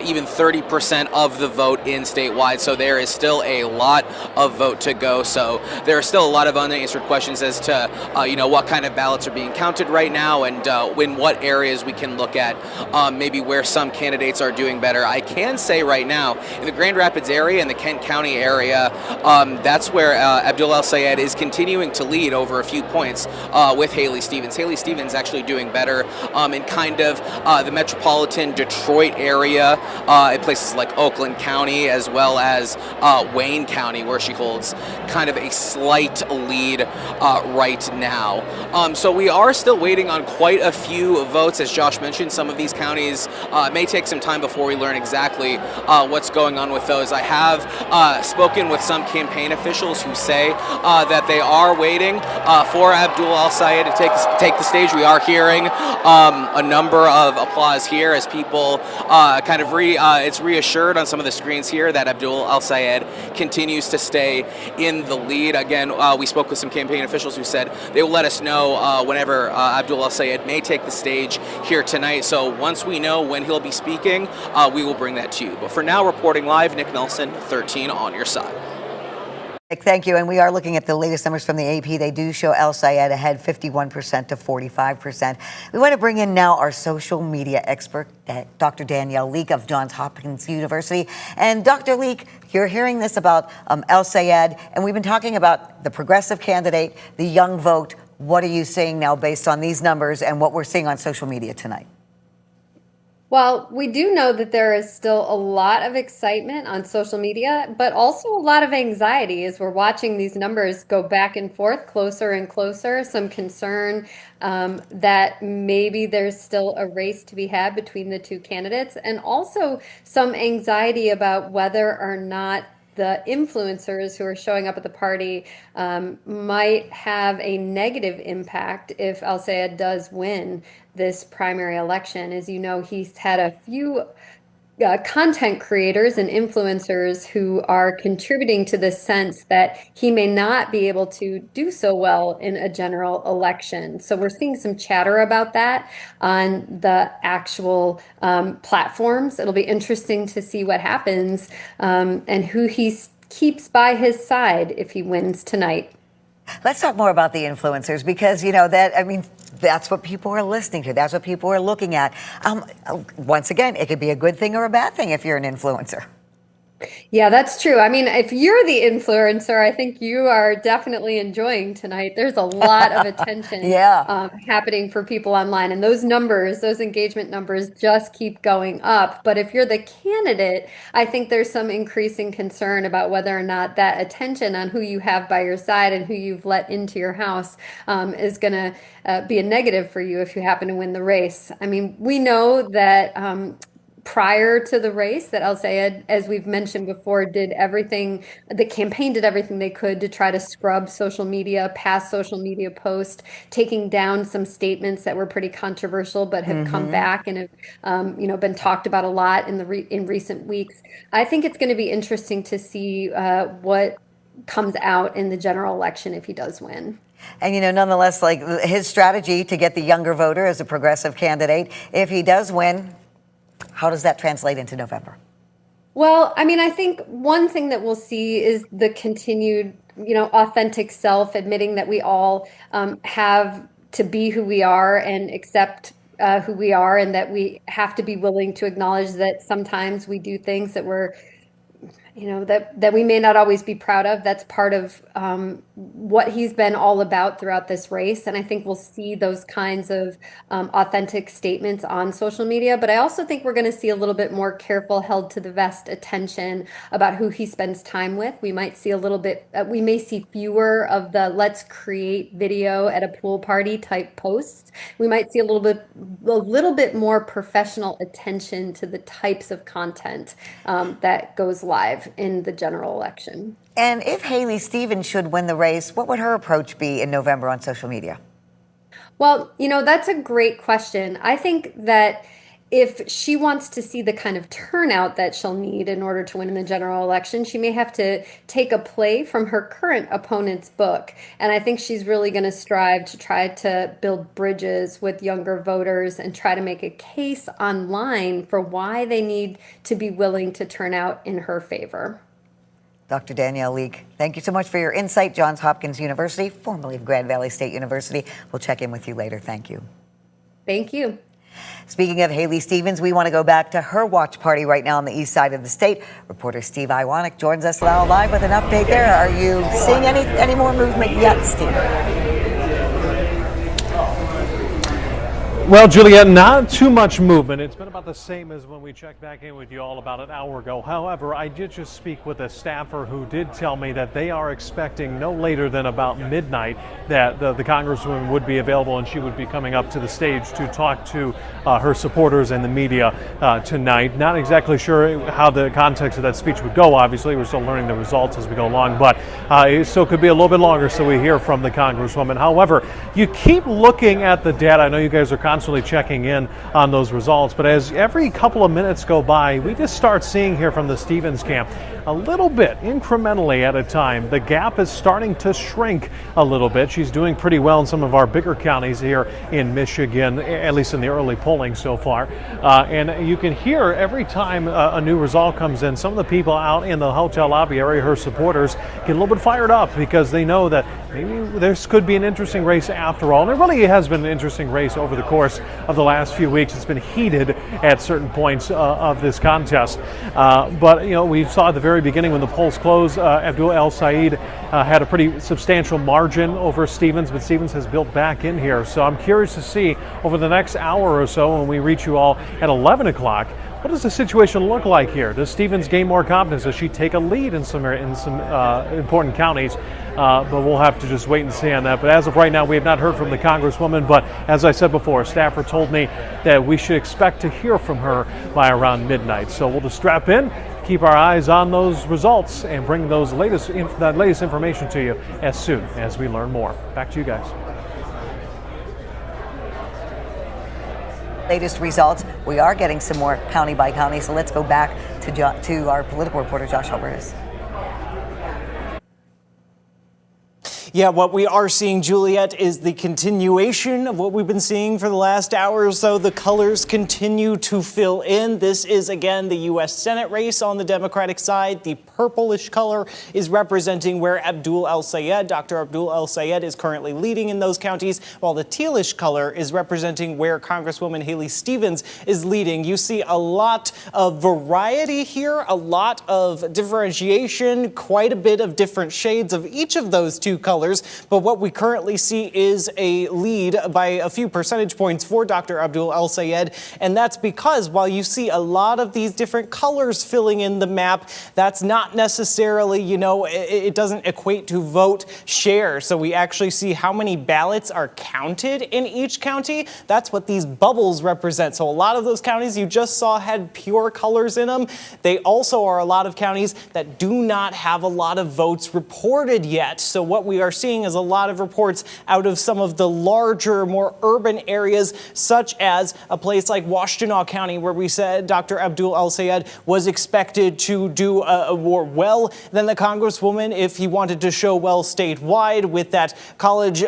even 30% of the vote in statewide, so there is still a lot of vote to go. So there are still a lot of unanswered questions as to what kind of ballots are being counted right now, and in what areas we can look at maybe where some candidates are doing better. I can can say right now, in the Grand Rapids area and the Kent County area, that's where Abdul El-Sayed is continuing to lead over a few points with Haley Stevens. Haley Stevens actually doing better in kind of the metropolitan Detroit area, in places like Oakland County, as well as Wayne County, where she holds kind of a slight lead right now. So we are still waiting on quite a few votes. As Josh mentioned, some of these counties may take some time before we learn exactly what's going on with those. I have spoken with some campaign officials who say that they are waiting for Abdul El-Sayed to take the stage. We are hearing a number of applause here as people kind of it's reassured on some of the screens here that Abdul El-Sayed continues to stay in the lead. Again, we spoke with some campaign officials who said they will let us know whenever Abdul El-Sayed may take the stage here tonight. So once we know when he'll be speaking, we will bring that to you. But for now, reporting live, Nick Nelson, 13 on your side. Thank you. And we are looking at the latest numbers from the AP. They do show El-Sayed ahead 51% to 45%. We want to bring in now our social media expert, Dr. Danielle Leake of Johns Hopkins University. And Dr. Leake, you're hearing this about El-Sayed, and we've been talking about the progressive candidate, the young vote. What are you seeing now based on these numbers and what we're seeing on social media tonight? Well, we do know that there is still a lot of excitement on social media, but also a lot of anxiety as we're watching these numbers go back and forth, closer and closer. Some concern that maybe there's still a race to be had between the two candidates, and also some anxiety about whether or not the influencers who are showing up at the party might have a negative impact if El-Sayed does win this primary election. As you know, he's had a few content creators and influencers who are contributing to the sense that he may not be able to do so well in a general election. So we're seeing some chatter about that on the actual platforms. It'll be interesting to see what happens and who he keeps by his side if he wins tonight. Let's talk more about the influencers because, you know, that's what people are listening to. That's what people are looking at. Once again, it could be a good thing or a bad thing if you're an influencer. Yeah, that's true. I mean, if you're the influencer, I think you are definitely enjoying tonight. There's a lot of attention happening for people online. And those numbers, those engagement numbers just keep going up. But if you're the candidate, I think there's some increasing concern about whether or not that attention on who you have by your side and who you've let into your house is going to be a negative for you if you happen to win the race. I mean, we know that prior to the race that El-Sayed, as we've mentioned before, the campaign did everything they could to try to scrub social media, past social media posts, taking down some statements that were pretty controversial but have come back and have been talked about a lot in recent weeks. I think it's going to be interesting to see what comes out in the general election if he does win. And, you know, nonetheless, like his strategy to get the younger voter as a progressive candidate, if he does win, how does that translate into November? Well, I mean, I think one thing that we'll see is the continued, authentic self, admitting that we all have to be who we are and accept who we are, and that we have to be willing to acknowledge that sometimes we do things that we're that we may not always be proud of. That's part of what he's been all about throughout this race. And I think we'll see those kinds of authentic statements on social media. But I also think we're going to see a little bit more careful, held to the vest attention about who he spends time with. We might see we may see fewer of the let's create video at a pool party type posts. We might see a little bit more professional attention to the types of content that goes live in the general election. And if Haley Stevens should win the race, what would her approach be in November on social media? Well, that's a great question. I think that if she wants to see the kind of turnout that she'll need in order to win in the general election, she may have to take a play from her current opponent's book. And I think she's really going to strive to try to build bridges with younger voters and try to make a case online for why they need to be willing to turn out in her favor. Dr. Danielle Leake, thank you so much for your insight. Johns Hopkins University, formerly of Grand Valley State University. We'll check in with you later. Thank you. Thank you. Speaking of Haley Stevens, we want to go back to her watch party right now on the east side of the state. Reporter Steve Iwanek joins us now live with an update there. Are you seeing any more movement yet, Steve? Well, Juliet, not too much movement. It's been about the same as when we checked back in with you all about an hour ago. However, I did just speak with a staffer who did tell me that they are expecting no later than about midnight that the Congresswoman would be available and she would be coming up to the stage to talk to her supporters and the media tonight. Not exactly sure how the context of that speech would go, obviously. We're still learning the results as we go along, but it still could be a little bit longer so we hear from the Congresswoman. However, you keep looking at the data. I know you guys are constantly checking in on those results, but as every couple of minutes go by, we just start seeing here from the Stevens camp a little bit incrementally at a time. The gap is starting to shrink a little bit. She's doing pretty well in some of our bigger counties here in Michigan, at least in the early polling so far. And you can hear every time a new result comes in, some of the people out in the hotel lobby area, her supporters, get a little bit fired up because they know that maybe this could be an interesting race after all. And it really has been an interesting race over the course of the last few weeks. It's been heated at certain points of this contest. But, you know, we saw at the very beginning when the polls closed, Abdul El-Sayed had a pretty substantial margin over Stevens, but Stevens has built back in here. So I'm curious to see over the next hour or so when we reach you all at 11 o'clock, what does the situation look like here? Does Stevens gain more confidence? Does she take a lead in some important counties? But we'll have to just wait and see on that. But as of right now, we have not heard from the Congresswoman. But as I said before, a staffer told me that we should expect to hear from her by around midnight. So we'll just strap in, keep our eyes on those results, and bring those latest information to you as soon as we learn more. Back to you guys. Latest results. We are getting some more county by county, so let's go back to our political reporter, Josh Albertus. Yeah, what we are seeing, Juliet, is the continuation of what we've been seeing for the last hour or so. The colors continue to fill in. This is, again, the U.S. Senate race on the Democratic side. The purplish color is representing where Abdul El-Sayed, Dr. Abdul El-Sayed, is currently leading in those counties, while the tealish color is representing where Congresswoman Haley Stevens is leading. You see a lot of variety here, a lot of differentiation, quite a bit of different shades of each of those two colors. But what we currently see is a lead by a few percentage points for Dr. Abdul El-Sayed. And that's because while you see a lot of these different colors filling in the map, that's not necessarily, you know, it doesn't equate to vote share. So we actually see how many ballots are counted in each county. That's what these bubbles represent. So a lot of those counties you just saw had pure colors in them. They also are a lot of counties that do not have a lot of votes reported yet. So what we are seeing is a lot of reports out of some of the larger, more urban areas, such as a place like Washtenaw County, where we said Dr. Abdul El-Sayed was expected to do more well than the Congresswoman if he wanted to show well statewide with that college,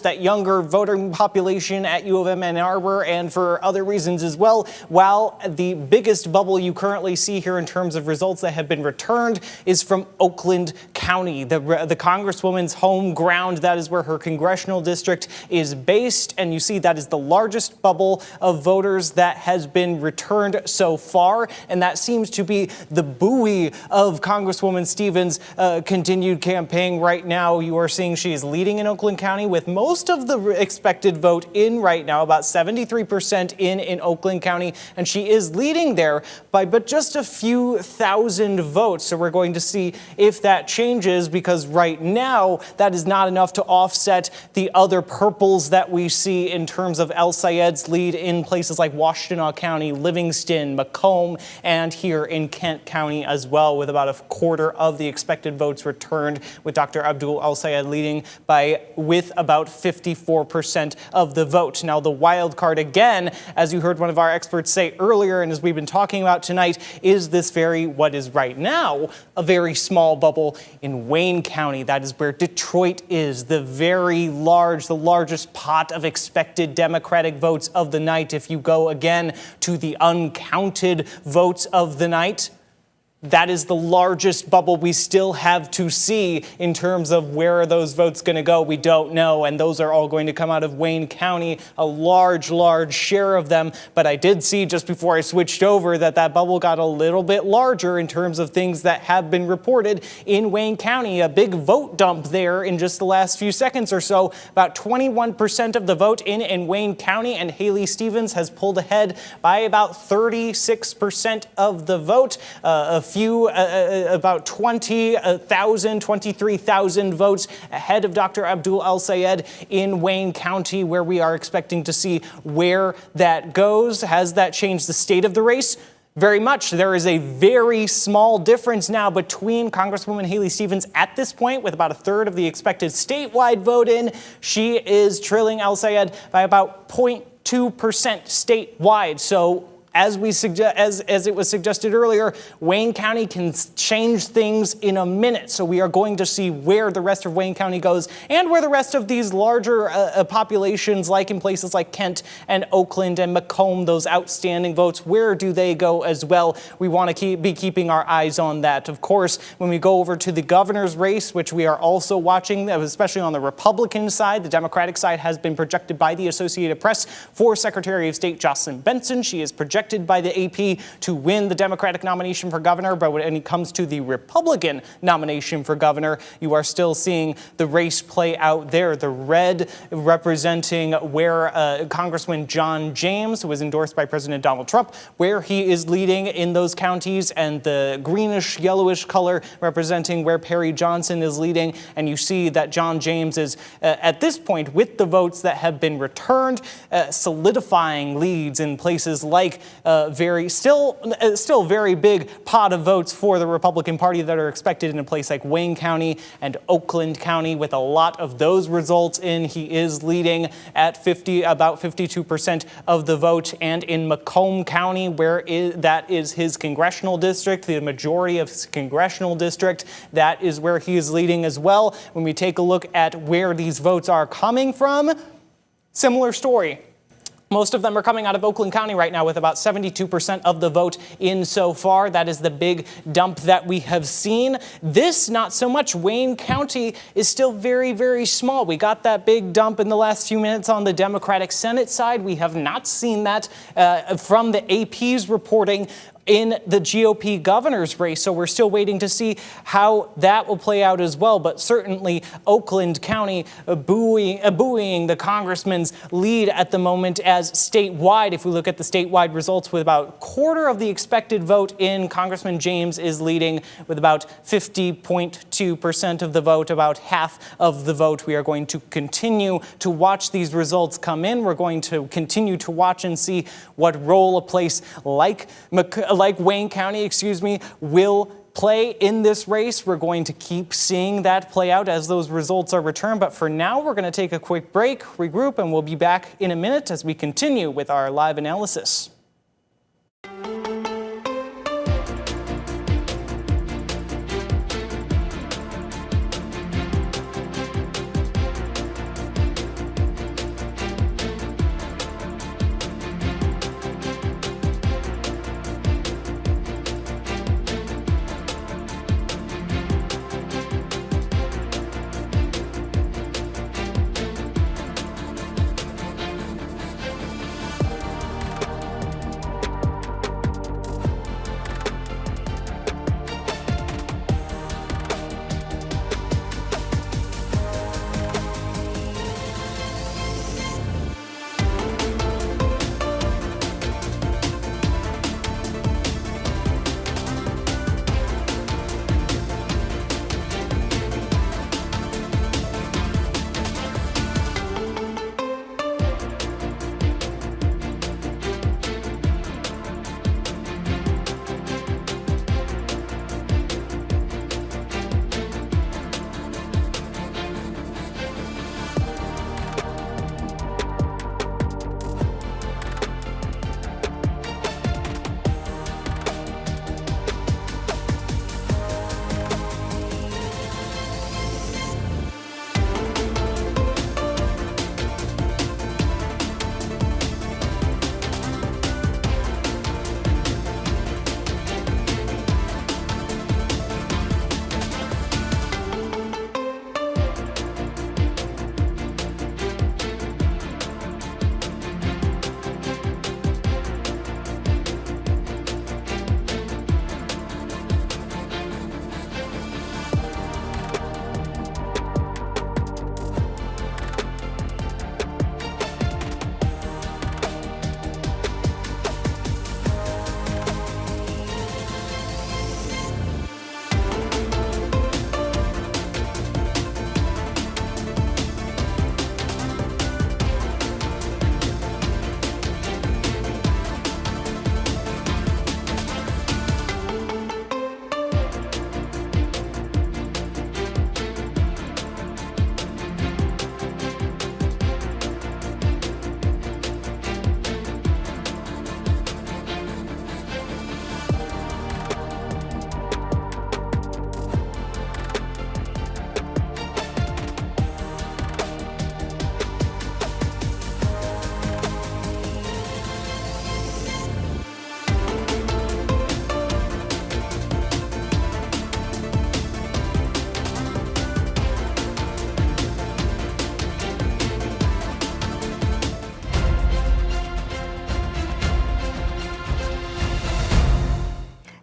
that younger voting population at U of M Ann Arbor, and for other reasons as well. While the biggest bubble you currently see here in terms of results that have been returned is from Oakland County, the Congresswoman's home ground. That is where her congressional district is based. And you see that is the largest bubble of voters that has been returned so far. And that seems to be the buoy of Congresswoman Stevens' continued campaign right now. You are seeing she is leading in Oakland County with most of the expected vote in right now, about 73% in Oakland County. And she is leading there by but just a few thousand votes. So we're going to see if that changes, because right now that is not enough to offset the other purples that we see in terms of El-Sayed's lead in places like Washtenaw County, Livingston, Macomb, and here in Kent County as well, with about a quarter of the expected votes returned, with Dr. Abdul El-Sayed leading with about 54% of the vote. Now, the wild card, again, as you heard one of our experts say earlier, and as we've been talking about tonight, is this what is right now a very small bubble in Wayne County. That is where Detroit is, the largest pot of expected Democratic votes of the night. If you go again to the uncounted votes of the night, that is the largest bubble we still have to see in terms of where are those votes going to go. We don't know, and those are all going to come out of Wayne County, a large share of them. But I did see just before I switched over that bubble got a little bit larger in terms of things that have been reported in Wayne County. A big vote dump there in just the last few seconds or so. About 21% of the vote in Wayne County, and Haley Stevens has pulled ahead by about 36% of the vote. About 23,000 votes ahead of Dr. Abdul El-Sayed in Wayne County, where we are expecting to see where that goes. Has that changed the state of the race? Very much. There is a very small difference now between Congresswoman Haley Stevens at this point, with about a third of the expected statewide vote in. She is trailing El-Sayed by about 0.2% statewide. So as it was suggested earlier, Wayne County can change things in a minute. So we are going to see where the rest of Wayne County goes and where the rest of these larger populations, like in places like Kent and Oakland and Macomb, those outstanding votes, where do they go as well? We want to be keeping our eyes on that. Of course, when we go over to the governor's race, which we are also watching, especially on the Republican side, the Democratic side has been projected by the Associated Press for Secretary of State Jocelyn Benson. She is projected by the AP to win the Democratic nomination for governor, but when it comes to the Republican nomination for governor, you are still seeing the race play out there. The red representing where Congressman John James, who was endorsed by President Donald Trump, where he is leading in those counties, and the greenish, yellowish color representing where Perry Johnson is leading. And you see that John James is, at this point, with the votes that have been returned, solidifying leads in places like still very big pot of votes for the Republican Party that are expected in a place like Wayne County and Oakland County. With a lot of those results in, he is leading at about 52% of the vote. And in Macomb County, that is his congressional district, the majority of his congressional district, that is where he is leading as well. When we take a look at where these votes are coming from, similar story. Most of them are coming out of Oakland County right now, with about 72% of the vote in so far. That is the big dump that we have seen. This, not so much. Wayne County is still very, very small. We got that big dump in the last few minutes on the Democratic Senate side. We have not seen that from the AP's reporting in the GOP governor's race. So we're still waiting to see how that will play out as well. But certainly Oakland County buoying the congressman's lead at the moment, as statewide, if we look at the statewide results, with about a quarter of the expected vote in, Congressman James is leading with about 50.2% of the vote, about half of the vote. We are going to continue to watch these results come in. We're going to continue to watch and see what role a place like Wayne County, will play in this race. We're going to keep seeing that play out as those results are returned. But for now, we're going to take a quick break, regroup, and we'll be back in a minute as we continue with our live analysis.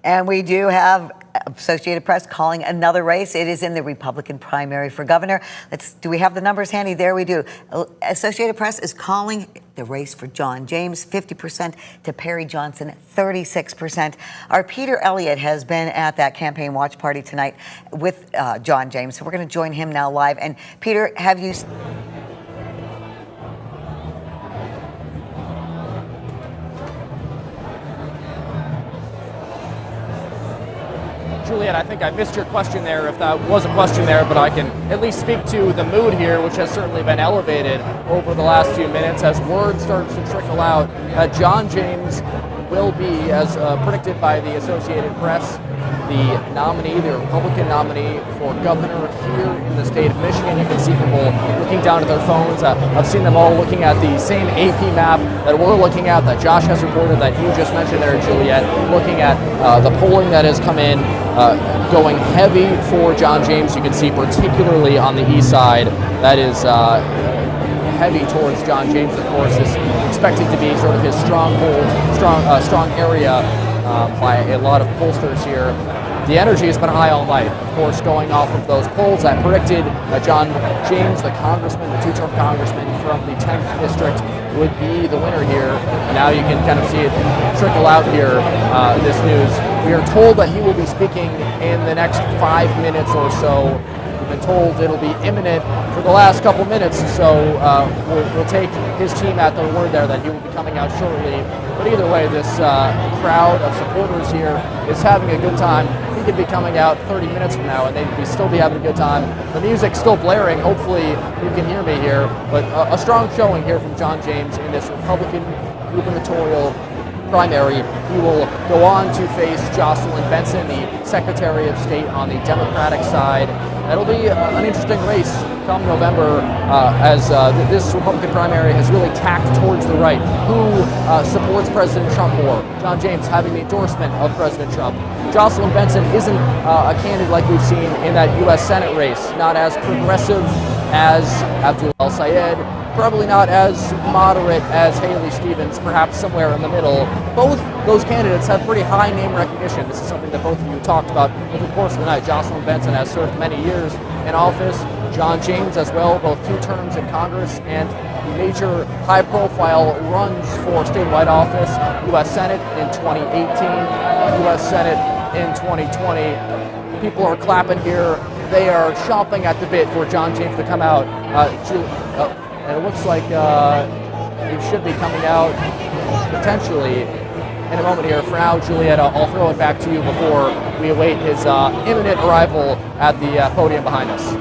And we do have Associated Press calling another race. It is in the Republican primary for governor. Do we have the numbers handy? There we do. Associated Press is calling the race for John James, 50% to Perry Johnson, 36%. Our Peter Elliott has been at that campaign watch party tonight with John James. So we're going to join him now live. And Peter, have you... Juliet, I think I missed your question there, if that was a question there, but I can at least speak to the mood here, which has certainly been elevated over the last few minutes as word starts to trickle out that John James will be, as predicted by the Associated Press, the nominee, the Republican nominee for governor here in the state of Michigan. You can see people looking down at their phones. I've seen them all looking at the same AP map that we're looking at, that Josh has reported, that you just mentioned there, Juliet, looking at the polling that has come in, going heavy for John James. You can see particularly on the east side, that is heavy towards John James. Of course, is expected to be sort of his stronghold, strong area by a lot of pollsters here. The energy has been high all night, of course, going off of those polls that predicted John James, the congressman, the two-term congressman from the 10th district, would be the winner here. And now you can kind of see it trickle out here, this news. We are told that he will be speaking in the next 5 minutes or so. We've been told it'll be imminent for the last couple minutes, so we'll take his team at their word there that he will be coming out shortly. But either way, this crowd of supporters here is having a good time. He could be coming out 30 minutes from now and they'd still be having a good time. The music's still blaring. Hopefully you can hear me here. But a strong showing here from John James in this Republican gubernatorial primary. He will go on to face Jocelyn Benson, the Secretary of State on the Democratic side. That'll be an interesting race come November as this Republican primary has really tacked towards the right. Who supports President Trump more? John James having the endorsement of President Trump. Jocelyn Benson isn't a candidate like we've seen in that U.S. Senate race, not as progressive as Abdul El-Sayed, probably not as moderate as Haley Stevens, perhaps somewhere in the middle. Both those candidates have pretty high name recognition. This is something that both of you talked about over the course of the night. Jocelyn Benson has served many years in office. John James as well, both 2 terms in Congress and major high-profile runs for statewide office, U.S. Senate in 2018, U.S. Senate in 2020. People are clapping here. They are chomping at the bit for John James to come out. And it looks like he should be coming out potentially in a moment here. For now, Juliet, I'll throw it back to you before we await his imminent arrival at the podium behind us.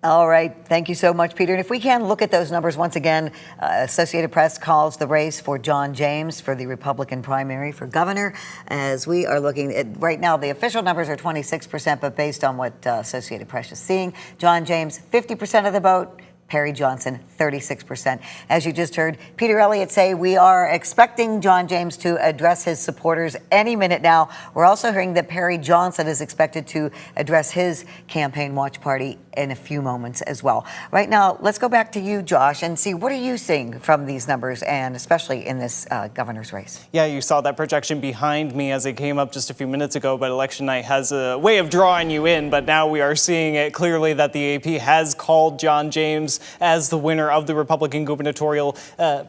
All right. Thank you so much, Peter. And if we can look at those numbers once again, Associated Press calls the race for John James for the Republican primary for governor. As we are looking at right now, the official numbers are 26%, but based on what Associated Press is seeing, John James, 50% of the vote. Perry Johnson, 36%. As you just heard Peter Elliott say, we are expecting John James to address his supporters any minute now. We're also hearing that Perry Johnson is expected to address his campaign watch party in a few moments as well. Right now, let's go back to you, Josh, and see what are you seeing from these numbers, and especially in this governor's race? Yeah, you saw that projection behind me as it came up just a few minutes ago, but election night has a way of drawing you in, but now we are seeing it clearly that the AP has called John James as the winner of the Republican gubernatorial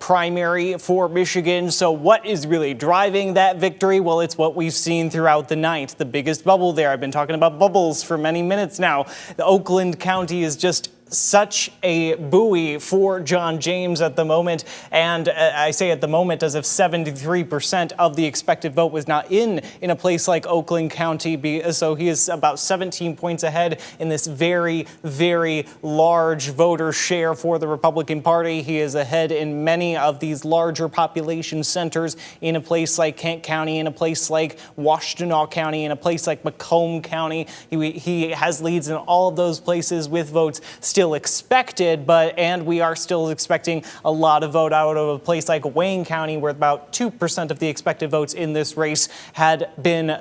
primary for Michigan. So what is really driving that victory? Well, it's what we've seen throughout the night. The biggest bubble there. I've been talking about bubbles for many minutes now. The Oakland County is just such a buoy for John James at the moment. And I say at the moment as if 73% of the expected vote was not in a place like Oakland County. So he is about 17 points ahead in this very, very large voter share for the Republican Party. He is ahead in many of these larger population centers in a place like Kent County, in a place like Washtenaw County, in a place like Macomb County. He has leads in all of those places with votes still still expected, and we are still expecting a lot of vote out of a place like Wayne County, where about 2% of the expected votes in this race had been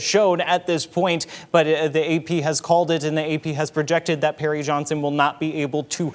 shown at this point. But the AP has called it, and the AP has projected that Perry Johnson will not be able to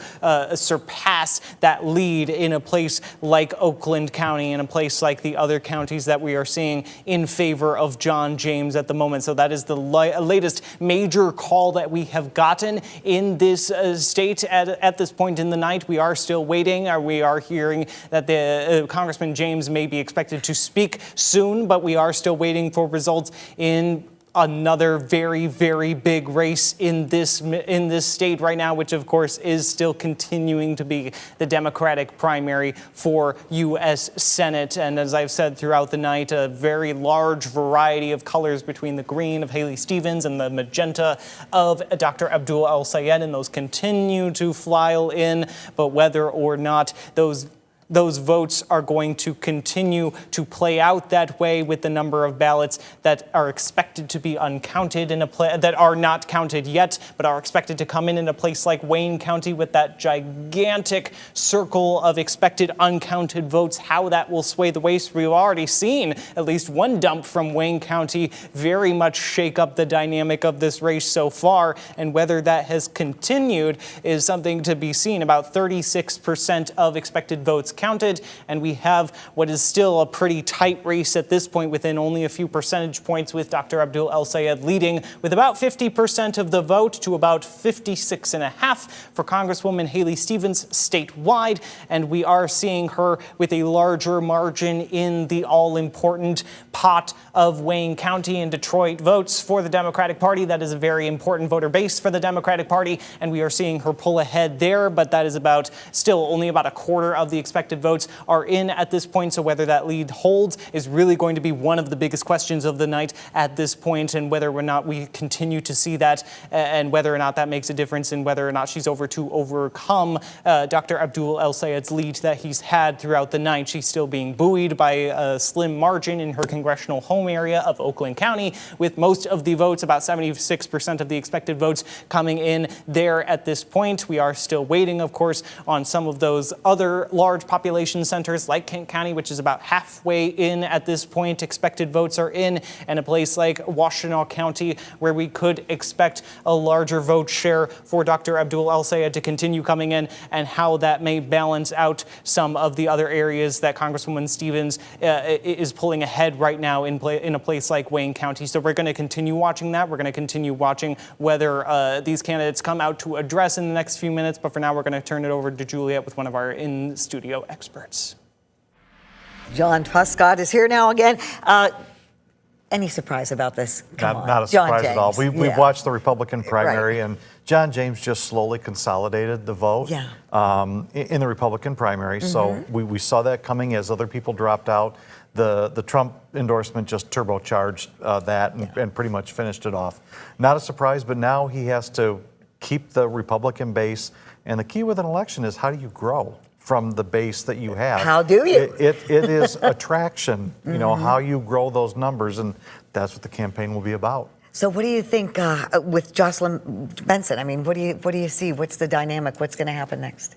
surpass that lead in a place like Oakland County, in a place like the other counties that we are seeing in favor of John James at the moment. So that is the latest major call that we have gotten in this state at this point in the night. We are still waiting. We are hearing that the Congressman James may be expected to speak soon, but we are still waiting for results in another very, very big race in this state right now, which of course is still continuing to be the Democratic primary for U.S. Senate. And as I've said throughout the night, a very large variety of colors between the green of Haley Stevens and the magenta of Dr. Abdul El-Sayed, and those continue to file in. But whether or not those votes are going to continue to play out that way, with the number of ballots that are expected to be uncounted that are not counted yet, but are expected to come in a place like Wayne County with that gigantic circle of expected uncounted votes, how that will sway the race. We've already seen at least one dump from Wayne County very much shake up the dynamic of this race so far, and whether that has continued is something to be seen. About 36% of expected votes counted, and we have what is still a pretty tight race at this point, within only a few percentage points, with Dr. Abdul El-Sayed leading with about 50% of the vote to about 56.5% for Congresswoman Haley Stevens statewide, and we are seeing her with a larger margin in the all-important pot of Wayne County and Detroit votes for the Democratic Party. That is a very important voter base for the Democratic Party, and we are seeing her pull ahead there, but that is still only about a quarter of the expected votes are in at this point. So whether that lead holds is really going to be one of the biggest questions of the night at this point, and whether or not we continue to see that, and whether or not that makes a difference in whether or not she's to overcome Dr. Abdul El-Sayed's lead that he's had throughout the night. She's still being buoyed by a slim margin in her congressional home area of Oakland County, with most of the votes, about 76% of the expected votes, coming in there at this point. We are still waiting, of course, on some of those other large population centers like Kent County, which is about halfway in at this point. Expected votes are in, and a place like Washtenaw County, where we could expect a larger vote share for Dr. Abdul El-Sayed to continue coming in, and how that may balance out some of the other areas that Congresswoman Stevens is pulling ahead right now in a place like Wayne County. So we're going to continue watching that. We're going to continue watching whether these candidates come out to address in the next few minutes. But for now, we're going to turn it over to Juliet with one of our in-studio experts. John Truscott is here now again. Any surprise about this? Not a surprise at all. We've watched the Republican primary, and John James just slowly consolidated the vote in the Republican primary. So we saw that coming as other people dropped out. The Trump endorsement just turbocharged that and pretty much finished it off. Not a surprise, but now he has to keep the Republican base. And the key with an election is, how do you grow from the base that you have? How do you? It is attraction, you know, how you grow those numbers, and that's what the campaign will be about. So what do you think with Jocelyn Benson? I mean, what do you see? What's the dynamic? What's going to happen next?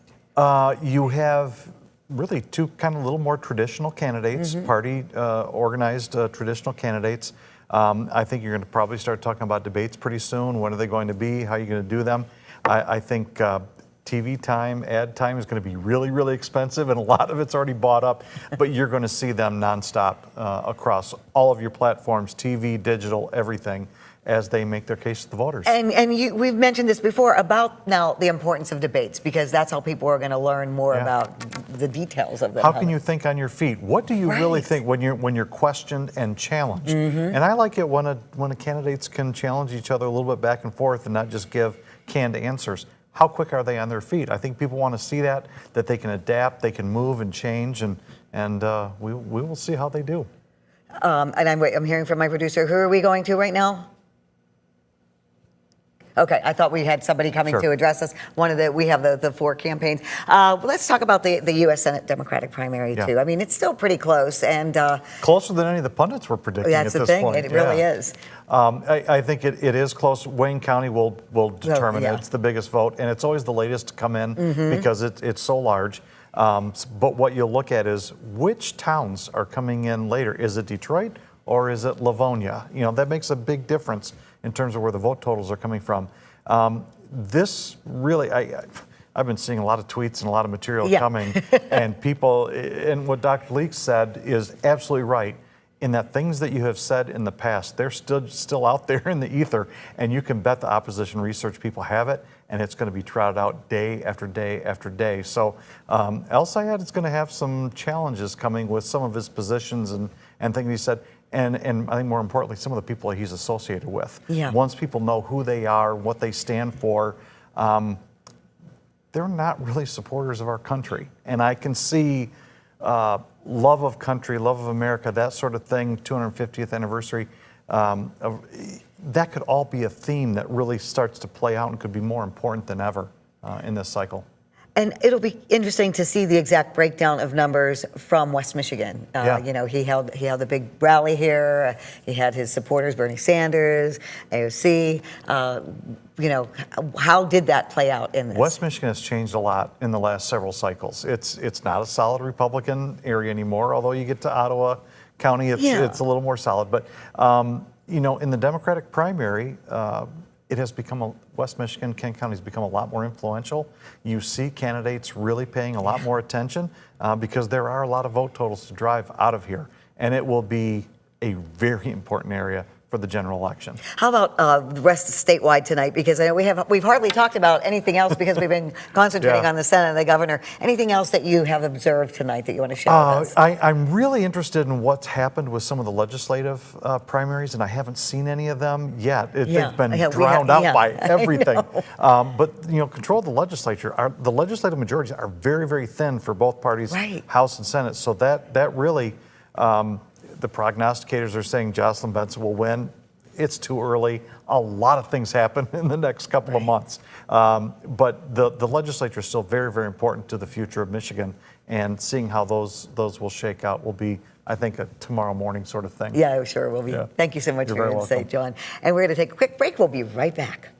You have really two kind of little more traditional candidates, party organized traditional candidates. I think you're going to probably start talking about debates pretty soon. When are they going to be? How are you going to do them? I think TV time, ad time is going to be really, really expensive, and a lot of it's already bought up, but you're going to see them nonstop across all of your platforms, TV, digital, everything, as they make their case to the voters. And we've mentioned this before about now the importance of debates, because that's how people are going to learn more about the details of them. How can you think on your feet? What do you really think when you're questioned and challenged? And I like it when the candidates can challenge each other a little bit back and forth and not just give canned answers. How quick are they on their feet? I think people want to see that they can adapt, they can move and change, and we will see how they do. And I'm hearing from my producer. Who are we going to right now? Okay, I thought we had somebody coming Sure. to address us. We have the 4 campaigns. Let's talk about the U.S. Senate Democratic primary, Yeah. too. I mean, it's still pretty close, and Closer than any of the pundits were predicting that's at the this thing. point. It really is. I think it is close. Wayne County will determine yeah. it. It's the biggest vote, and it's always the latest to come in Mhm. because it's so large. But what you'll look at is which towns are coming in later. Is it Detroit or is it Livonia? You know, that makes a big difference in terms of where the vote totals are coming from. This really, I've been seeing a lot of tweets and a lot of material Yeah. coming, and people, and what Dr. Leek said is absolutely right. In that things that you have said in the past, they're still out there in the ether, and you can bet the opposition research people have it, and it's going to be trotted out day after day after day. So El Sayed is going to have some challenges coming with some of his positions and things he said, and I think more importantly, some of the people he's associated with. Yeah. Once people know who they are, what they stand for, they're not really supporters of our country. And I can see love of country, love of America, that sort of thing, 250th anniversary, that could all be a theme that really starts to play out and could be more important than ever in this cycle. And it'll be interesting to see the exact breakdown of numbers from West Michigan. Yeah. You know, he held the big rally here. He had his supporters, Bernie Sanders, AOC. You know, how did that play out in this? West Michigan has changed a lot in the last several cycles. It's not a solid Republican area anymore, although you get to Ottawa County, it's a little more solid. But, you know, in the Democratic primary, it has become West Michigan, Kent County has become a lot more influential. You see candidates really paying a lot more attention because there are a lot of vote totals to drive out of here. And it will be a very important area for the general election. How about the rest of statewide tonight? Because I know we've hardly talked about anything else because we've been concentrating Yeah. on the Senate and the governor. Anything else that you have observed tonight that you want to share with us? I'm really interested in what's happened with some of the legislative primaries, and I haven't seen any of them yet. Yeah. They've been Yeah, we drowned have- out yeah, by I everything. know. But you know, control of the legislature, the legislative majorities are very, very thin for both parties, Right. House and Senate. So that really, the prognosticators are saying Jocelyn Benson will win. It's too early. A lot of things happen in the next couple of months. But the legislature is still very, very important to the future of Michigan, and seeing how those will shake out will be, I think, a tomorrow morning sort of thing. Yeah, sure will be. Yeah. Thank you so much You're for your very insight, welcome. John. And we're going to take a quick break. We'll be right back.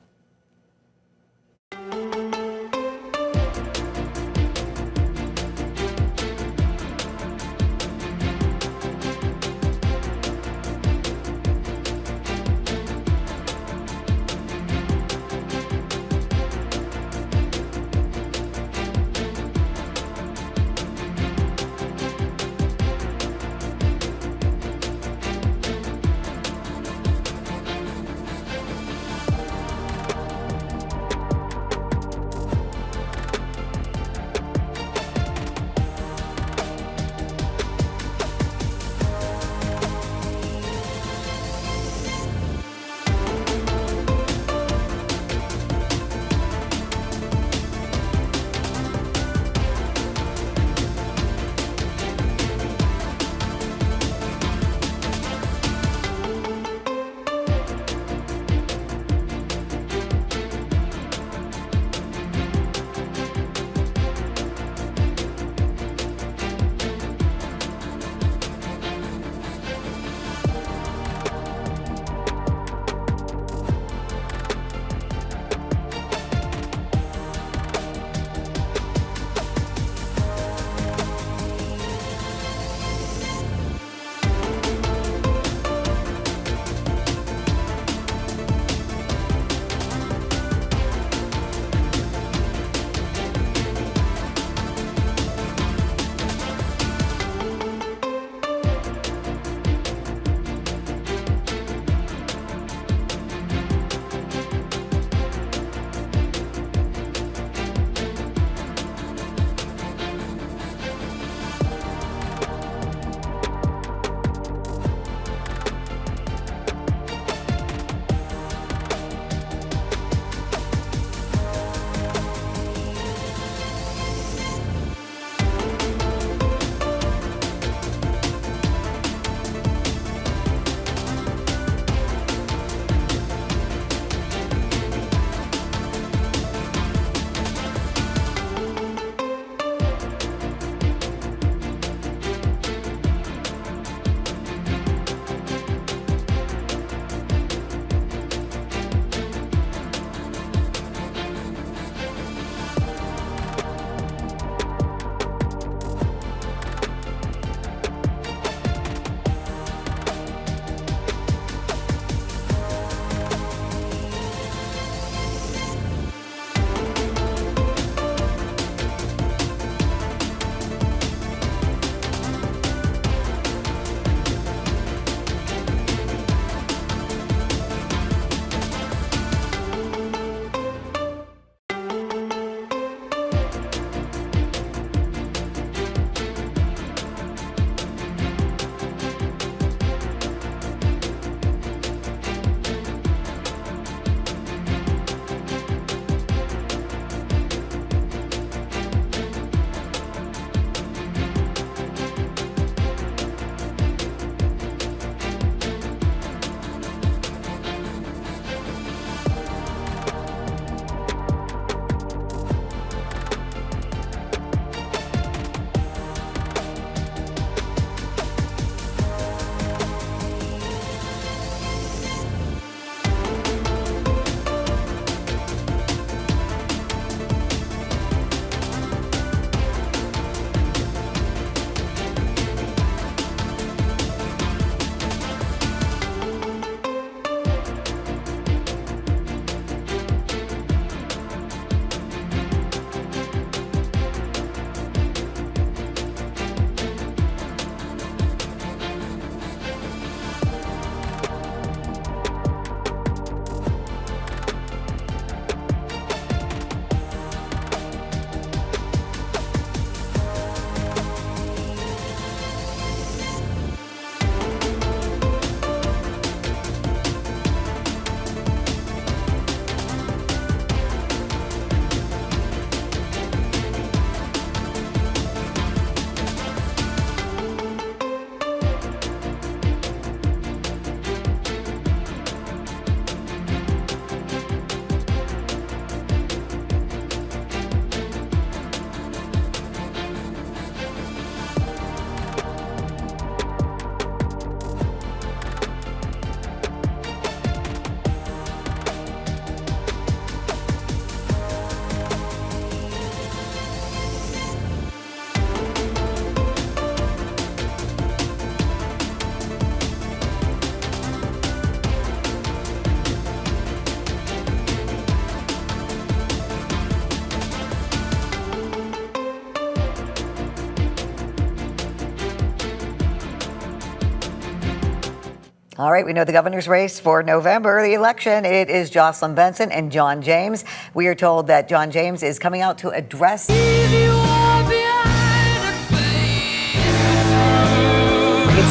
All right, we know the governor's race for November, the election. It is Jocelyn Benson and John James. We are told that John James is coming out to address. You can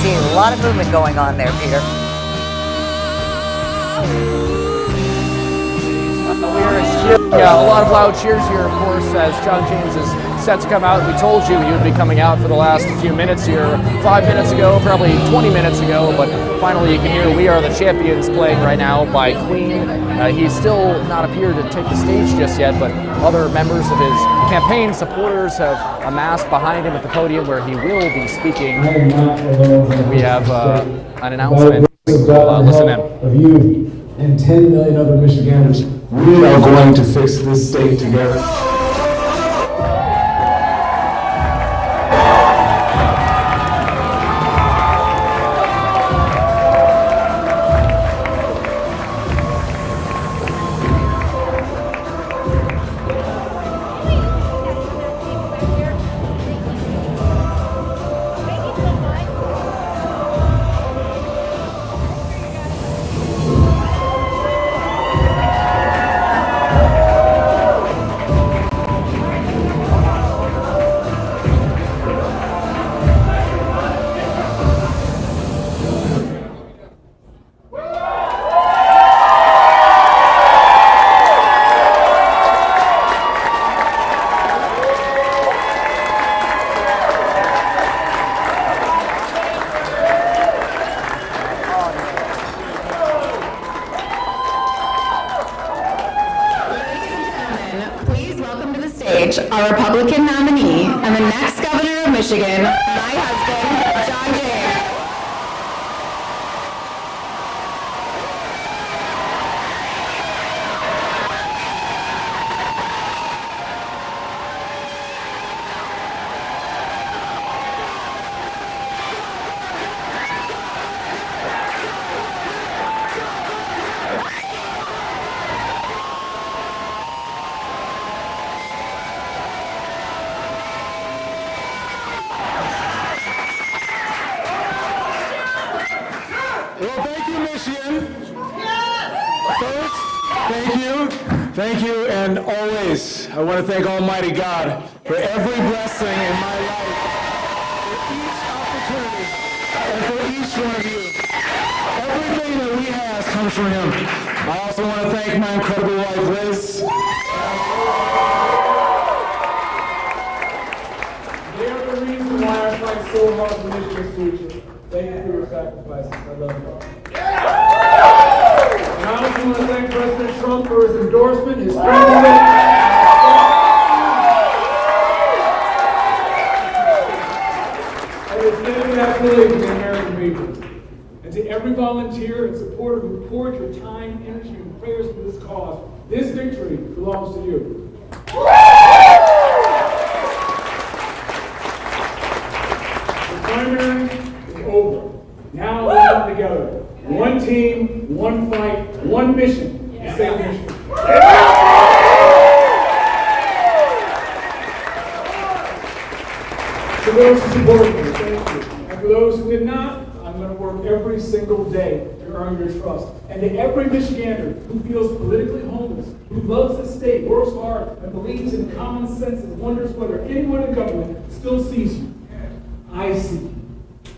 see a lot of movement going on there, Peter. Yeah, a lot of loud cheers here, of course, as John James is set to come out. We told you he would be coming out for the last few minutes here, 5 minutes ago, probably 20 minutes ago, but finally you can hear We Are the Champions playing right now by Queen. He's still not appeared to take the stage just yet, but other members of his campaign supporters have amassed behind him at the podium where he will be speaking. We have an announcement. Listen in. Of you and 10 million other Michiganders, we are going to fix this state together. Our Republican nominee and the next governor of Michigan, my husband, John James. Thank you, and always, I want to thank Almighty God for every blessing in my life, for each opportunity, and for each one of you. Everything that we have comes from Him. I also want to thank my incredible wife, Liz. They are the reason why I fight so hard for Michigan's future. Thank you for your sacrifices. I love you. And I also want to thank President Trump for his endorsement, his friendliness. And his steadfast belief in the American people. And to every volunteer and supporter who poured your time, energy, and prayers into this cause, this victory belongs to you. The primary is over. Now we come together. One team, one fight, one mission to save Michigan. For those who supported me, thank you. And for those who did not, I'm going to work every single day to earn your trust. And to every Michigander who feels politically homeless, who loves the state, works hard, and believes in common sense and wonders whether anyone in government still sees you, I see you.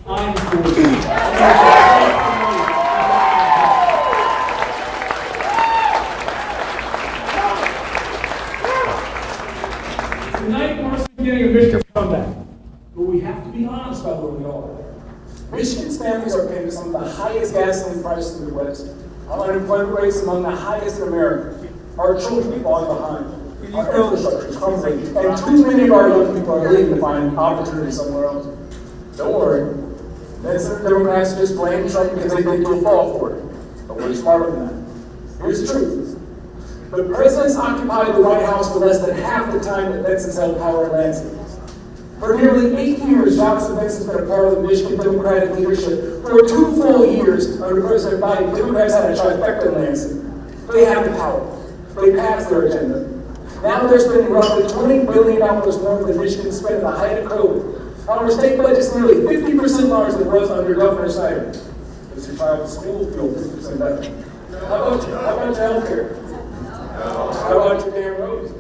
I'm for you. Tonight marks the beginning of Michigan's comeback, but we have to be honest about where we are. Michigan's families are paying some of the highest gasoline prices in the West. Our unemployment rates among the highest in America. Our children are falling behind. Our infrastructure is crumbling, and too many of our young people are leaving to find opportunity somewhere else. Don't worry. The Democrats just blame Trump because they think you'll fall for it. But we're smarter than that. Here's the truth. The president's occupied the White House for less than half the time that Benson's held power in Lansing. For nearly 8 years, Johnson Benson's been a part of the Michigan Democratic leadership. For 2 full years under President Biden, Democrats had a trifecta in Lansing. They have the power. They passed their agenda. Now they're spending roughly $20 billion more than Michigan spent at the height of COVID. Our state budget's nearly 50% larger than it was under Governor Snyder. Does your child's school feel 50% better? How about you? How about your health care? How about your damn roads?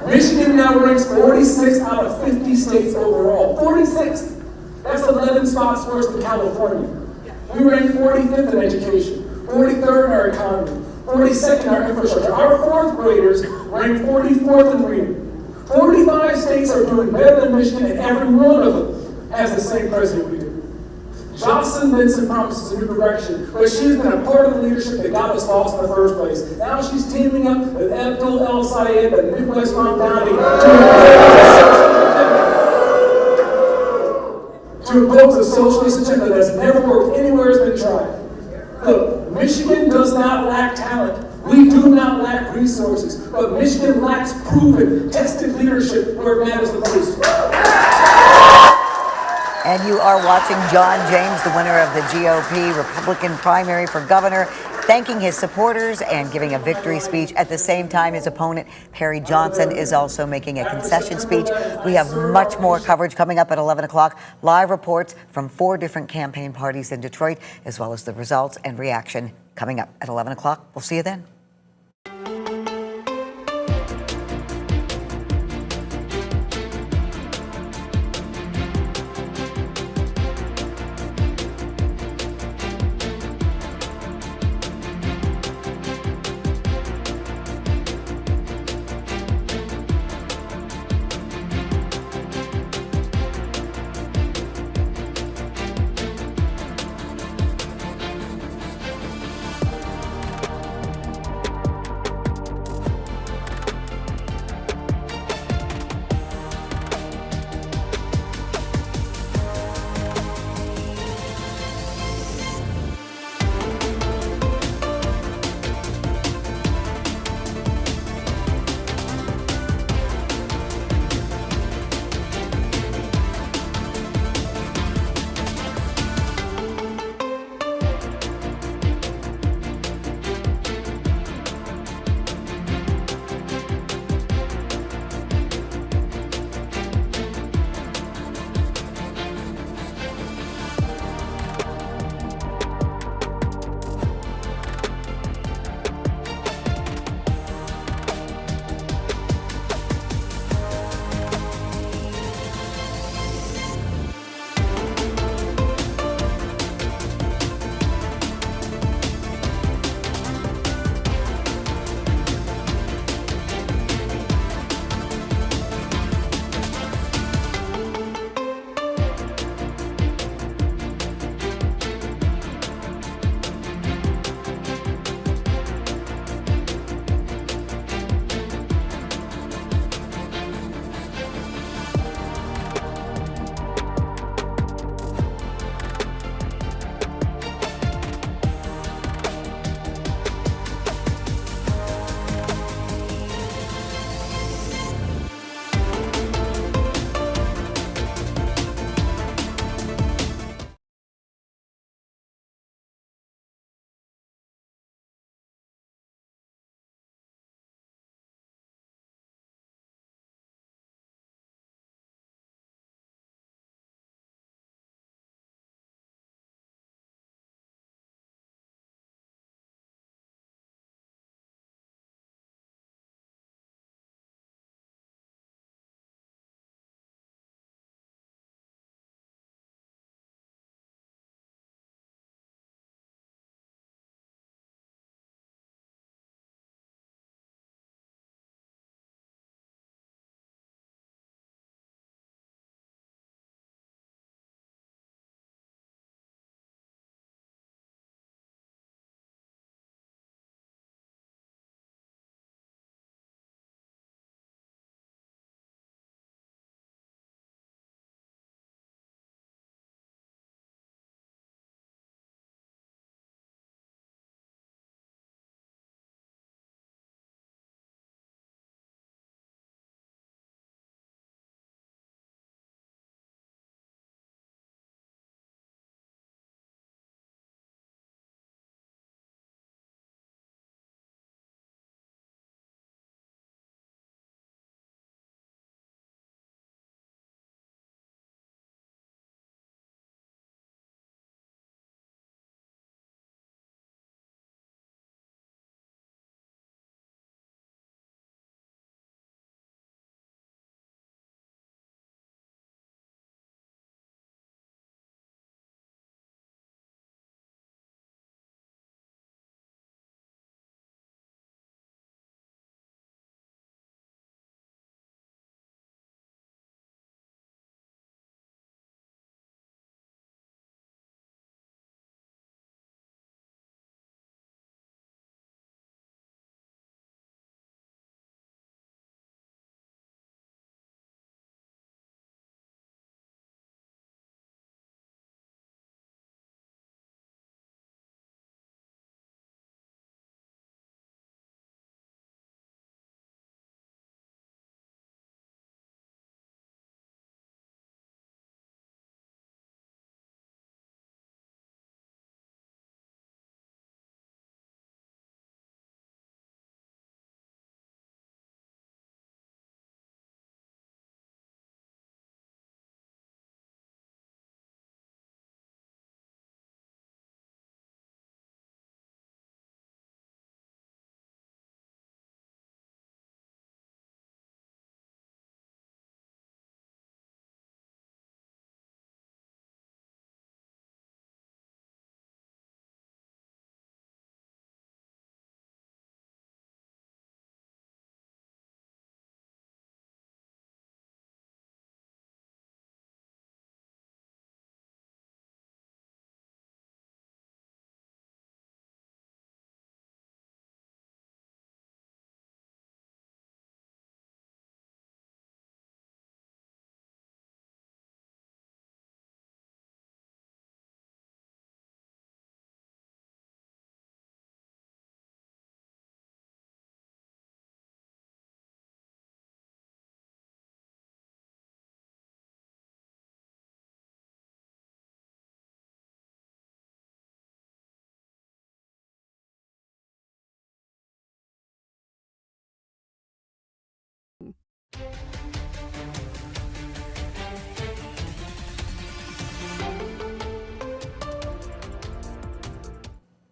Michigan now ranks 46th out of 50 states overall. 46th! That's 11 spots worse than California. We rank 45th in education, 43rd in our economy, 42nd in our infrastructure. Our fourth graders rank 44th in reading. 45 states are doing better than Michigan, and every one of them has the same president we do. Jocelyn Benson promises a new direction, but she's been a part of the leadership that got us lost in the first place. Now she's teaming up with Abdul El Sayed and Midwest Mount Downey to impose a socialist agenda that's never worked anywhere it's been tried. Look, Michigan does not lack talent. We do not lack resources, but Michigan lacks proven, tested leadership where it matters the most. And you are watching John James, the winner of the GOP Republican primary for governor, thanking his supporters and giving a victory speech. At the same time, his opponent, Perry Johnson, is also making a concession speech. We have much more coverage coming up at 11 o'clock. Live reports from 4 different campaign parties in Detroit, as well as the results and reaction coming up at 11 o'clock. We'll see you then.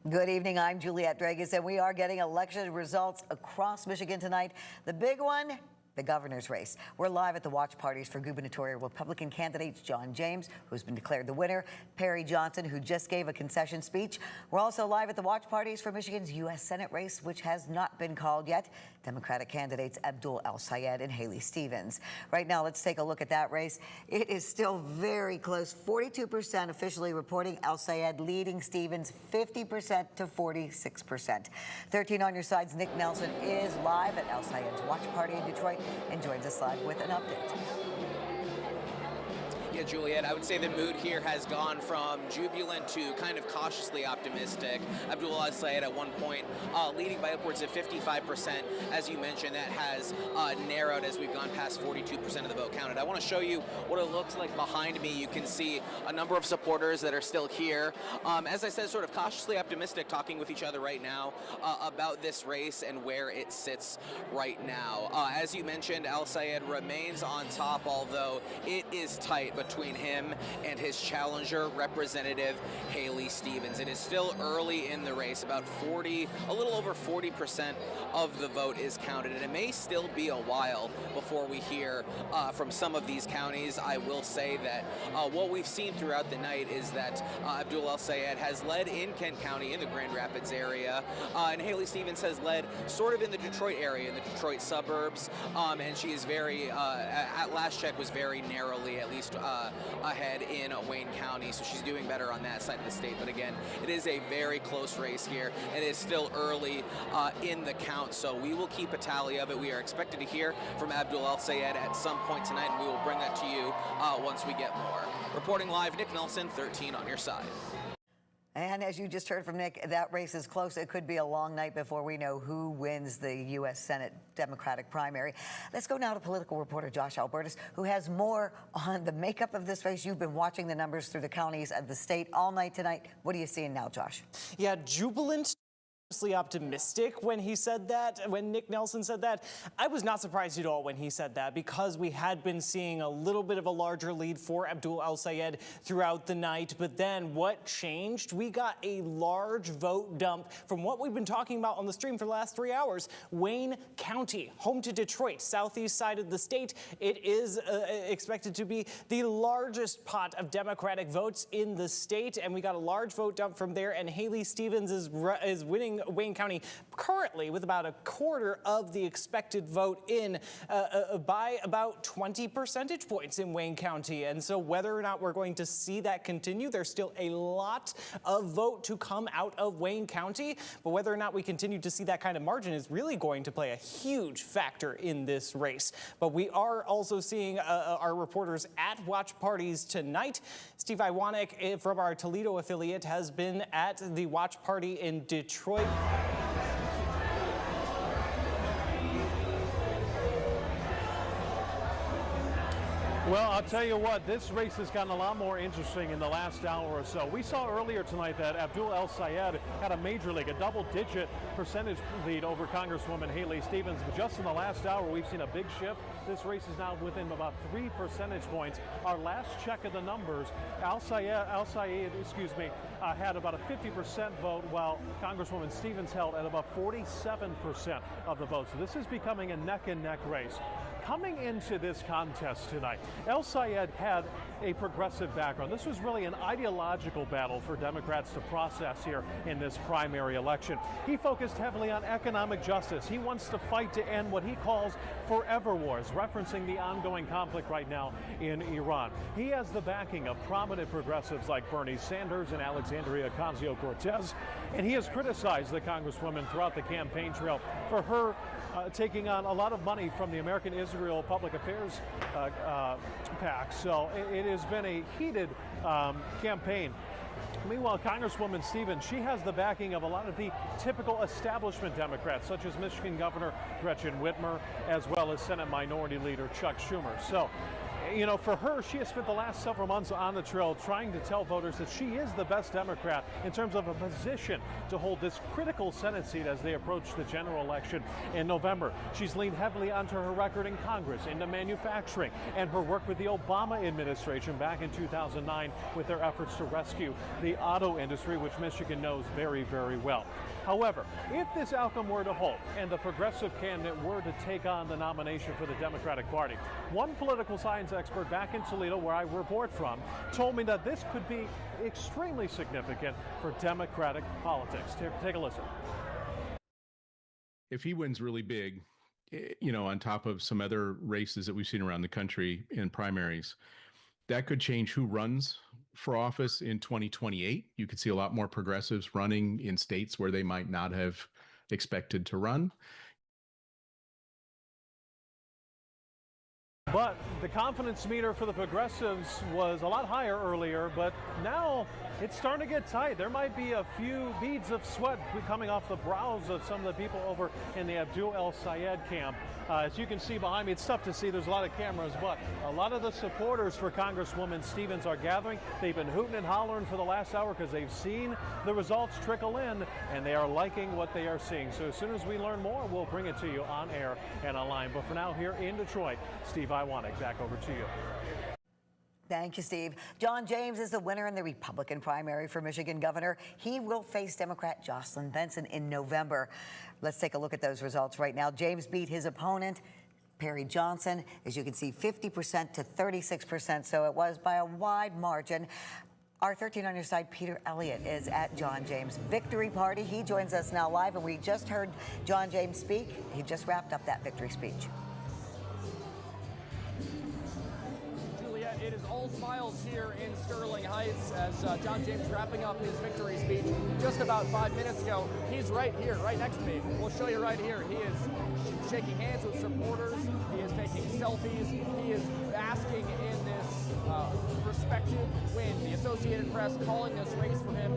Good evening. I'm Juliette Dragus, and we are getting election results across Michigan tonight. The big one, the governor's race. We're live at the watch parties for gubernatorial Republican candidates John James, who's been declared the winner, Perry Johnson, who just gave a concession speech. We're also live at the watch parties for Michigan's U.S. Senate race, which has not been called yet. Democratic candidates Abdul El-Sayed and Haley Stevens. Right now, let's take a look at that race. It is still very close. 42% officially reporting El-Sayed leading Stevens 50% to 46%. 13 on your side's Nick Nelson is live at El-Sayed's watch party in Detroit and joins us live with an update. Yeah, Juliette, I would say the mood here has gone from jubilant to kind of cautiously optimistic. Abdul El-Sayed at one point leading by upwards of 55%. As you mentioned, that has narrowed as we've gone past 42% of the vote counted. I want to show you what it looks like behind me. You can see a number of supporters that are still here. As I said, sort of cautiously optimistic, talking with each other right now about this race and where it sits right now. As you mentioned, El-Sayed remains on top, although it is tight between him and his challenger, Representative Haley Stevens. It is still early in the race. About a little over 40% of the vote is counted, and it may still be a while before we hear from some of these counties. I will say that what we've seen throughout the night is that Abdul El-Sayed has led in Kent County, in the Grand Rapids area, and Haley Stevens has led sort of in the Detroit area, in the Detroit suburbs, and she is very, at last check, was very narrowly, at least ahead in Wayne County, so she's doing better on that side of the state. But again, it is a very close race here. It is still early in the count, so we will keep a tally of it. We are expected to hear from Abdul El-Sayed at some point tonight, and we will bring that to you once we get more. Reporting live, Nick Nelson, 13 on your side. And as you just heard from Nick, that race is close. It could be a long night before we know who wins the U.S. Senate Democratic primary. Let's go now to political reporter Josh Albertus, who has more on the makeup of this race. You've been watching the numbers through the counties of the state all night tonight. What are you seeing now, Josh? Yeah, jubilant. Optimistic when he said that, when Nick Nelson said that. I was not surprised at all when he said that, because we had been seeing a little bit of a larger lead for Abdul El-Sayed throughout the night. But then what changed? We got a large vote dump from what we've been talking about on the stream for the last 3 hours. Wayne County, home to Detroit, southeast side of the state. It is expected to be the largest pot of Democratic votes in the state, and we got a large vote dump from there, and Haley Stevens is winning Wayne County currently with about a quarter of the expected vote in by about 20 percentage points in Wayne County. And so whether or not we're going to see that continue, there's still a lot of vote to come out of Wayne County. But whether or not we continue to see that kind of margin is really going to play a huge factor in this race. But we are also seeing our reporters at watch parties tonight. Steve Iwanek from our Toledo affiliate has been at the watch party in Detroit. Well, I'll tell you what, this race has gotten a lot more interesting in the last hour or so. We saw earlier tonight that Abdul El-Sayed had a major league, a double-digit percentage lead over Congresswoman Haley Stevens. But just in the last hour, we've seen a big shift. This race is now within about 3 percentage points. Our last check of the numbers, El-Sayed, had about a 50% vote, while Congresswoman Stevens held at about 47% of the vote. So this is becoming a neck-and-neck race. Coming into this contest tonight, El-Sayed had a progressive background. This was really an ideological battle for Democrats to process here in this primary election. He focused heavily on economic justice. He wants to fight to end what he calls forever wars, referencing the ongoing conflict right now in Iran. He has the backing of prominent progressives like Bernie Sanders and Alexandria Ocasio-Cortez, and he has criticized the Congresswoman throughout the campaign trail for her taking on a lot of money from the American Israel Public Affairs PAC. So it has been a heated campaign. Meanwhile, Congresswoman Stevens, she has the backing of a lot of the typical establishment Democrats, such as Michigan Governor Gretchen Whitmer, as well as Senate Minority Leader Chuck Schumer. So You know, for her, she has spent the last several months on the trail trying to tell voters that she is the best Democrat in terms of a position to hold this critical Senate seat as they approach the general election in November. She's leaned heavily onto her record in Congress, into manufacturing, and her work with the Obama administration back in 2009 with their efforts to rescue the auto industry, which Michigan knows very, very well. However, if this outcome were to hold and the progressive candidate were to take on the nomination for the Democratic Party, one political science expert back in Toledo, where I report from, told me that this could be extremely significant for Democratic politics. Take a listen. If he wins really big, you know, on top of some other races that we've seen around the country in primaries, that could change who runs for office in 2028. You could see a lot more progressives running in states where they might not have expected to run. But the confidence meter for the progressives was a lot higher earlier, but now it's starting to get tight. There might be a few beads of sweat coming off the brows of some of the people over in the Abdul El-Sayed camp. As you can see behind me, it's tough to see. There's a lot of cameras, but a lot of the supporters for Congresswoman Stevens are gathering. They've been hooting and hollering for the last hour because they've seen the results trickle in, and they are liking what they are seeing. So as soon as we learn more, we'll bring it to you on air and online. But for now, here in Detroit, Steve Iwanek, back over to you. Thank you, Steve. John James is the winner in the Republican primary for Michigan governor. He will face Democrat Jocelyn Benson in November. Let's take a look at those results right now. James beat his opponent, Perry Johnson, as you can see, 50% to 36%, so it was by a wide margin. Our 13 on your side, Peter Elliott, is at John James' victory party. He joins us now live, and we just heard John James speak. He just wrapped up that victory speech. It is all smiles here in Sterling Heights as John James wrapping up his victory speech just about 5 minutes ago. He's right here, right next to me. We'll show you right here. He is shaking hands with supporters. He is taking selfies. He is basking in this respective win. The Associated Press calling this race for him.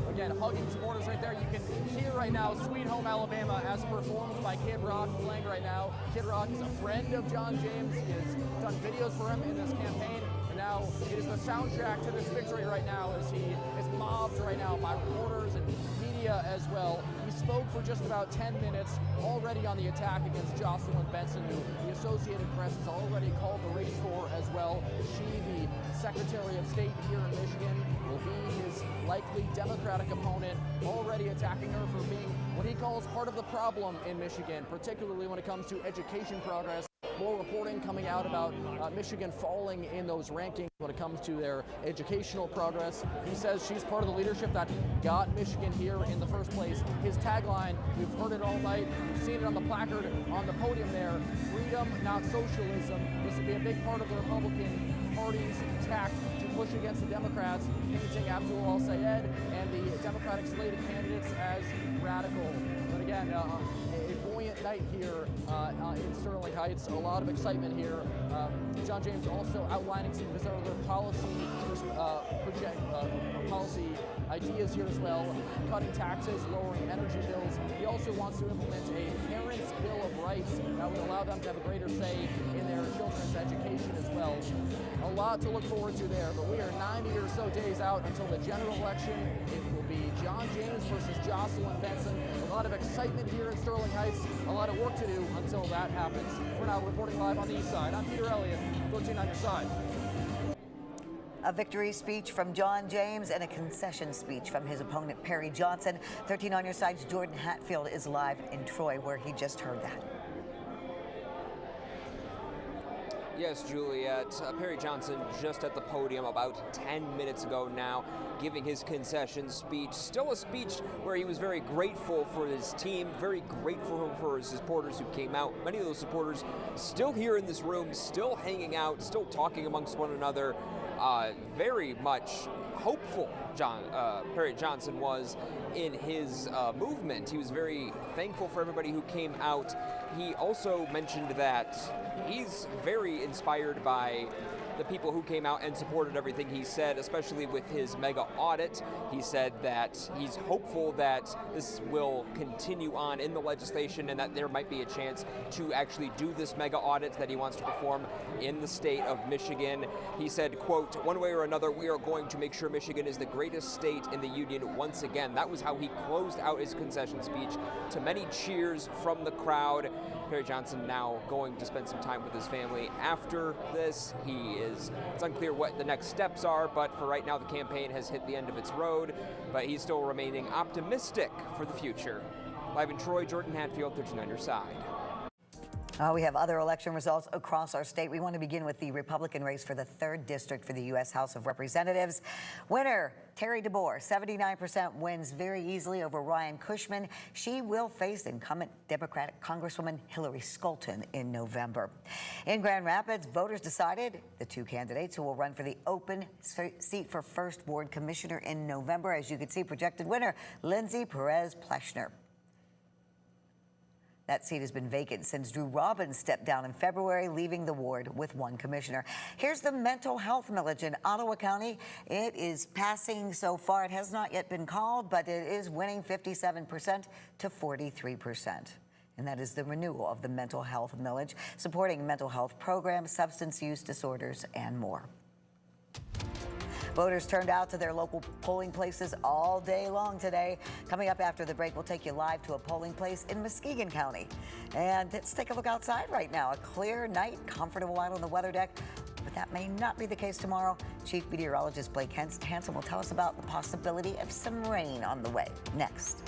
Again, hugging supporters right there. You can hear right now Sweet Home Alabama as performed by Kid Rock playing right now. Kid Rock is a friend of John James. He has done videos for him in this campaign. And now it is the soundtrack to this victory right now as he is mobbed right now by reporters and media as well. He spoke for just about 10 minutes, already on the attack against Jocelyn Benson, who the Associated Press has already called the race for as well. She, the Secretary of State here in Michigan, will be his likely Democratic opponent, already attacking her for being what he calls part of the problem in Michigan, particularly when it comes to education progress. More reporting coming out about Michigan falling in those rankings when it comes to their educational progress. He says she's part of the leadership that got Michigan here in the first place. His tagline, we've heard it all night, we've seen it on the placard on the podium there, freedom, not socialism. This will be a big part of the Republican Party's tack to push against the Democrats, painting Abdul El-Sayed and the Democratic slated candidates as radical. But again, a buoyant night here in Sterling Heights. A lot of excitement here. John James also outlining some of his other policy ideas here as well. Cutting taxes, lowering energy bills. He also wants to implement a Parents' Bill of Rights that would allow them to have a greater say in their children's education as well. A lot to look forward to there, but we are 90 or so days out until the general election. It will be John James versus Jocelyn Benson. A lot of excitement here in Sterling Heights. A lot of work to do until that happens. For now, reporting live on the east side, I'm Peter Elliott, 13 on your side. A victory speech from John James and a concession speech from his opponent, Perry Johnson. 13 on your side's Jordan Hatfield is live in Troy, where he just heard that. Yes, Juliet. Perry Johnson just at the podium about 10 minutes ago now, giving his concession speech. Still a speech where he was very grateful for his team, very grateful for his supporters who came out. Many of those supporters still here in this room, still hanging out, still talking amongst one another. Very much hopeful Perry Johnson was in his movement. He was very thankful for everybody who came out. He also mentioned that he's very inspired by the people who came out and supported everything he said, especially with his mega audit. He said that he's hopeful that this will continue on in the legislation and that there might be a chance to actually do this mega audit that he wants to perform in the state of Michigan. He said, quote, "One way or another, we are going to make sure Michigan is the greatest state in the union once again." That was how he closed out his concession speech, to many cheers from the crowd. Perry Johnson now going to spend some time with his family after this. It's unclear what the next steps are, but for right now the campaign has hit the end of its road, but he's still remaining optimistic for the future. Live in Troy, Jordan Hatfield, 39 Your Side. We have other election results across our state. We want to begin with the Republican race for the 3rd District for the U.S. House of Representatives. Winner, Terry DeBoer, 79% wins very easily over Ryan Cushman. She will face incumbent Democratic Congresswoman Hillary Scholten in November. In Grand Rapids, voters decided the 2 candidates who will run for the open seat for First Ward Commissioner in November. As you can see, projected winner, Lindsay Perez-Pleshner. That seat has been vacant since Drew Robbins stepped down in February, leaving the ward with 1 commissioner. Here's the mental health millage in Ottawa County. It is passing so far. It has not yet been called, but it is winning 57% to 43%. And that is the renewal of the mental health millage, supporting mental health programs, substance use disorders, and more. Voters turned out to their local polling places all day long today. Coming up after the break, we'll take you live to a polling place in Muskegon County. And let's take a look outside right now. A clear night, comfortable out on the weather deck. But that may not be the case tomorrow. Chief Meteorologist Blake Hansen will tell us about the possibility of some rain on the way. Next.